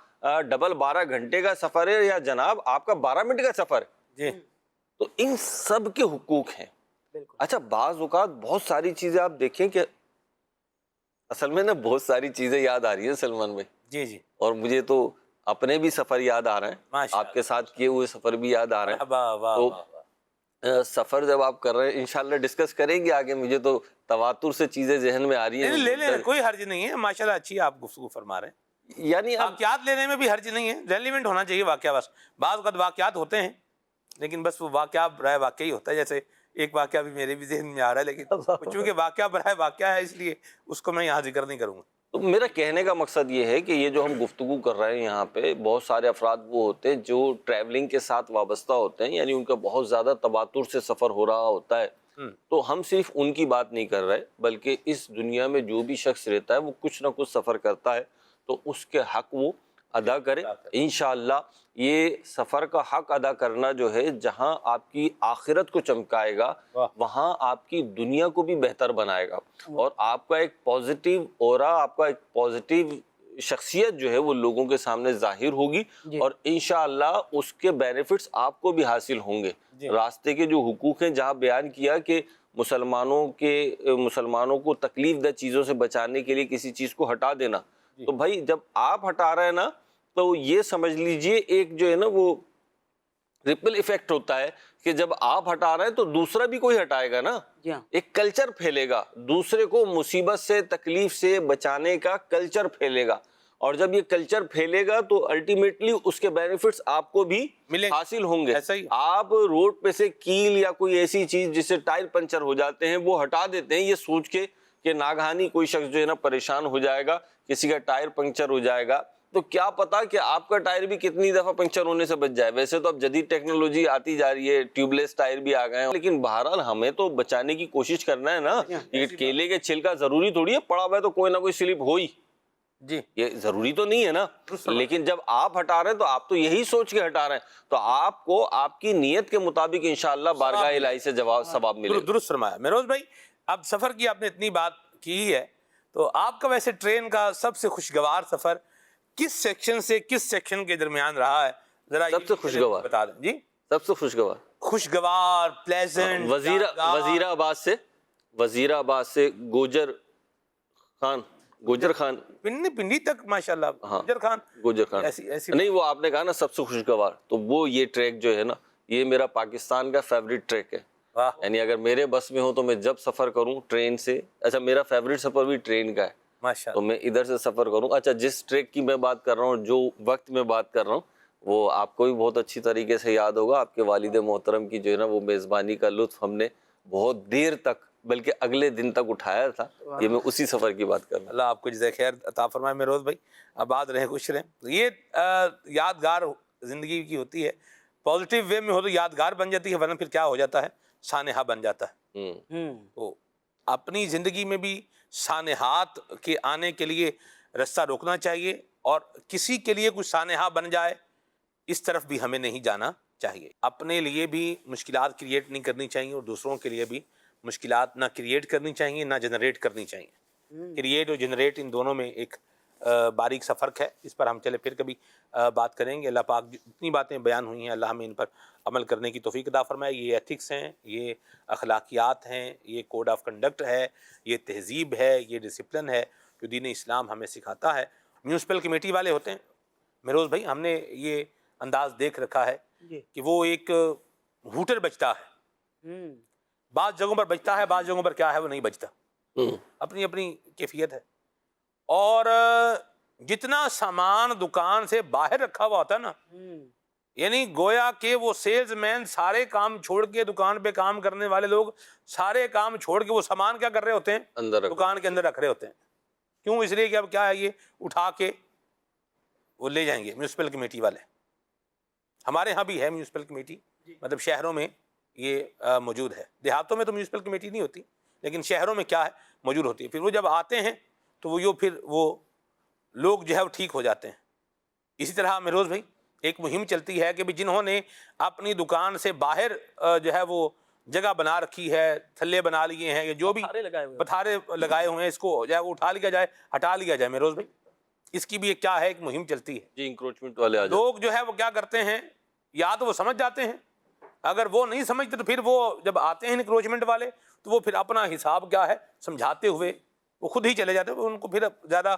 ڈبل 12 گھنٹے کا سفر ہے، یا جناب آپ کا 12 منٹ کا سفر ہے، تو ان سب کے حقوق ہیں. اچھا بعض اوقات بہت ساری چیزیں آپ دیکھیں کہ اصل میں نا بہت ساری چیزیں یاد آ رہی ہیں سلمان بھائی، جی اور مجھے تو اپنے بھی سفر یاد آ رہے ہیں، آپ کے ساتھ کیے ہوئے سفر بھی یاد آ رہے ہیں. تو سفر جب آپ کر رہے ہیں انشاءاللہ ڈسکس کریں گے آگے، مجھے تو تواتر سے چیزیں ذہن میں آ رہی ہیں. لے لیں، کوئی حرج نہیں ہے، ماشاءاللہ اچھی آپ گفتگو فرما رہے ہیں. یعنی واقعات لینے میں بھی حرج نہیں ہے، ریلیونٹ ہونا چاہیے واقعہ. بس بعض اوقات واقعات ہوتے ہیں لیکن بس وہ واقعہ برائے واقعہ ہی ہوتا ہے. جیسے ایک واقعہ بھی میرے بھی ذہن میں آ رہا ہے، لیکن چونکہ واقعہ برائے واقعہ ہے اس لیے اس کو میں یہاں ذکر نہیں کروں گا. تو میرا کہنے کا مقصد یہ ہے کہ یہ جو ہم گفتگو کر رہے ہیں یہاں پہ، بہت سارے افراد وہ ہوتے ہیں جو ٹریولنگ کے ساتھ وابستہ ہوتے ہیں، یعنی ان کا بہت زیادہ تواتر سے سفر ہو رہا ہوتا ہے. تو ہم صرف ان کی بات نہیں کر رہے، بلکہ اس دنیا میں جو بھی شخص رہتا ہے وہ کچھ نہ کچھ سفر کرتا ہے، تو اس کے حق وہ ادا کرے. انشاءاللہ یہ سفر کا حق ادا کرنا جو ہے، جہاں آپ کی آخرت کو چمکائے گا وہاں آپ کی دنیا کو بھی بہتر بنائے گا، اور آپ کا ایک پازیٹیو اورا، آپ کا ایک پازیٹیو شخصیت جو ہے وہ لوگوں کے سامنے ظاہر ہوگی، اور انشاءاللہ اس کے بینیفٹس آپ کو بھی حاصل ہوں گے. راستے کے جو حقوق ہیں جہاں بیان کیا کہ مسلمانوں کو تکلیف دہ چیزوں سے بچانے کے لیے کسی چیز کو ہٹا دینا، تو بھائی جب آپ ہٹا رہے ہیں نا تو یہ سمجھ لیجئے ایک جو ہے نا وہ ریپل ایفیکٹ ہوتا ہے کہ جب آپ ہٹا رہے ہیں تو دوسرا بھی کوئی ہٹائے گا نا، ایک کلچر پھیلے گا، دوسرے کو مصیبت سے تکلیف سے بچانے کا کلچر پھیلے گا، اور جب یہ کلچر پھیلے گا تو الٹیمیٹلی اس کے بینیفٹس آپ کو بھی حاصل ہوں گے. آپ روڈ پہ سے کیل یا کوئی ایسی چیز جس سے ٹائر پنچر ہو جاتے ہیں وہ ہٹا دیتے ہیں یہ سوچ کے کہ ناگہانی کوئی شخص جو ہے نا پریشان ہو جائے گا، کسی کا ٹائر پنچر ہو جائے گا، تو کیا پتا کہ آپ کا ٹائر بھی کتنی دفعہ پنکچر ہونے سے بچ جائے. ویسے تو اب جدید ٹیکنالوجی آتی جا رہی ہے، ٹیوب لیس ٹائر بھی آ گئے ہیں، لیکن بہرحال ہمیں تو بچانے کی کوشش کرنا ہے نا. یہ کیلے کے چھلکا ضروری تھوڑی ہے پڑا ہوا ہے تو کوئی نہ کوئی سلپ ہو ہی، یہ ضروری تو نہیں ہے نا. لیکن جب آپ ہٹا رہے ہیں تو آپ تو یہی سوچ کے ہٹا رہے ہیں، تو آپ کو آپ کی نیت کے مطابق انشاءاللہ بارگاہ الہی سے ثواب ملے. درست فرمایا مہروز بھائی. اب سفر کی آپ نے اتنی بات کی ہے، تو آپ کا ویسے ٹرین کا سب سے خوشگوار سفر کس سیکشن سے کس سیکشن کے درمیان رہا ہے؟ ذرا سب سے خوشگوار بتا دیں. جی سب سے خوشگوار پلیزنٹ. وزیر آباد سے گوجر خان پنڈی تک ماشاءاللہ. گوجر خان نہیں، وہ آپ نے کہا نا سب سے خوشگوار، تو وہ یہ ٹریک جو ہے نا یہ میرا پاکستان کا فیوریٹ ٹریک ہے. یعنی اگر میرے بس میں ہو تو میں جب سفر کروں ٹرین سے، اچھا میرا فیوریٹ سفر بھی ٹرین کا ہے، تو میں ادھر سے سفر کروں. اچھا جس ٹریک کی میں بات کر رہا ہوں، جو وقت میں بات کر رہا ہوں، وہ آپ کو بھی بہت اچھی طریقے سے یاد ہوگا. آپ کے والد محترم کی جو ہے نا وہ میزبانی کا لطف ہم نے بہت دیر تک بلکہ اگلے دن تک اٹھایا تھا. یہ میں اسی سفر کی بات کر رہا ہوں. اللہ آپ کو جزائے خیر عطا فرمائے مہروز بھائی، آباد رہیں خوش رہیں. یہ یادگار زندگی کی ہوتی ہے، پازیٹیو وے میں ہو تو یادگار بن جاتی ہے، ورنہ پھر کیا ہو جاتا ہے، سانحہ بن جاتا ہے. تو اپنی زندگی میں بھی سانحات کے آنے کے لیے رستہ روکنا چاہیے، اور کسی کے لیے کچھ سانحہ بن جائے اس طرف بھی ہمیں نہیں جانا چاہیے. اپنے لیے بھی مشکلات کریٹ نہیں کرنی چاہیے، اور دوسروں کے لیے بھی مشکلات نہ کریٹ کرنی چاہیے نہ جنریٹ کرنی چاہیے. کریٹ اور جنریٹ ان دونوں میں ایک باریک سا فرق ہے، اس پر ہم چلے پھر کبھی بات کریں گے۔ اللہ پاک جتنی باتیں بیان ہوئی ہیں اللہ ہمیں ان پر عمل کرنے کی توفیق عطا فرمائے۔ یہ ایتھکس ہیں، یہ اخلاقیات ہیں، یہ کوڈ آف کنڈکٹ ہے، یہ تہذیب ہے، یہ ڈسپلن ہے جو دین اسلام ہمیں سکھاتا ہے۔ میونسپل کمیٹی والے ہوتے ہیں مہروز بھائی، ہم نے یہ انداز دیکھ رکھا ہے کہ وہ ایک ہوٹر بجتا ہے، بعض جگہوں پر بجتا ہے، بعض جگہوں پر کیا ہے وہ نہیں بجتا، اپنی اپنی کیفیت ہے۔ اور جتنا سامان دکان سے باہر رکھا ہوا ہوتا ہے نا، یعنی گویا کہ وہ سیلز مین سارے کام چھوڑ کے، دکان پہ کام کرنے والے لوگ سارے کام چھوڑ کے وہ سامان کیا کر رہے ہوتے ہیں؟ اندر دکان کے اندر رکھ رہے ہوتے ہیں۔ کیوں؟ اس لیے کہ اب کیا ہے، یہ اٹھا کے وہ لے جائیں گے میونسپل کمیٹی والے۔ ہمارے ہاں بھی ہے میونسپل کمیٹی، مطلب شہروں میں یہ موجود ہے، دیہاتوں میں تو میونسپل کمیٹی نہیں ہوتی، لیکن شہروں میں کیا ہے موجود ہوتی ہے۔ پھر وہ جب آتے ہیں تو پھر وہ لوگ جو ہے وہ ٹھیک ہو جاتے ہیں۔ اسی طرح مہروز بھائی ایک مہم چلتی ہے کہ بھی جنہوں نے اپنی دکان سے باہر جو ہے وہ جگہ بنا رکھی ہے، تھلے بنا لیے ہیں، یا جو بھی پتھارے لگائے ہوئے ہیں، اس کو جو ہے وہ اٹھا لیا جائے، ہٹا لیا جائے مہروز بھائی۔ اس کی بھی ایک کیا ہے، ایک مہم چلتی ہے۔ جی، انکروچمنٹ والے آ جاتے لوگ جو ہے وہ کیا کرتے ہیں، یا تو وہ سمجھ جاتے ہیں، اگر وہ نہیں سمجھتے تو پھر وہ جب آتے ہیں انکروچمنٹ والے تو وہ پھر اپنا حساب کیا ہے سمجھاتے ہوئے وہ خود ہی چلے جاتے ہیں۔ ان کو پھر زیادہ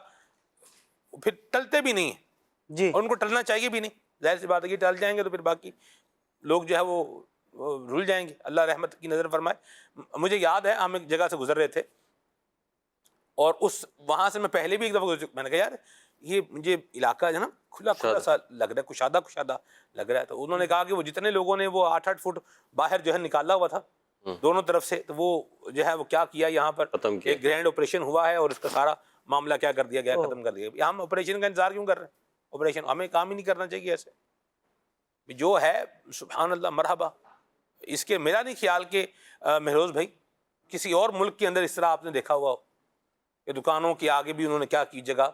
پھر ٹلتے بھی نہیں ہیں جی، اور ان کو ٹلنا چاہیے بھی نہیں، ظاہر سی بات ہے کہ ٹل جائیں گے تو پھر باقی لوگ جو ہے وہ رول جائیں گے۔ اللہ رحمت کی نظر فرمائے۔ مجھے یاد ہے ہم ایک جگہ سے گزر رہے تھے اور وہاں سے میں پہلے بھی ایک دفعہ میں نے کہا یار یہ مجھے علاقہ جو ہے نا کھلا کھلا سا لگ رہا ہے، کشادہ کشادہ لگ رہا ہے۔ تو انہوں نے کہا کہ وہ جتنے لوگوں نے وہ 8-8 فٹ باہر جو ہے نکالا ہوا تھا دونوں طرف سے، تو وہ جو ہے وہ کیا کیا، یہاں پر ایک گرینڈ آپریشن ہوا ہے اور اس کا سارا معاملہ کیا کر دیا گیا، ختم کر دیا گیا۔ ہم آپریشن کا انتظار کیوں کر رہے ہیں؟ آپریشن ہمیں کام ہی نہیں کرنا چاہیے ایسے، جو ہے سبحان اللہ مرحبا۔ اس کے میرا نہیں خیال کہ مہروز بھائی کسی اور ملک کے اندر اس طرح آپ نے دیکھا ہوا ہو کہ دکانوں کے آگے بھی انہوں نے کیا کی جگہ۔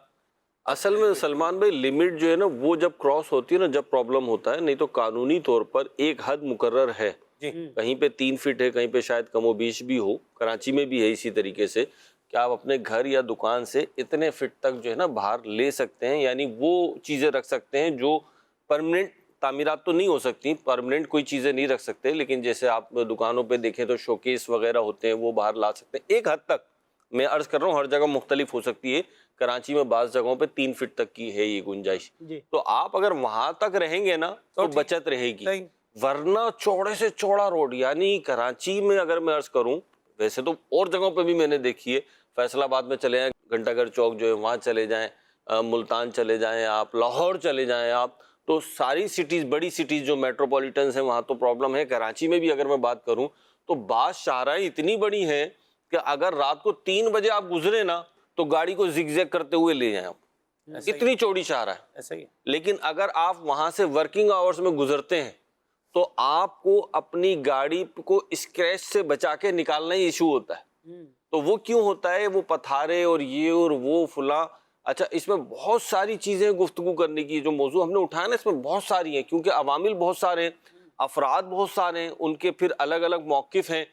اصل میں سلمان بھائی لمٹ جو ہے نا وہ جب کراس ہوتی ہے نا جب پرابلم ہوتا ہے، نہیں تو قانونی طور پر ایک حد مقرر ہے، کہیں پہ 3 فٹ ہے، کہیں پہ شاید کم و بیش بھی ہو، کراچی میں بھی ہے اسی طریقے سے کہ آپ اپنے گھر یا دکان سے اتنے فٹ تک جو ہے نا باہر لے سکتے ہیں، یعنی وہ چیزیں رکھ سکتے ہیں جو پرماننٹ تعمیرات تو نہیں ہو سکتی، پرماننٹ کوئی چیزیں نہیں رکھ سکتے، لیکن جیسے آپ دکانوں پہ دیکھیں تو شوکیس وغیرہ ہوتے ہیں وہ باہر لا سکتے ہیں ایک حد تک۔ میں عرض کر رہا ہوں ہر جگہ مختلف ہو سکتی ہے، کراچی میں بعض جگہوں پہ 3 فٹ تک کی ہے یہ گنجائش، تو آپ اگر وہاں تک رہیں گے نا تو بچت رہے گی، ورنہ چوڑے سے چوڑا روڈ، یعنی کراچی میں اگر میں عرض کروں، ویسے تو اور جگہوں پہ بھی میں نے دیکھی ہے، فیصل آباد میں چلے جائیں، گھنٹہ گھر چوک جو ہے وہاں چلے جائیں، ملتان چلے جائیں آپ، لاہور چلے جائیں آپ، تو ساری سٹیز، بڑی سٹیز جو میٹروپولیٹنز ہیں وہاں تو پرابلم ہے۔ کراچی میں بھی اگر میں بات کروں تو بعض شاہراہیں اتنی بڑی ہیں کہ اگر رات کو 3 بجے آپ گزرے نا تو گاڑی کو زگ زگ کرتے ہوئے لے جائیں آپ، اتنی چوڑی شاہراہ ہے۔ ایسا ہی ہے۔ لیکن اگر آپ وہاں سے ورکنگ آورز میں گزرتے ہیں تو آپ کو اپنی گاڑی کو اسکریچ سے بچا کے نکالنا ہی ایشو ہوتا ہے۔ تو وہ کیوں ہوتا ہے؟ وہ پتھارے اور یہ اور وہ فلاں۔ اچھا، اس میں بہت ساری چیزیں گفتگو کرنے کی، جو موضوع ہم نے اٹھایا نا اس میں بہت ساری ہیں، کیونکہ عوامل بہت سارے ہیں، افراد بہت سارے ہیں، ان کے پھر الگ الگ موقف ہیں۔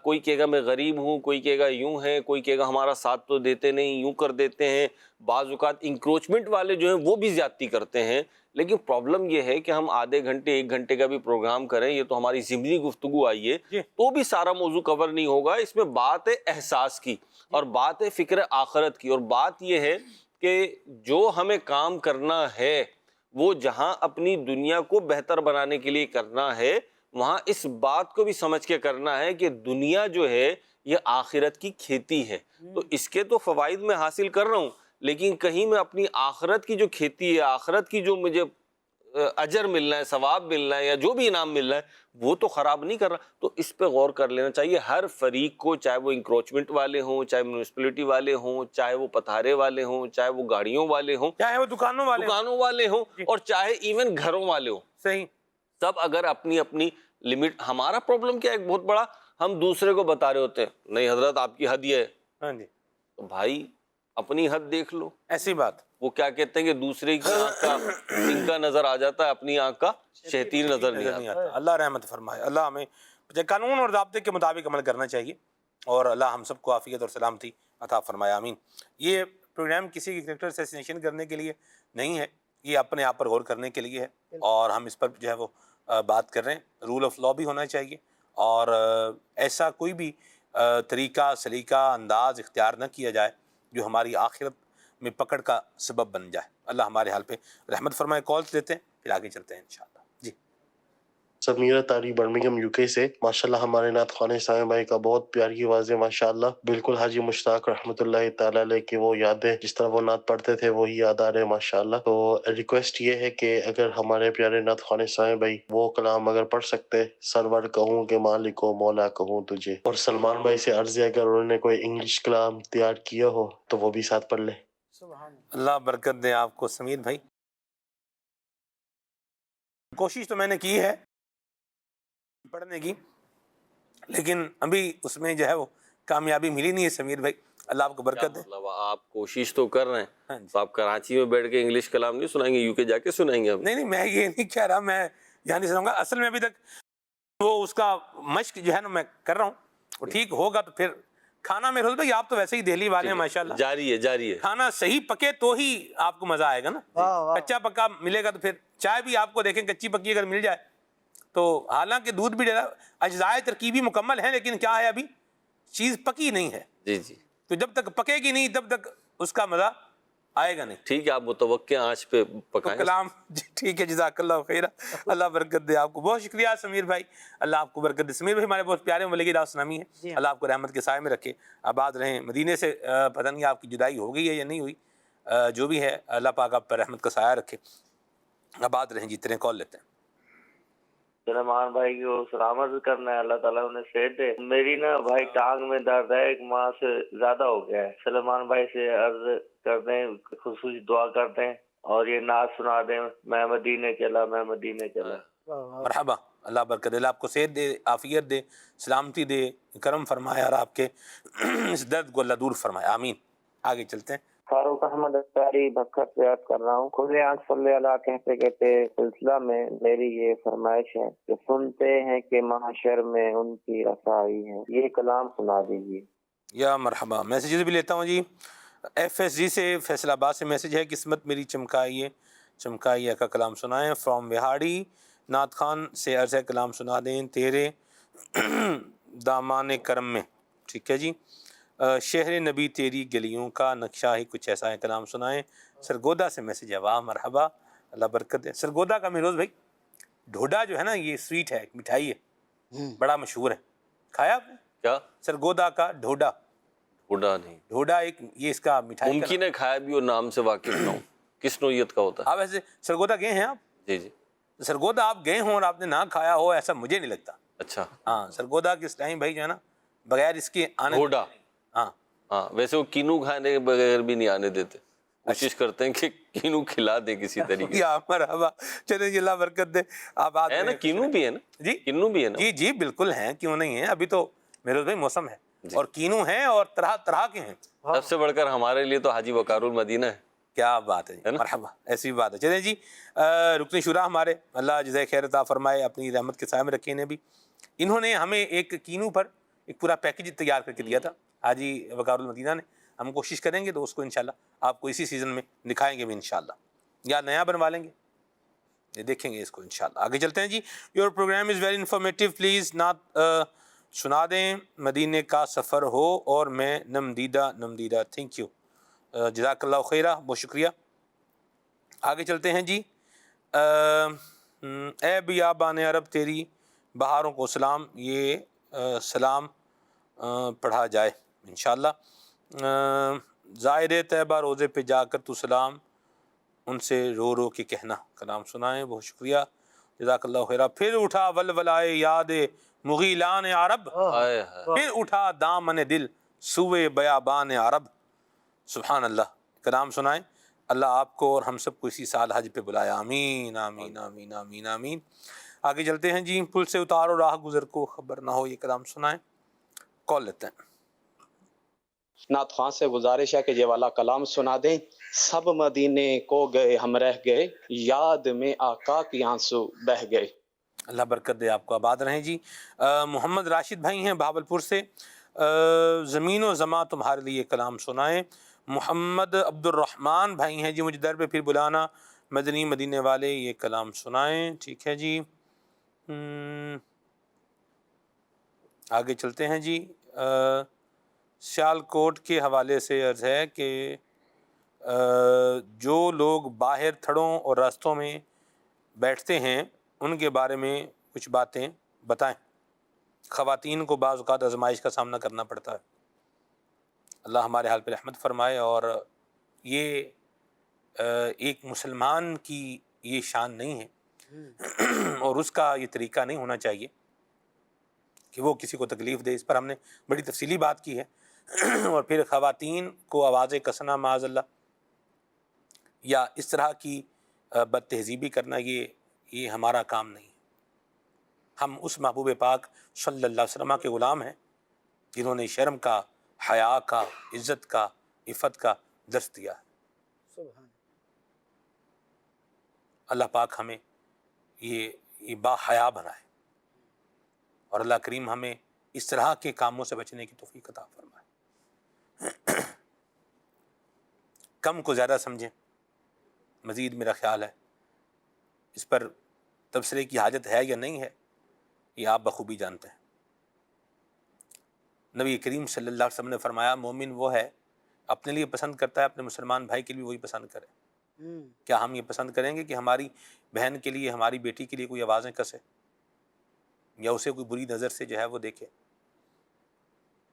کوئی کہے گا میں غریب ہوں، کوئی کہے گا یوں ہے، کوئی کہے گا ہمارا ساتھ تو دیتے نہیں، یوں کر دیتے ہیں۔ بعض اوقات انکروچمنٹ والے جو ہیں وہ بھی زیادتی کرتے ہیں۔ لیکن پرابلم یہ ہے کہ ہم آدھے گھنٹے 1 گھنٹے کا بھی پروگرام کریں، یہ تو ہماری ضمنی گفتگو آئی ہے، تو بھی سارا موضوع کور نہیں ہوگا۔ اس میں بات ہے احساس کی اور بات ہے فکر آخرت کی، اور بات یہ ہے کہ جو ہمیں کام کرنا ہے وہ جہاں اپنی دنیا کو بہتر بنانے کے لیے کرنا ہے، وہاں اس بات کو بھی سمجھ کے کرنا ہے کہ دنیا جو ہے یہ آخرت کی کھیتی ہے۔ تو اس کے تو فوائد میں حاصل کر رہا ہوں، لیکن کہیں میں اپنی آخرت کی جو کھیتی ہے، آخرت کی جو مجھے اجر ملنا ہے، ثواب ملنا ہے، یا جو بھی انعام مل رہا ہے وہ تو خراب نہیں کر رہا۔ تو اس پہ غور کر لینا چاہیے ہر فریق کو، چاہے وہ انکروچمنٹ والے ہوں، چاہے میونسپلٹی والے ہوں، چاہے وہ پتھارے والے ہوں، چاہے وہ گاڑیوں والے ہوں، چاہے وہ دکانوں والے ہوں، اور چاہے ایون گھروں والے ہوں۔ صحیح، سب اگر اپنی اپنی لمٹ۔ ہمارا پرابلم کیا ہے ایک بہت بڑا، ہم دوسرے کو بتا رہے ہوتے ہیں نہیں حضرت آپ کی حد یہ ہے، ہاں جی، تو بھائی اپنی حد دیکھ لو۔ ایسی بات۔ وہ کیا کہتے ہیں کہ دوسرے کی آنکھ کا تنکا نظر آ جاتا ہے، اپنی آنکھ کا شہتیر نظر نہیں آتا۔ اللہ رحمت فرمائے۔ اللہ ہمیں قانون اور ضابطے کے مطابق عمل کرنا چاہیے، اور اللہ ہم سب کو عافیت اور سلامتی عطا فرمائے، آمین۔ یہ پروگرام کسی کی کریکٹر اسیسینیشن کرنے کے لیے نہیں ہے، یہ اپنے آپ پر غور کرنے کے لیے ہے، اور ہم اس پر جو ہے وہ بات کر رہے ہیں۔ رول آف لا بھی ہونا چاہیے، اور ایسا کوئی بھی طریقہ، سلیقہ، انداز اختیار نہ کیا جائے جو ہماری آخرت میں پکڑ کا سبب بن جائے۔ اللہ ہمارے حال پہ رحمت فرمائے۔ کالز لیتے ہیں پھر آگے چلتے ہیں انشاءاللہ۔ جی سمیرہ طاری برمنگھم یو کے سے، ماشاءاللہ ہمارے نعت خوان اسلامی بھائی کا بہت پیاری آواز ہے ماشاءاللہ، بالکل حاجی مشتاق رحمۃ اللہ تعالیٰ علیہ کی وہ یادیں جس طرح وہ نعت پڑھتے تھے وہی یاد آ رہے ہیں ماشاءاللہ۔ تو ریکویسٹ یہ ہے کہ اگر ہمارے پیارے نعت خوان اسلامی بھائی وہ کلام اگر پڑھ سکتے، سرور کہوں کہ مالک و مولا کہوں تجھے، اور سلمان بھائی سے عرض ہے اگر انہوں نے کوئی انگلش کلام تیار کیا ہو تو وہ بھی ساتھ پڑھ لیں۔ اللہ برکت دے آپ کو سمیر بھائی۔ کوشش تو میں نے کی ہے پڑھنے کی، لیکن ابھی اس میں جو ہے وہ کامیابی ملی نہیں ہے سمیر بھائی، اللہ آپ کو برکت دے۔ مطلب آپ کوشش تو کر رہے ہاں ہیں، جی۔ تو آپ کراچی میں بیٹھ کے انگلش کلام نہیں سنائیں گے، یو کے جا کے سنائیں گے ہم؟ نہیں میں یہ نہیں کہہ رہا، میں یہاں نہیں سنوں گا، اصل میں ابھی تک وہ اس کا مشق جو ہے نا میں کر رہا ہوں، وہ ٹھیک ہوگا تو پھر کھانا میں بھائی آپ تو ویسے ہی دہلی والے ہیں ماشاءاللہ، جاری ہے جاری ہے۔ کھانا صحیح پکے تو ہی آپ کو مزہ آئے گا نا، کچا پکا ملے گا تو پھر چائے بھی آپ کو دیکھیں کچی پکی اگر مل جائے تو، حالانکہ دودھ بھی اجزائے ترکیبی مکمل ہیں لیکن کیا ہے ابھی چیز پکی نہیں ہے، جی جی تو جب تک پکے گی نہیں تب تک اس کا مزہ آئے گا نہیں۔ ٹھیک ہے، آپ متوقع آنچ پہ تو پکائیں۔ کلام ٹھیک ہے، جزاک اللہ خیر، اللہ برکت دے آپ کو، بہت شکریہ سمیر بھائی، اللہ آپ کو برکت دے۔ سمیر بھائی ہمارے بہت پیارے ملک دعوت اسلامی ہیں، اللہ آپ کو رحمت کے سائے میں رکھے، آباد رہیں۔ مدینے سے پتہ نہیں آپ کی جدائی ہو گئی ہے یا نہیں ہوئی، جو بھی ہے اللہ پاک آپ پر رحمت کا سایہ رکھے، آباد رہیں۔ جتنے کال لیتے ہیں۔ سلمان بھائی کو سلامت کرنا ہے، اللہ تعالیٰ انہیں صحت دے۔ میری نا بھائی ٹانگ میں درد ہے، 1 ماہ سے زیادہ ہو گیا ہے، سلمان بھائی سے عرض کر دیں، خصوصی دعا کر دیں اور یہ نعت سنا دیں، میں مدینے چلا میں مدینے چلا۔ مرحبا، اللہ برکت دے، اللہ آپ کو صحت دے، عافیت دے، سلامتی دے، کرم فرمائے اور آپ کے اس درد کو اللہ دور فرمائے، آمین۔ آگے چلتے ہیں۔ فاروق احمد اختاری بکھر سے عرض کر رہا ہوں، کھلے آنکھ صلی اللہ کہتے کہتے سلسلہ میں میری یہ فرمائش ہے کہ سنتے ہیں کہ محشر میں ان کی رسائی ہے، یہ کلام سنا دیجیے۔ یا مرحبا، میسیجز بھی لیتا ہوں جی۔ ایف ایس جی سے فیصل آباد سے میسیج ہے، قسمت میری چمکائیے چمکائیے کا کلام سنائیں، فرام بہاڑی۔ نعت خان سے عرض ہے کلام سنا دیں، تیرے دامان کرم میں، ٹھیک ہے جی۔ شہر نبی تیری گلیوں کا نقشہ ہی کچھ ایسا ہے، کلام سنائیں۔ سرگودا سے میسیج ہے، واہ مرحبا، اللہ برکت دے۔ سرگودا کا میروز بھائی ڈھوڈا جو ہے نا یہ سویٹ ہے، ایک مٹھائی ہے، بڑا مشہور ہے، کھایا آپ نے؟ کیا؟ سرگودا کا ڈھوڈا؟ ڈھوڈا نہیں، ڈھوڈا ایک یہ اس کا مٹھائی کا ممکن ہے کھایا بھی اور نام سے واقف نہ ہوں، کس نوعیت کا ہوتا ہے؟ آپ ایسے سرگودا گئے ہیں آپ؟ جی جی، سرگودا آپ گئے ہوں اور آپ نے نہ کھایا ہو ایسا مجھے نہیں لگتا۔ اچھا، ہاں سرگودا کس ٹائم بھائی جو ہے نا بغیر اس کے آنے، ڈھوڈا، ہاں ہاں ویسے وہ کینو کھانے کے بغیر بھی نہیں آنے دیتے، کوشش کرتے ہیں کہ کینو کھلا دیں کسی طریقے سے۔ یا مرحبا، چلیں جی اللہ برکت دے۔ آپ آج ہے نا، کینو بھی ہے نا؟ جی کینو بھی ہے نا؟ جی جی بالکل ہیں، کیوں نہیں ہیں، ابھی تو میرے بھائی موسم ہے اور کینو ہیں اور طرح طرح کے ہیں۔ سب سے بڑھ کر ہمارے لیے تو حاجی وقار المدینہ ہے۔ کیا بات ہے جی، مرحبا، ایسی بات ہے۔ چلیں جی رکن شورا ہمارے، اللہ جزائے خیر عطا فرمائے، اپنی رحمت کے سائے میں رکھے انہیں بھی، انہوں نے ہمیں ایک کینو پر ایک پورا پیکج تیار کر کے دیا تھا حاجی وقار المدینہ نے، ہم کوشش کریں گے تو اس کو انشاءاللہ آپ کو اسی سیزن میں دکھائیں گے بھی انشاءاللہ، یا نیا بنوا لیں گے، یہ دیکھیں گے اس کو انشاءاللہ۔ آگے چلتے ہیں جی۔ Your programme is very informative, please نعت سنا دیں، مدینے کا سفر ہو اور میں نمدیدہ نمدیدہ، تھینک یو، جزاک اللہ خیرہ، بہت شکریہ۔ آگے چلتے ہیں جی۔ اے بیابان عرب تیری بہاروں کو سلام، یہ سلام پڑھا جائے انشاءاللہ۔ زائر طیبہ روزے پہ جا کر تو سلام ان سے رو رو کے کہنا، کلام سنائیں، بہت شکریہ، جزاک اللہ خیرہ۔ پھر اٹھا ولولائے یاد مغیلان عرب، پھر اٹھا دامن دل سوئے بیابان عرب، سبحان اللہ، کلام سنائیں، اللہ آپ کو اور ہم سب کو اسی سال حج پہ بلایا، آمین آمین آمین آمین آمین۔ آگے چلتے ہیں جی۔ پل سے اتارو راہ گزر کو خبر نہ ہو، یہ کلام سنائیں، کال لیتے ہیں۔ نعت خواں سے گزارش ہے کہ یہ والا کلام سنا دیں، سب مدینے کو گئے ہم رہ گئے، یاد میں آقا کی آنسو بہ گئے۔ اللہ برکت دے آپ کو، آباد رہیں جی۔ محمد راشد بھائی ہیں بہاولپور سے، زمین و زماں تمہارے لیے کلام سنائیں، محمد عبد الرحمن بھائی ہیں جی، مجھے در پہ پھر بلانا، مدنی مدینے والے یہ کلام سنائیں. ٹھیک ہے جی. آگے چلتے ہیں جی. سیالکوٹ کے حوالے سے عرض ہے کہ جو لوگ باہر تھڑوں اور راستوں میں بیٹھتے ہیں ان کے بارے میں کچھ باتیں بتائیں. خواتین کو بعض اوقات آزمائش کا سامنا کرنا پڑتا ہے. اللہ ہمارے حال پہ رحمت فرمائے. اور یہ ایک مسلمان کی یہ شان نہیں ہے اور اس کا یہ طریقہ نہیں ہونا چاہیے کہ وہ کسی کو تکلیف دے. اس پر ہم نے بڑی تفصیلی بات کی ہے. اور پھر خواتین کو آواز کسنا معاذ اللہ یا اس طرح کی بد تہذیبی کرنا، یہ ہمارا کام نہیں ہے. ہم اس محبوب پاک صلی اللہ علیہ وسلم کے غلام ہیں جنہوں نے شرم کا، حیا کا، عزت کا، عفت کا درس دیا ہے. اللہ پاک ہمیں یہ با حیا بنائے اور اللہ کریم ہمیں اس طرح کے کاموں سے بچنے کی توفیق عطا فرمائے. کم کو زیادہ سمجھیں، مزید میرا خیال ہے اس پر تبصرے کی حاجت ہے یا نہیں ہے یہ آپ بخوبی جانتے ہیں. نبی کریم صلی اللہ علیہ وسلم نے فرمایا مومن وہ ہے اپنے لیے پسند کرتا ہے اپنے مسلمان بھائی کے لیے وہی پسند کرے. کیا ہم یہ پسند کریں گے کہ ہماری بہن کے لیے، ہماری بیٹی کے لیے کوئی آوازیں کسے یا اسے کوئی بری نظر سے جو ہے وہ دیکھے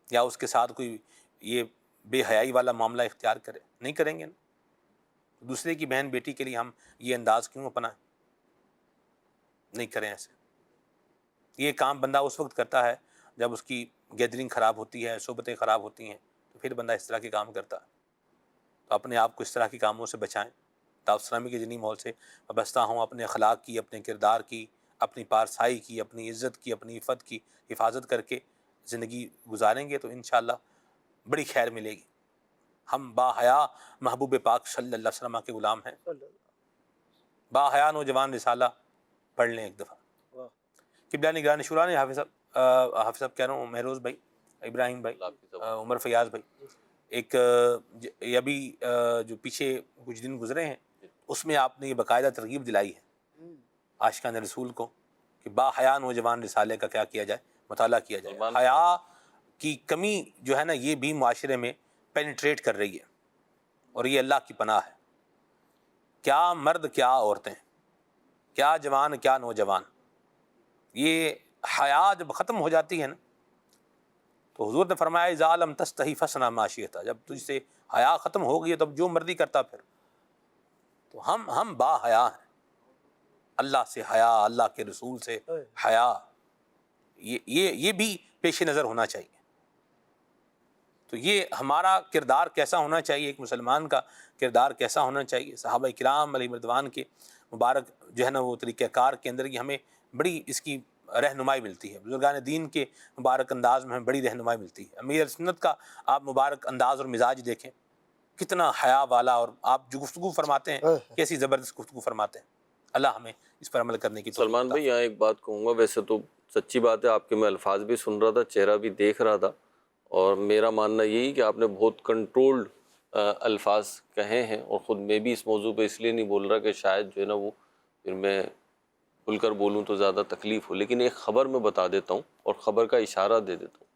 یا اس کے ساتھ کوئی یہ بے حیائی والا معاملہ اختیار کرے؟ نہیں کریں گے نا. دوسرے کی بہن بیٹی کے لیے ہم یہ انداز کیوں اپنائیں؟ نہیں کریں ایسے. یہ کام بندہ اس وقت کرتا ہے جب اس کی گیدرنگ خراب ہوتی ہے، صحبتیں خراب ہوتی ہیں، تو پھر بندہ اس طرح کے کام کرتا ہے. تو اپنے آپ کو اس طرح کے کاموں سے بچائیں. دعوت اسلامی کے جنی ماحول سے وابستہ ہوں، اپنے اخلاق کی، اپنے کردار کی، اپنی پارسائی کی، اپنی عزت کی، اپنی عفت کی حفاظت کر کے زندگی گزاریں گے تو انشاءاللہ بڑی خیر ملے گی. ہم با حیا محبوب پاک صلی اللہ علیہ وسلم کے غلام ہیں. با حیا نوجوان رسالہ پڑھ لیں ایک دفعہ. قبلہ نگران شورا نے حافظ صاحب کہہ رہا ہوں، مہروز بھائی، ابراہیم بھائی، عمر فیاض بھائی، ایک یہ ابھی جو پیچھے کچھ دن گزرے ہیں اس میں آپ نے یہ باقاعدہ ترغیب دلائی ہے عاشقان رسول کو کہ با حیا نوجوان رسالے کا کیا جائے، مطالعہ کیا جائے. حیا کی کمی جو ہے نا یہ بھی معاشرے میں پینیٹریٹ کر رہی ہے اور یہ اللہ کی پناہ ہے. کیا مرد، کیا عورتیں، کیا جوان، کیا نوجوان، یہ حیا جب ختم ہو جاتی ہے نا تو حضور نے فرمایا اذا لم تستحی فاصنع ما شئت، جب تجھ سے حیا ختم ہو گئی تب جو مرضی کرتا پھر. تو ہم با حیا ہیں. اللہ سے حیا، اللہ کے رسول سے حیا، یہ بھی پیش نظر ہونا چاہیے. تو یہ ہمارا کردار کیسا ہونا چاہیے، ایک مسلمان کا کردار کیسا ہونا چاہیے. صحابہ کرام علیہ رضوان کے مبارک جو ہے نا وہ طریقہ کار کے اندر یہ ہمیں بڑی اس کی رہنمائی ملتی ہے. بزرگان دین کے مبارک انداز میں ہمیں بڑی رہنمائی ملتی ہے. امیر سنت کا آپ مبارک انداز اور مزاج دیکھیں، کتنا حیا والا، اور آپ جو گفتگو فرماتے ہیں کیسی زبردست گفتگو فرماتے ہیں. اللہ ہمیں اس پر عمل کرنے کی توفیق. سلمان بھائی یہاں ایک بات کہوں گا، ویسے تو سچی بات ہے آپ کے میں الفاظ بھی سن رہا تھا، چہرہ بھی دیکھ رہا تھا، اور میرا ماننا یہی کہ آپ نے بہت کنٹرولڈ الفاظ کہے ہیں. اور خود میں بھی اس موضوع پہ اس لیے نہیں بول رہا کہ شاید جو ہے نا وہ پھر میں کھل کر بولوں تو زیادہ تکلیف ہو، لیکن ایک خبر میں بتا دیتا ہوں اور خبر کا اشارہ دے دیتا ہوں.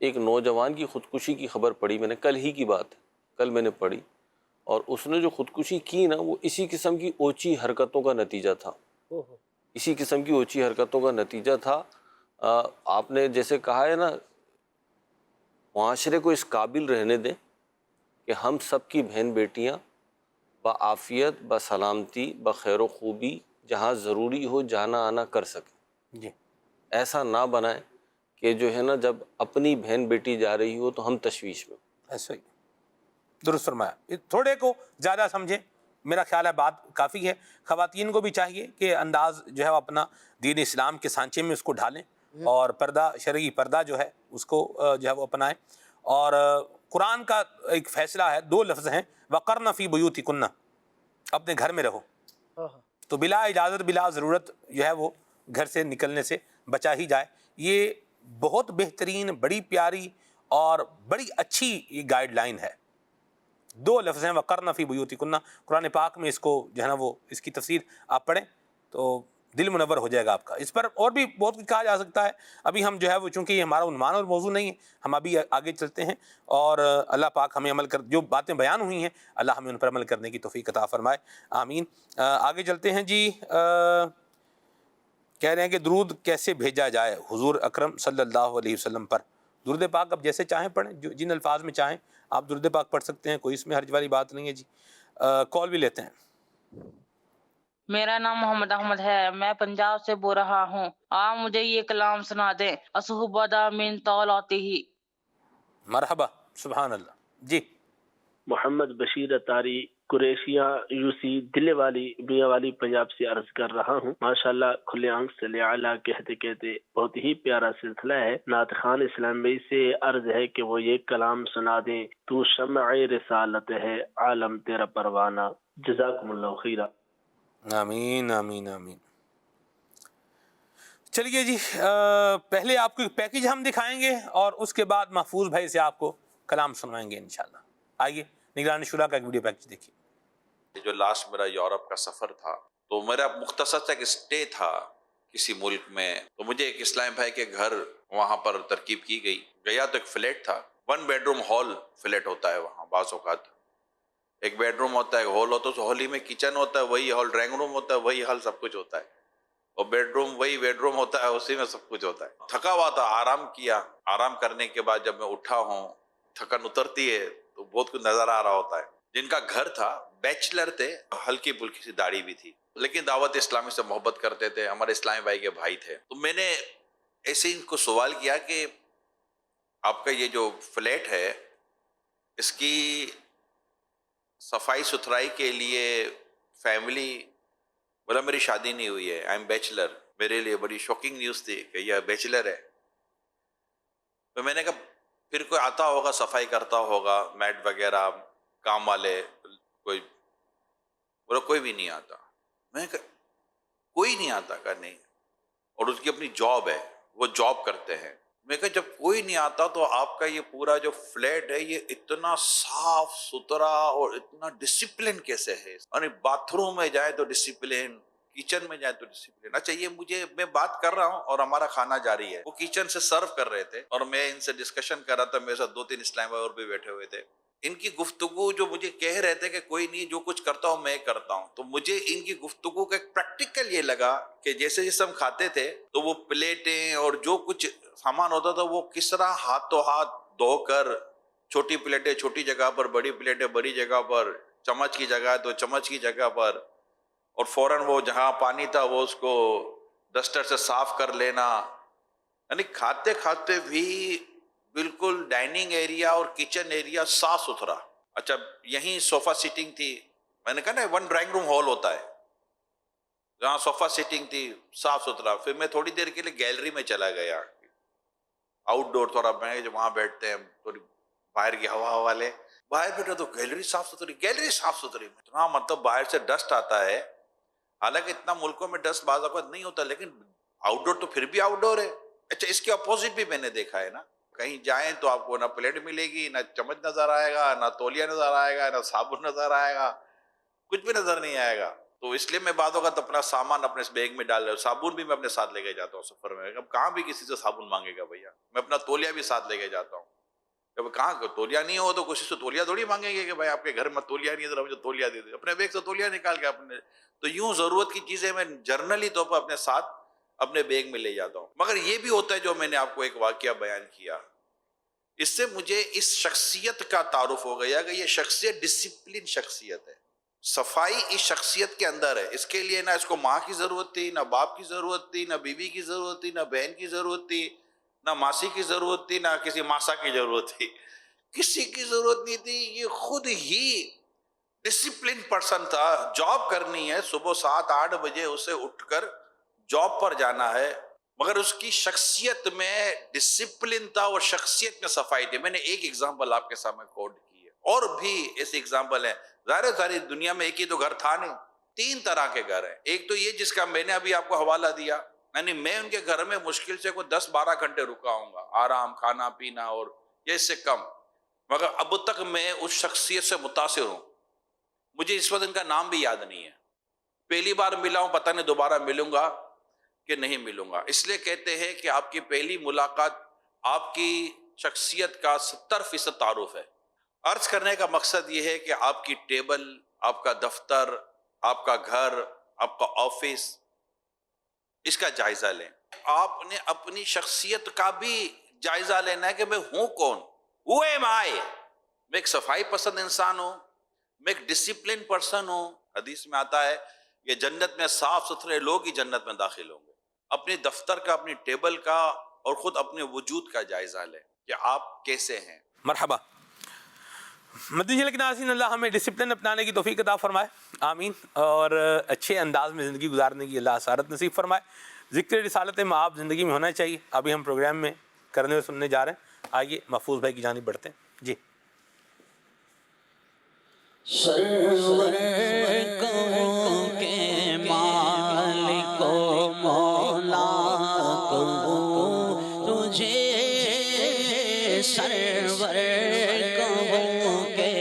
ایک نوجوان کی خودکشی کی خبر پڑھی میں نے، کل ہی کی بات ہے، کل میں نے پڑھی، اور اس نے جو خودکشی کی نا وہ اسی قسم کی اوچی حرکتوں کا نتیجہ تھا. اسی قسم کی اوچی حرکتوں کا نتیجہ تھا. آپ نے جیسے کہا ہے نا، معاشرے کو اس قابل رہنے دیں کہ ہم سب کی بہن بیٹیاں بعافیت، بسلامتی، بخیر و خوبی جہاں ضروری ہو جانا آنا کر سکیں. جی ایسا نہ بنائیں کہ جو ہے نا جب اپنی بہن بیٹی جا رہی ہو تو ہم تشویش میں. ایسا ہی درست فرمایا. تھوڑے کو زیادہ سمجھیں، میرا خیال ہے بات کافی ہے. خواتین کو بھی چاہیے کہ انداز جو ہے وہ اپنا دین اسلام کے سانچے میں اس کو ڈھالیں، اور پردہ، شرعی پردہ جو ہے اس کو جو ہے وہ اپنائیں. اور قرآن کا ایک فیصلہ ہے، 2 لفظ ہیں، وقرن فی بیوتکن، اپنے گھر میں رہو. تو بلا اجازت، بلا ضرورت جو ہے وہ گھر سے نکلنے سے بچا ہی جائے. یہ بہت بہترین، بڑی پیاری اور بڑی اچھی یہ گائیڈ لائن ہے دو لفظ ہیں وقرن فی بیوتکن، قرآن پاک میں اس کو جو ہے نا وہ اس کی تفسیر آپ پڑھیں تو دل منور ہو جائے گا آپ کا۔ اس پر اور بھی بہت کچھ کہا جا سکتا ہے، ابھی ہم جو ہے وہ چونکہ یہ ہمارا عنوان اور موضوع نہیں ہے، ہم ابھی آگے چلتے ہیں اور اللہ پاک ہمیں عمل جو باتیں بیان ہوئی ہیں اللہ ہمیں ان پر عمل کرنے کی توفیق عطا فرمائے، آمین۔ آگے چلتے ہیں جی، کہہ رہے ہیں کہ درود کیسے بھیجا جائے حضور اکرم صلی اللہ علیہ وسلم پر؟ درود پاک اب جیسے چاہیں پڑھیں، جن الفاظ میں چاہیں آپ درود پاک پڑھ سکتے ہیں، کوئی اس میں حرج والی بات نہیں ہے جی۔ کال بھی لیتے ہیں۔ میرا نام محمد احمد ہے، میں پنجاب سے بول رہا ہوں، آپ مجھے یہ کلام سنا دیں، اصحبدا من طولاتی ہی۔ مرحبا، سبحان اللہ جی۔ محمد بشیر اتاری قریشیہ یوسی دلے والی میاں والی پنجاب سے عرض کر رہا ہوں۔ ماشاءاللہ کھلے آنکھ صلی اعلیٰ کہتے کہتے بہت ہی پیارا سلسلہ ہے۔ نعت خان اسلام بھائی سے عرض ہے کہ وہ یہ کلام سنا دیں، تو شمع رسالت ہے عالم تیرا پروانہ۔ جزاکم اللہ خیرہ۔ آمین آمین آمین۔ چلیے جی، پہلے آپ کو ایک پیکج ہم دکھائیں گے اور اس کے بعد محفوظ بھائی سے آپ کو کلام سنوائیں گے انشاءاللہ۔ آئیے نگران شورا کا ایک ویڈیو پیکج دیکھیے۔ جو لاسٹ میرا یورپ کا سفر تھا تو میرا مختصر ایک اسٹے تھا کسی ملک میں، تو مجھے ایک اسلام بھائی کے گھر وہاں پر ترکیب کی گئی، گیا تو ایک فلیٹ تھا، 1 بیڈ روم ہال فلیٹ ہوتا ہے وہاں، بعض اوقات ایک بیڈ روم ہوتا ہے، ہال ہوتا ہے، اس ہال ہی میں کچن ہوتا ہے، وہی ہال ڈرائنگ روم ہوتا ہے، وہی ہال سب کچھ ہوتا ہے، اور بیڈ روم وہی بیڈ روم ہوتا ہے، اسی میں سب کچھ ہوتا ہے۔ تھکا ہوا تھا، آرام کیا، آرام کرنے کے بعد جب میں اٹھا ہوں تھکن اترتی ہے تو بہت کچھ نظر آ رہا ہوتا ہے۔ جن کا گھر تھا بیچلر تھے، ہلکی پھلکی سی داڑھی بھی تھی، لیکن دعوت اسلامی سے محبت کرتے تھے، ہمارے اسلامی بھائی کے بھائی تھے۔ تو میں نے ایسے ہی ان کو سوال کیا کہ آپ کا یہ جو فلیٹ ہے اس کی صفائی ستھرائی کے لیے فیملی، بولا میری شادی نہیں ہوئی ہے، آئی ایم بیچلر۔ میرے لیے بڑی شوکنگ نیوز تھی کہ یہ بیچلر ہے۔ تو میں نے کہا پھر کوئی آتا ہوگا، صفائی کرتا ہوگا، میٹ وغیرہ کام والے کوئی؟ بولا کوئی بھی نہیں آتا۔ میں نے کہا کوئی نہیں آتا؟ کہا نہیں، اور اس کی اپنی جاب ہے، وہ جاب کرتے ہیں۔ میں کہا جب کوئی نہیں آتا تو آپ کا یہ پورا جو فلیٹ ہے یہ اتنا صاف ستھرا اور اتنا ڈسپلن کیسے ہے؟ یعنی باتھ روم میں جائے تو ڈسپلن، کچن میں جائے تو ڈسپلن۔ اچھا یہ مجھے، میں بات کر رہا ہوں اور ہمارا کھانا جاری ہے، وہ کچن سے سرو کر رہے تھے اور میں ان سے ڈسکشن کر رہا تھا، میرے ساتھ 2-3 اسلام بھائی اور بھی بیٹھے ہوئے تھے۔ ان کی گفتگو جو مجھے کہہ رہے تھے کہ کوئی نہیں، جو کچھ کرتا ہوں میں کرتا ہوں، تو مجھے ان کی گفتگو کا ایک پریکٹیکل یہ لگا کہ جیسے جیسے ہم کھاتے تھے تو وہ پلیٹیں اور جو کچھ سامان ہوتا تھا وہ کس طرح ہاتھوں ہاتھ دھو کر، چھوٹی پلیٹیں چھوٹی جگہ پر، بڑی پلیٹیں بڑی جگہ پر، چمچ کی جگہ تو چمچ کی جگہ پر، اور فوراً وہ جہاں پانی تھا وہ اس کو ڈسٹر سے صاف کر لینا۔ یعنی کھاتے کھاتے بھی بالکل ڈائننگ ایریا اور کچن ایریا صاف ستھرا۔ اچھا یہیں صوفہ سیٹنگ تھی، میں نے کہا نا 1 ڈرائنگ روم ہال ہوتا ہے، جہاں صوفہ سیٹنگ تھی صاف ستھرا۔ پھر میں تھوڑی دیر کے لیے گیلری میں چلا گیا، آؤٹ ڈور تھوڑا، میں جو وہاں بیٹھتے ہیں تھوڑی باہر کی ہوا والے، باہر بیٹھا تو گیلری صاف ستھری، گیلری صاف ستھری، اتنا مطلب باہر سے ڈسٹ آتا ہے، حالانکہ اتنا ملکوں میں ڈسٹ بعض اوقات نہیں ہوتا، لیکن آؤٹ ڈور تو پھر بھی آؤٹ ڈور ہے۔ اچھا اس کے اپوزٹ بھی میں نے دیکھا ہے نا، کہیں جائیں تو آپ کو نہ پلیٹ ملے گی، نہ چمچ نظر آئے گا، نہ تولیہ نظر آئے گا، نہ صابن نظر آئے گا، کچھ بھی نظر نہیں آئے گا۔ تو اس لیے میں بعض اوقات اپنا سامان اپنے بیگ میں ڈال رہا ہوں، صابن بھی میں اپنے ساتھ لے کے جاتا ہوں سفر میں۔ اب کہاں بھی کسی سے صابن مانگے گا بھیا، میں اپنا تولیہ بھی ساتھ لے کے جاتا ہوں۔ جب کہاں تولیہ نہیں ہو تو کسی سے تولیہ تھوڑی مانگیں گے کہ بھائی آپ کے گھر میں تولیہ نہیں ہے ذرا مجھے تولیہ دے دے، اپنے بیگ سے تولیہ نکال کے اپنے۔ تو یوں ضرورت کی چیزیں میں جرنلی طور پر اپنے ساتھ اپنے بیگ میں لے جاتا ہوں۔ مگر یہ بھی ہوتا ہے جو میں نے آپ کو ایک واقعہ بیان کیا، اس سے مجھے اس شخصیت کا تعارف ہو گیا کہ یہ شخصیت ڈسپلن شخصیت ہے، صفائی اس شخصیت کے اندر ہے۔ اس کے لیے نہ اس کو ماں کی ضرورت تھی، نہ باپ کی ضرورت تھی، نہ بیوی کی ضرورت تھی، نہ بہن کی ضرورت تھی، نہ ماسی کی ضرورت تھی، نہ کسی ماسا کی ضرورت تھی، کسی کی ضرورت نہیں تھی۔ یہ خود ہی ڈسپلن پرسن تھا، جاب کرنی ہے، صبح 7-8 بجے اسے اٹھ کر جاب پر جانا ہے، مگر اس کی شخصیت میں ڈسپلن تھا اور شخصیت میں صفائی تھی۔ میں نے ایک ایگزامپل آپ کے سامنے کوٹ کی ہے، اور بھی ایسے ایگزامپل ہیں۔ ظاہر ہے ساری دنیا میں ایک ہی تو گھر تھا نہیں، 3 طرح کے گھر ہیں۔ ایک تو یہ جس کا میں نے ابھی آپ کو حوالہ دیا، یعنی میں ان کے گھر میں مشکل سے کوئی 10-12 گھنٹے رکا ہوں گا، آرام، کھانا پینا اور یا اس سے کم، مگر اب تک میں اس شخصیت سے متاثر ہوں. مجھے اس وقت ان کا نام بھی یاد نہیں ہے. پہلی بار ملا ہوں، پتہ نہیں دوبارہ ملوں گا کہ نہیں ملوں گا. اس لیے کہتے ہیں کہ آپ کی پہلی ملاقات آپ کی شخصیت کا 70% تعارف ہے. عرض کرنے کا مقصد یہ ہے کہ آپ کی ٹیبل، آپ کا دفتر، آپ کا گھر، آپ کا آفس، اس کا جائزہ لیں. آپ نے اپنی شخصیت کا بھی جائزہ لینا ہے کہ میں ہوں کون. Who am I؟ میں ایک صفائی پسند انسان ہوں، میں ایک ڈسپلن پرسن ہوں. حدیث میں آتا ہے کہ جنت میں صاف ستھرے لوگ ہی جنت میں داخل ہوں گے. اپنی دفتر کا، اپنی ٹیبل کا اور خود اپنے وجود کا جائزہ لیں کہ آپ کیسے ہیں. مرحبا. مدنی چینل کے ناظرین، اللہ ہمیں ڈسپلن اپنانے کی توفیق عطا فرمائے، آمین. اور اچھے انداز میں زندگی گزارنے کی اللہ اسارت نصیب فرمائے. ذکر رسالت مآب زندگی میں ہونا چاہیے. ابھی ہم پروگرام میں کرنے اور سننے جا رہے ہیں. آئیے محفوظ بھائی کی جانب بڑھتے ہیں. جی. سرور کہوں کے مالک و مولا کہوں تجھے، سرور کہوں کے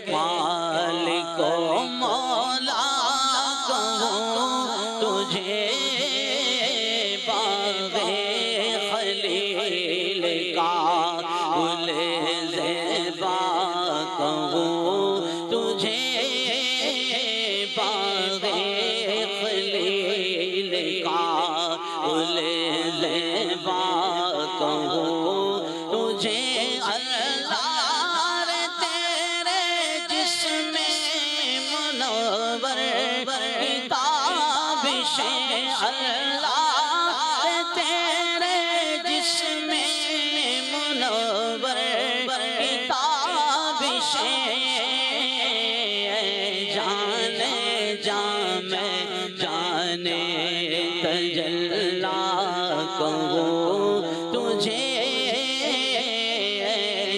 مالک و مولا کہوں تجھے، باغ خلیل کا گل زیبا کہوں تجھے، باغ خلیل کا گل زیبا کہوں تجھے. اللہ تیرے جسم منور کتاب سے، اللہ تیرے جسم منور کتاب سے، جانے جامع جانے تجلا کہوں تجھے،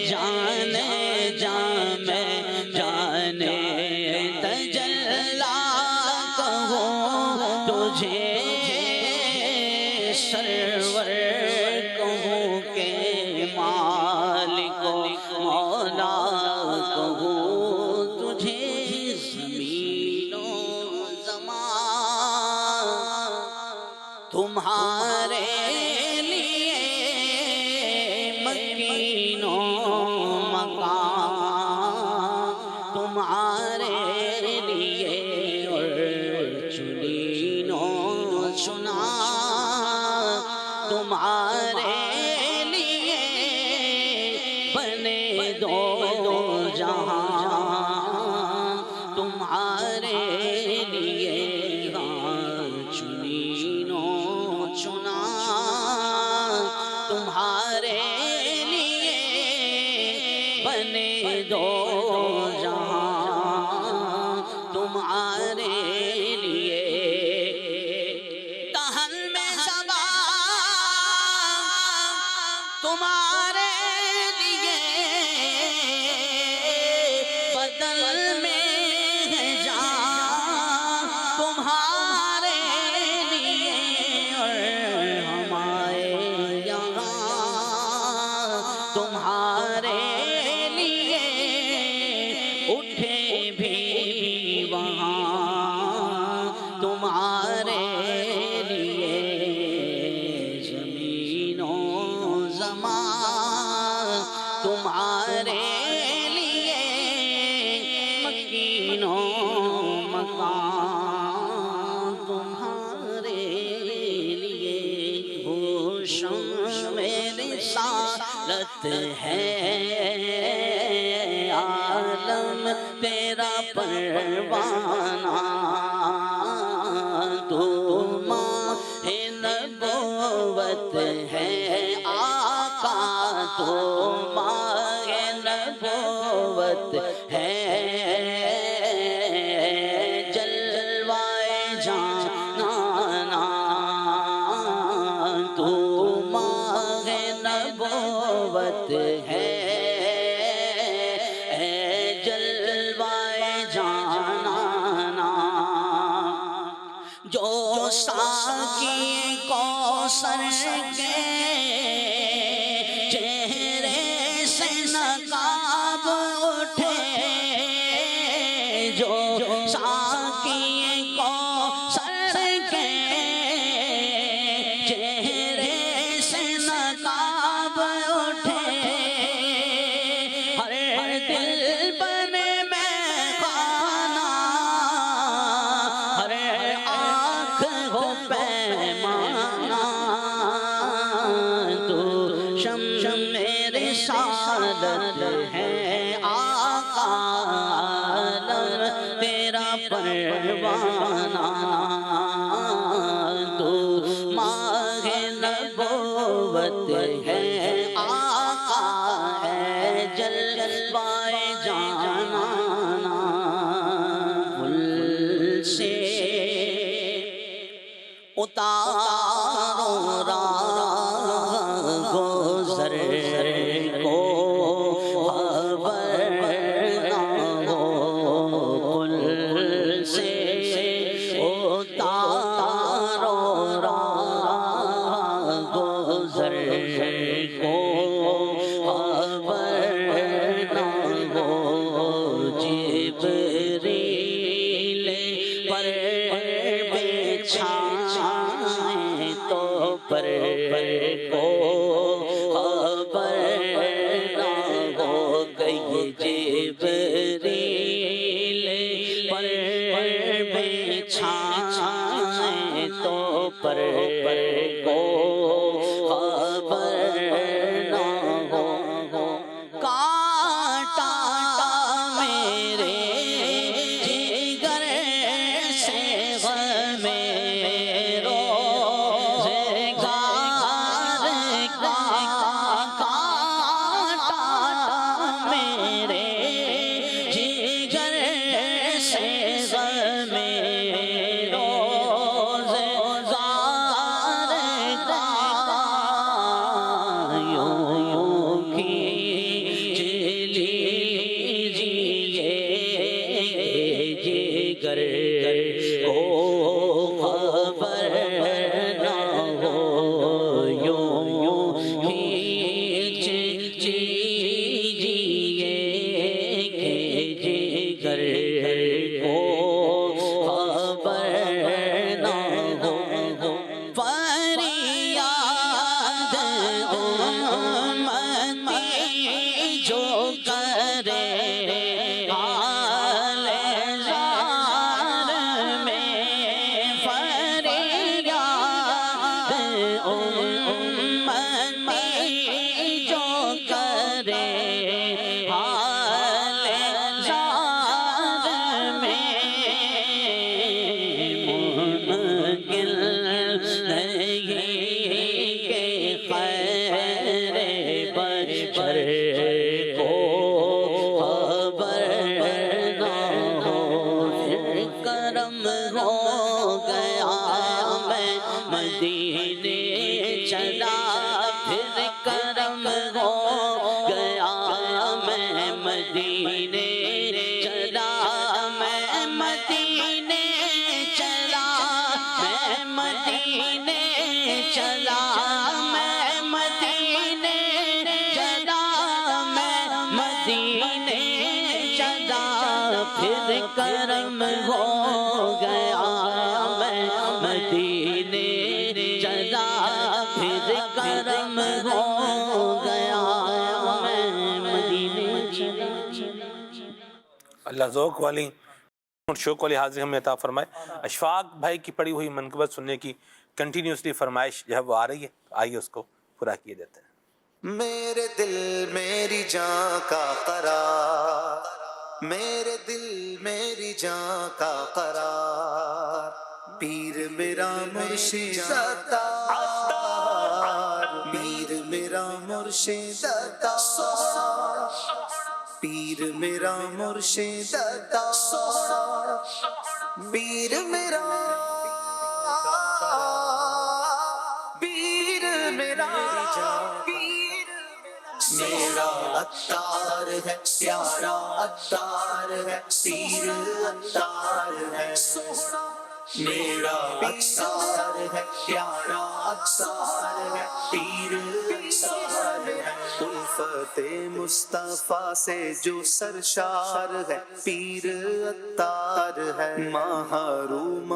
جانے جامع جانے تجلا کہوں تجھے، سرور کہوں کہ مالک و مولا کہوں تجھے، زمین و زمان تمہارے لیے مکین و مکان تمہارے لیے، اور چنین و چنا تمہارے لیے، بنے دو جہاں تمہارے لیے، چنین و چنا تمہارے لیے، بنے دو جہاں تمہارے لیے. دہن میں سوا تمہارے لیے، بدل میں ہے جان تمہارے لیے، اور ہمارے یہاں تمہارے لیے، اٹھے بھی وہاں تمہارے لیے، زمین و زمان تمہارے لیے، مکین و مکان تمہارے لیے، ہوشوں میں رسالت ہے، عالم تیرا پروانہ، تو ماہ نبوت ہے آقا، تو ماہ نبوت ہے، جلوائے جانانا، تو ماہ نبوت ہے، جلوائے جانانا. جو ساقی کوثر کے چہرے سے نقاب جو ساقی کو سر کے چہرے سے نقاب اٹھے ہر دل بنے میں خانہ ہر آنکھ ہو پیمانہ تو شم رسالت ہے آقا عالم تیرا پروانہ تو ماہ نبوت ہے آقا ہے جلوائے جانانا پل سے اتارو راہ گزر کو خبر نہ ہو پل سے اتارو راہ گزر کو خبر نہ ہو جبریل پر بچھائیں تو پر کو خبر نہ ہو گئی جبریل پر بچھائیں تو پر کو خبر نہ ہو کانٹا میرے جگر سے غم روزگار کا کانٹا میرے جگر سے غم روزگار کا یوں کھینچ لیجیے جگر کو خبر نہ ہو یوں کھینچ لیجیے جگر کو خبر نہ ہو فریاد امتی جو کرے حال زار میں فریاد امتی جو کرے حال زار میں ممکن نہیں کہ خیر بشر کو خبر نہ ہو پھر کرم ہو گیا میں مدینے چلا پھر کرم ہو گیا میں مدینے چلا میں مدینے چلا میں مدینے چلا میں مدینے چلا میں مدینے چلا پھر کرم ہو گیا میں مدینے چلا پھر کرم ہو گیا میں مدینے چلا اللہ ذوق والی اور شوق والی حاضری ہمیں عطا فرمائے۔ اشفاق بھائی کی پڑھی ہوئی منقبت سننے کی کنٹینیوسلی فرمائش جو ہے وہ آ رہی ہے، آئیے اس کو پورا کیے دیتے ہیں۔ میرے دل میری جان کا قرار، میرے دل میری جان کا قرار، پیر میرا مرشد ستار، پیر میرا مرشد ستار، پیر میرا مرشد ستار، پیر میرا میرا عطار ہے، پیارا عطار ہے، پیر عطار ہے، میرا اکثار ہے پیارا اکثار ہے پیر اکثار ہے الفت مصطفیٰ سے جو سرشار ہے پیر عطار ہے محروم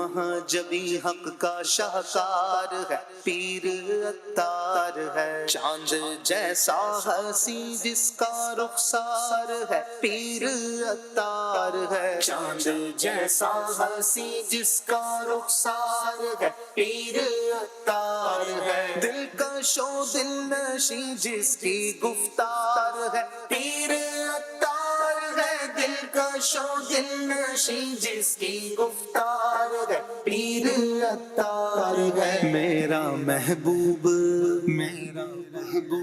جبی حق کا شاہکار ہے پیر عطار ہے چاند جیسا ہنسی جس کا رخسار ہے پیر عطار ہے چاند جیسا ہنسی جس کا رخسار ہے پیر عطار ہے دلکش و دل نشیں جس کی گفتار ہے پیر عطار ہے دلکش و دل نشیں جس کی گفتار ہے پیر عطار ہے میرا محبوب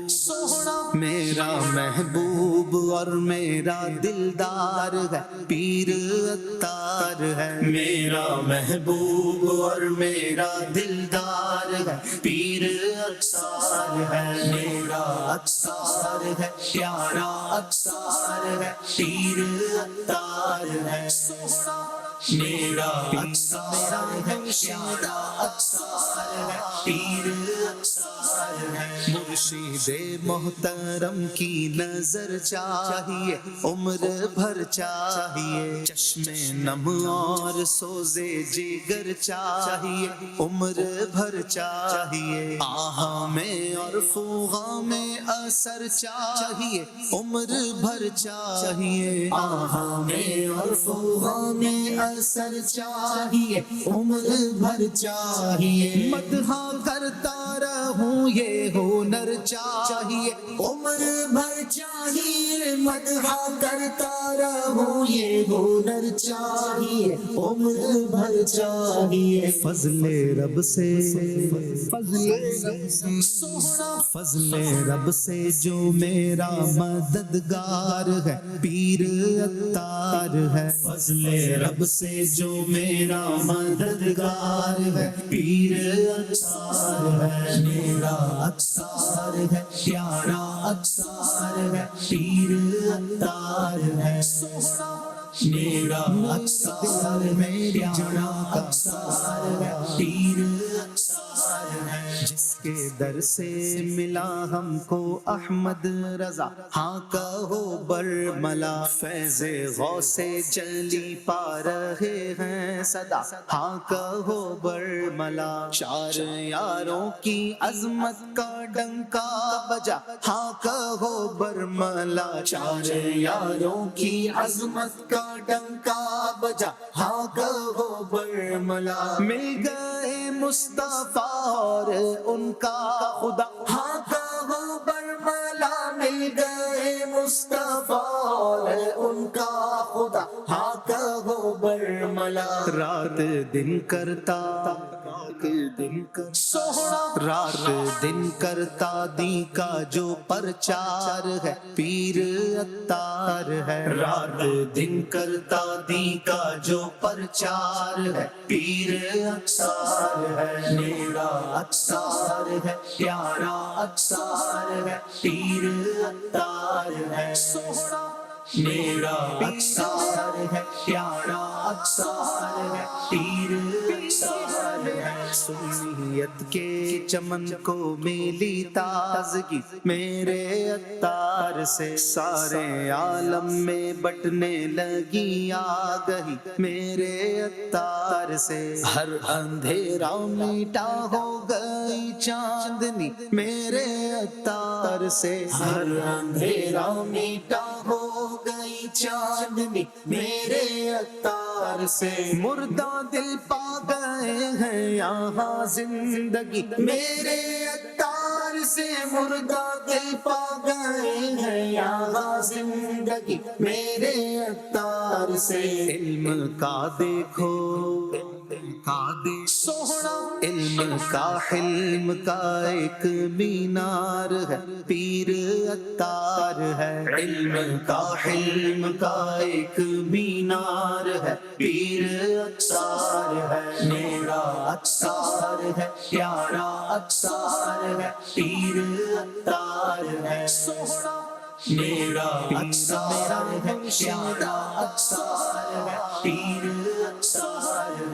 سوہنا میرا محبوب اور میرا دلدار ہے پیر عطار ہے میرا محبوب اور میرا دلدار ہے پیر اکثار ہے میرا اکثار ہے پیارا اکثار ہے پیر عطار ہے میرا اکثار ہے پیارا اکثار ہے پیر اکثار ہے مرشد محترم کی نظر چاہیے عمر بھر چاہیے چشم نم اور سوزے جگر چاہیے عمر بھر چاہیے آہا میں اور فوغا میں اثر چاہیے عمر بھر چاہیے آہا میں اور فوغا میں اثر چاہیے عمر بھر چاہیے مدح کرتا رہوں یہ ہنر چاہیے عمر بھر چاہیے مدح کرتا رہوں یہ ہنر چاہیے عمر بھر چاہیے فضل رب سے فضل رب سے جو میرا مددگار ہے پیر عطار ہے فضل رب سے جو میرا مددگار ہے پیر عطار ہے میرا اکثار ہے پیارا اکثار ہے پیر عطار ہے میرا اکثار ہے پیارا اکثار ہے پیر اکثار ہے جس کے در سے ملا ہم کو احمد رضا ہاں کہو برملا فیض غوث جلی پا رہے ہیں صدا ہاں کہو برملا چار یاروں کی عظمت کا ڈنکا بجا ہاں کہو برملا چار یاروں کی عظمت کا ڈنکا بجا ہاں کہو برملا مل گئے مصطفیٰ اور ان کا خدا ہاں کہو برملا مل گئے مصطفیٰ اور ان کا خدا ہاں کہو برملا رات دن کرتا رات دن کرتا دی کا جو پرچار ہے پیر عطار ہے رات دن کرتا دی کا جو پرچار ہے پیر اکثار ہے میرا اکثار ہے پیارا اکثار ہے پیر عطار ہے میرا اکثار ہے پیارا اکثار ہے پیر اکثار ہے سنیت کے چمن کو ملی تازگی میرے عطار سے سارے عالم میں بٹنے لگی آگہی میرے عطار سے ہر اندھیرا میٹا ہو گئی چاندنی میرے عطار سے ہر اندھیرا میٹا ہو گئی چاندنی میرے عطار سے مردہ دل پا گئے ہیں یہاں زندگی میرے عطار سے مردہ دل پا گئے ہیں یہاں زندگی میرے عطار سے علم کا دیکھو سوہنا علم کا حلم کا ایک مینار ہے پیر عطار ہے علم کا حلم کا ایک مینار ہے پیر عطار ہے میرا اکثار ہے پیارا اکثار ہے پیر عطار ہے میرا اکثار ہے پیارا اکثار ہے پیر اکثار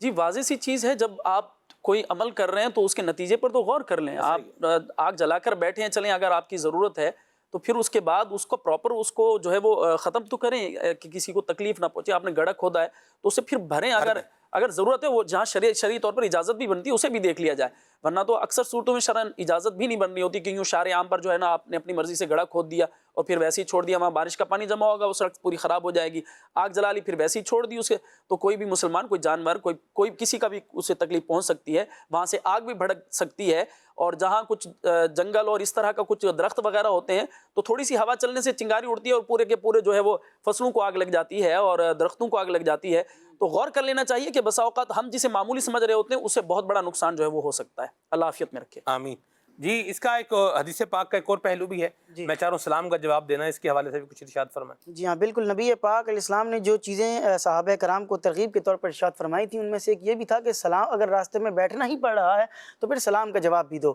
جی واضح سی چیز ہے، جب آپ کوئی عمل کر رہے ہیں تو اس کے نتیجے پر تو غور کر لیں. آپ آگ جلا کر بیٹھے ہیں، چلیں اگر آپ کی ضرورت ہے تو پھر اس کے بعد اس کو پراپر اس کو جو ہے وہ ختم تو کریں کہ کسی کو تکلیف نہ پہنچے. آپ نے گڑھا کھودا ہے تو اسے پھر بھریں، اگر ضرورت ہے وہ جہاں شرعی طور پر اجازت بھی بنتی ہے اسے بھی دیکھ لیا جائے، ورنہ تو اکثر صورتوں میں شرعاً اجازت بھی نہیں بننی ہوتی کہ یوں شارع عام پر جو ہے نا آپ نے اپنی مرضی سے گڑھا کھود دیا اور پھر ویسے ہی چھوڑ دیا، وہاں بارش کا پانی جمع ہوگا، وہ سڑک پوری خراب ہو جائے گی. آگ جلا لی پھر ویسے ہی چھوڑ دی اسے، تو کوئی بھی مسلمان، کوئی جانور، کوئی کسی کا بھی اسے تکلیف پہنچ سکتی ہے، وہاں سے آگ بھی بھڑک سکتی ہے. اور جہاں کچھ جنگل اور اس طرح کا کچھ درخت وغیرہ ہوتے ہیں تو تھوڑی سی ہوا چلنے سے چنگاری اڑتی ہے اور پورے کے پورے جو ہے وہ فصلوں کو آگ لگ جاتی ہے اور درختوں کو آگ لگ جاتی ہے. تو غور کر لینا چاہیے کہ بسا اوقات ہم جسے معمولی سمجھ رہے ہوتے ہیں اس سے بہت بڑا نقصان جو ہے وہ ہو سکتا ہے. اللہ عافیت میں رکھے. آمین. جی اس کا ایک حدیث پاک کا ایک اور پہلو بھی ہے، میں چاہ رہا ہوں سلام کا جواب دینا ہے، اس کے حوالے سے بھی کچھ ارشاد فرمائیں. جی ہاں بالکل، نبی پاک علیہ السلام نے جو چیزیں صحابہ کرام کو ترغیب کے طور پر ارشاد فرمائی تھیں ان میں سے ایک یہ بھی تھا کہ سلام اگر راستے میں بیٹھنا ہی پڑ رہا ہے تو پھر سلام کا جواب بھی دو.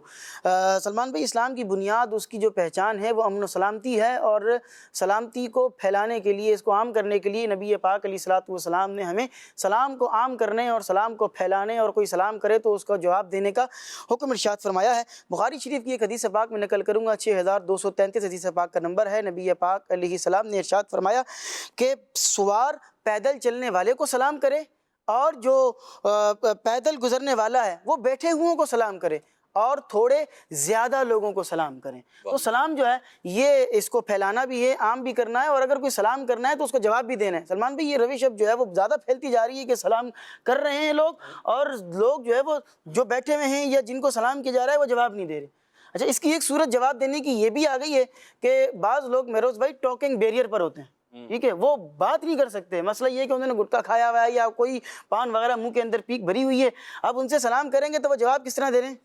سلمان بھائی، اسلام کی بنیاد، اس کی جو پہچان ہے وہ امن و سلامتی ہے، اور سلامتی کو پھیلانے کے لیے، اس کو عام کرنے کے لیے نبی پاک علیہ الصلوۃ والسلام نے ہمیں سلام کو عام کرنے اور سلام کو پھیلانے اور کوئی سلام کرے تو اس کا جواب دینے کا حکم ارشاد فرمایا ہے. بخاری شریف کی ایک حدیث پاک میں نقل کروں گا، 6233 حدیث پاک کا نمبر ہے. نبی پاک علیہ السلام نے ارشاد فرمایا کہ سوار پیدل چلنے والے کو سلام کرے اور جو پیدل گزرنے والا ہے وہ بیٹھے ہوئوں کو سلام کرے اور تھوڑے زیادہ لوگوں کو سلام کریں. تو سلام جو ہے یہ اس کو پھیلانا بھی ہے، عام بھی کرنا ہے، اور اگر کوئی سلام کرنا ہے تو اس کو جواب بھی دینا ہے. سلمان بھائی، یہ روش اب جو ہے وہ زیادہ پھیلتی جا رہی ہے کہ سلام کر رہے ہیں لوگ اور لوگ جو ہے وہ جو بیٹھے ہوئے ہیں یا جن کو سلام کیا جا رہا ہے وہ جواب نہیں دے رہے. اچھا، اس کی ایک صورت جواب دینے کی یہ بھی آ گئی ہے کہ بعض لوگ مہروز بھائی ٹاکنگ بیریئر پر ہوتے ہیں، ٹھیک ہے، وہ بات نہیں کر سکتے. مسئلہ یہ ہے کہ انہوں نے گٹکا کھایا ہوا ہے یا کوئی پان وغیرہ منہ کے اندر پیک بھری ہوئی ہے. اب ان سے سلام کریں گے تو وہ جواب کس طرح دے رہے ہیں؟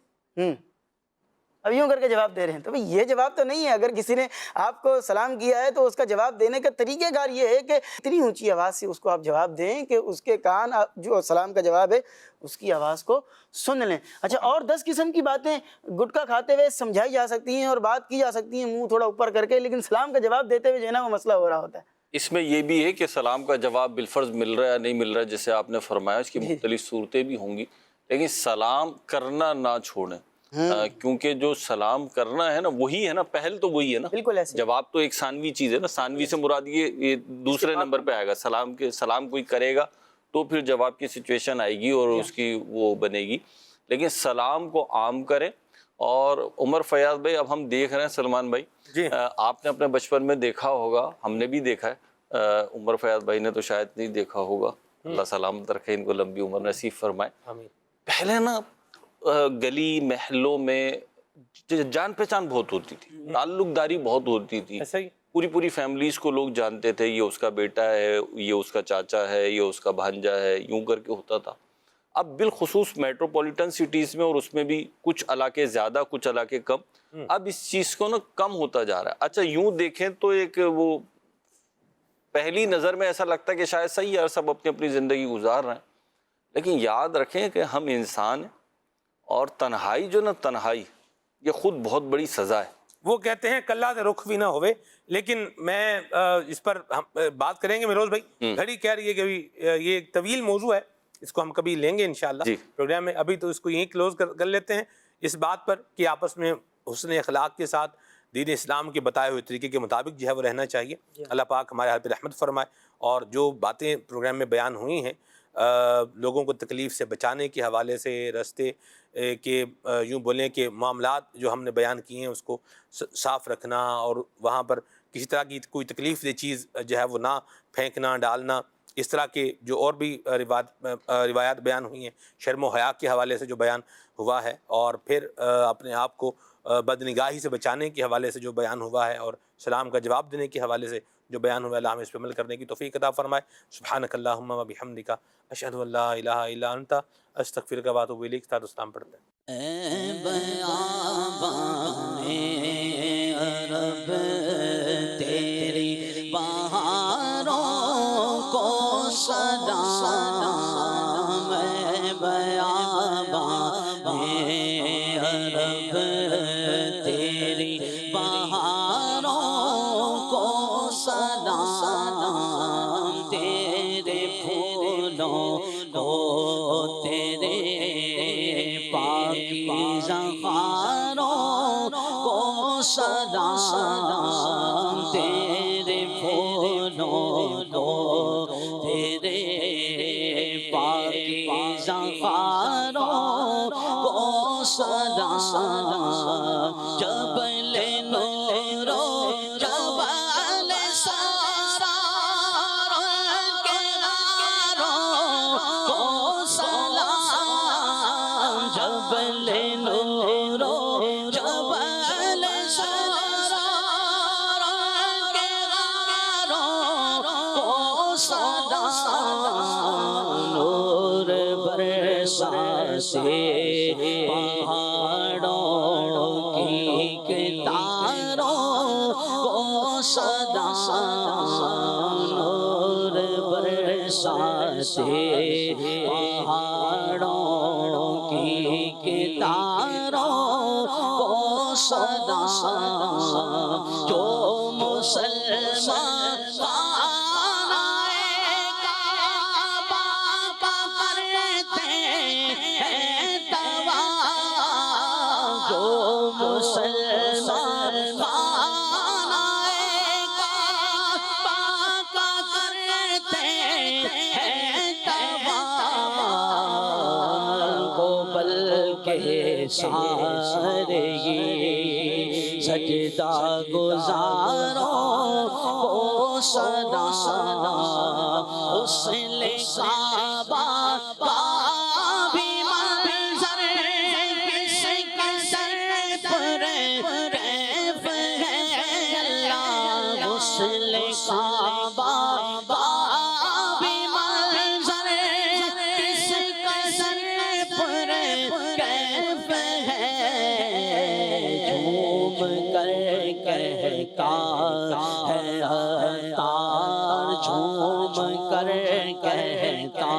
اب یوں کر کے جواب دے رہے ہیں. تو بھئی یہ جواب تو نہیں ہے. اگر کسی نے آپ کو سلام کیا ہے تو اس کا جواب دینے کا طریقہ کار یہ ہے کہ اتنی اونچی آواز سے اس کو آپ جواب دیں کہ اس کے کان جو سلام کا جواب ہے اس کی آواز کو سن لیں. اچھا، اور 10 قسم کی باتیں گٹکا کھاتے ہوئے سمجھائی جا سکتی ہیں اور بات کی جا سکتی ہیں منہ تھوڑا اوپر کر کے، لیکن سلام کا جواب دیتے ہوئے جو ہے نا وہ مسئلہ ہو رہا ہوتا ہے. اس میں یہ بھی ہے کہ سلام کا جواب بالفرض مل رہا ہے یا نہیں مل رہا ہے، جیسے آپ نے فرمایا اس کی مختلف صورتیں بھی ہوں گی، لیکن سلام کرنا نہ چھوڑیں، کیونکہ جو سلام کرنا ہے نا وہی ہے نا، پہل تو وہی ہے نا. بالکل ایسے. جواب تو ایک ثانوی چیز ہے نا، ثانوی سے مراد یہ دوسرے نمبر پہ آئے گا. سلام کوئی کرے گا تو پھر جواب کی سچویشن آئے گی اور اس کی وہ بنے گی، لیکن سلام کو عام کریں. اور عمر فیاض بھائی، اب ہم دیکھ رہے ہیں سلمان بھائی، آپ نے اپنے بچپن میں دیکھا ہوگا، ہم نے بھی دیکھا ہے، عمر فیاض بھائی نے تو شاید نہیں دیکھا ہوگا، اللہ سلامت رکھے، ان کو لمبی عمر نصیب فرمائے. پہلے نا گلی محلوں میں جان پہچان بہت ہوتی تھی، تعلق داری بہت ہوتی تھی، پوری فیملیز کو لوگ جانتے تھے، یہ اس کا بیٹا ہے، یہ اس کا چاچا ہے، یہ اس کا بھانجا ہے، یوں کر کے ہوتا تھا. اب بالخصوص میٹروپولیٹن سٹیز میں، اور اس میں بھی کچھ علاقے زیادہ کچھ علاقے کم، اب اس چیز کو نا کم ہوتا جا رہا ہے. اچھا، یوں دیکھیں تو ایک وہ پہلی نظر میں ایسا لگتا ہے کہ شاید صحیح ہے، سب اپنی اپنی زندگی گزار رہے ہیں، لیکن یاد رکھیں کہ ہم انسان ہیں، اور تنہائی جو نا تنہائی یہ خود بہت بڑی سزا ہے. وہ کہتے ہیں کلہ سے رخ بھی نہ ہوئے، لیکن میں اس پر بات کریں گے. مہروز بھائی، گھڑی کہہ رہی ہے کہ یہ ایک طویل موضوع ہے، اس کو ہم کبھی لیں گے انشاءاللہ پروگرام میں. ابھی تو اس کو یہیں کلوز کر لیتے ہیں اس بات پر کہ آپس میں حسن اخلاق کے ساتھ دین اسلام کے بتائے ہوئے طریقے کے مطابق جو ہے وہ رہنا چاہیے. اللہ پاک ہمارے حال پہ رحمت فرمائے. اور جو باتیں پروگرام میں بیان ہوئی ہیں لوگوں کو تکلیف سے بچانے کے حوالے سے، رستے کے یوں بولیں کہ معاملات جو ہم نے بیان کیے ہیں اس کو صاف رکھنا، اور وہاں پر کسی طرح کی کوئی تکلیف دہ چیز جو ہے وہ نہ پھینکنا، ڈالنا، اس طرح کے جو اور بھی روایات بیان ہوئی ہیں، شرم و حیا کے حوالے سے جو بیان ہوا ہے، اور پھر اپنے آپ کو بدنگاہی سے بچانے کے حوالے سے جو بیان ہوا ہے، اور سلام کا جواب دینے کے حوالے سے جو بیان ہوا ہے، اللہ ہمیں اس پہ عمل کرنے کی توفیق عطا فرمائے. سبحانک اللہم و بحمدک، اشہد ان لا الہ الا انت، استغفرک و اتوب الیک. ساتھ اسلام پڑھتے ہیں. اے بیابان عرب تیری بہاروں کو سلام، اے بیابان عرب تیری بہاروں کو سلام، تیرے پھولوں کو پاکیزہ خاروں کو سلام، تیرے پھولوں کو، تیرے پاکیزہ خاروں کو سلام، جبل نور و جبل سرار کے غاروں کو سلام، جبل نور و جبل سرار کے غاروں کو سلام، نور برساتے پہاڑوں کی کتاروں کو سلام، نور برساتے پہاڑوں کی کتاروں کو سلام، جو مسلمان سارے سجدہ گزاروں کو سلام، حسن کعبہ کا بھی منظر کس قدر پر کیف ہے اللہ، حسن کعبہ کا بھی منظر کس قدر پر کیف ہے، جھوم کر کہتا ہے عطار، جھوم کر کہتا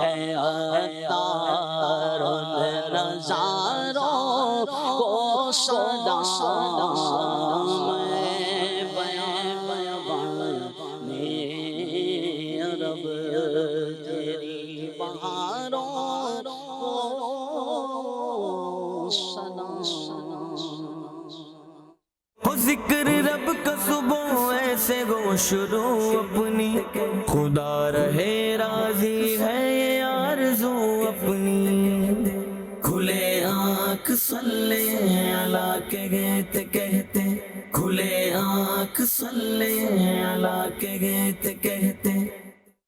ہے عطار، ان نظاروں کو سلام، میں بیانے عرب تیری بہاروں کو سلام، ہو ذکر رب کا صبح ایسے گو شروع اپنی، خدا رہے راضی ہے یہ آرزو اپنی، کھلے آنکھ صلی اللہ کے گیت کہتے، کھلے آنکھ صلی اللہ کے گیت کہتے،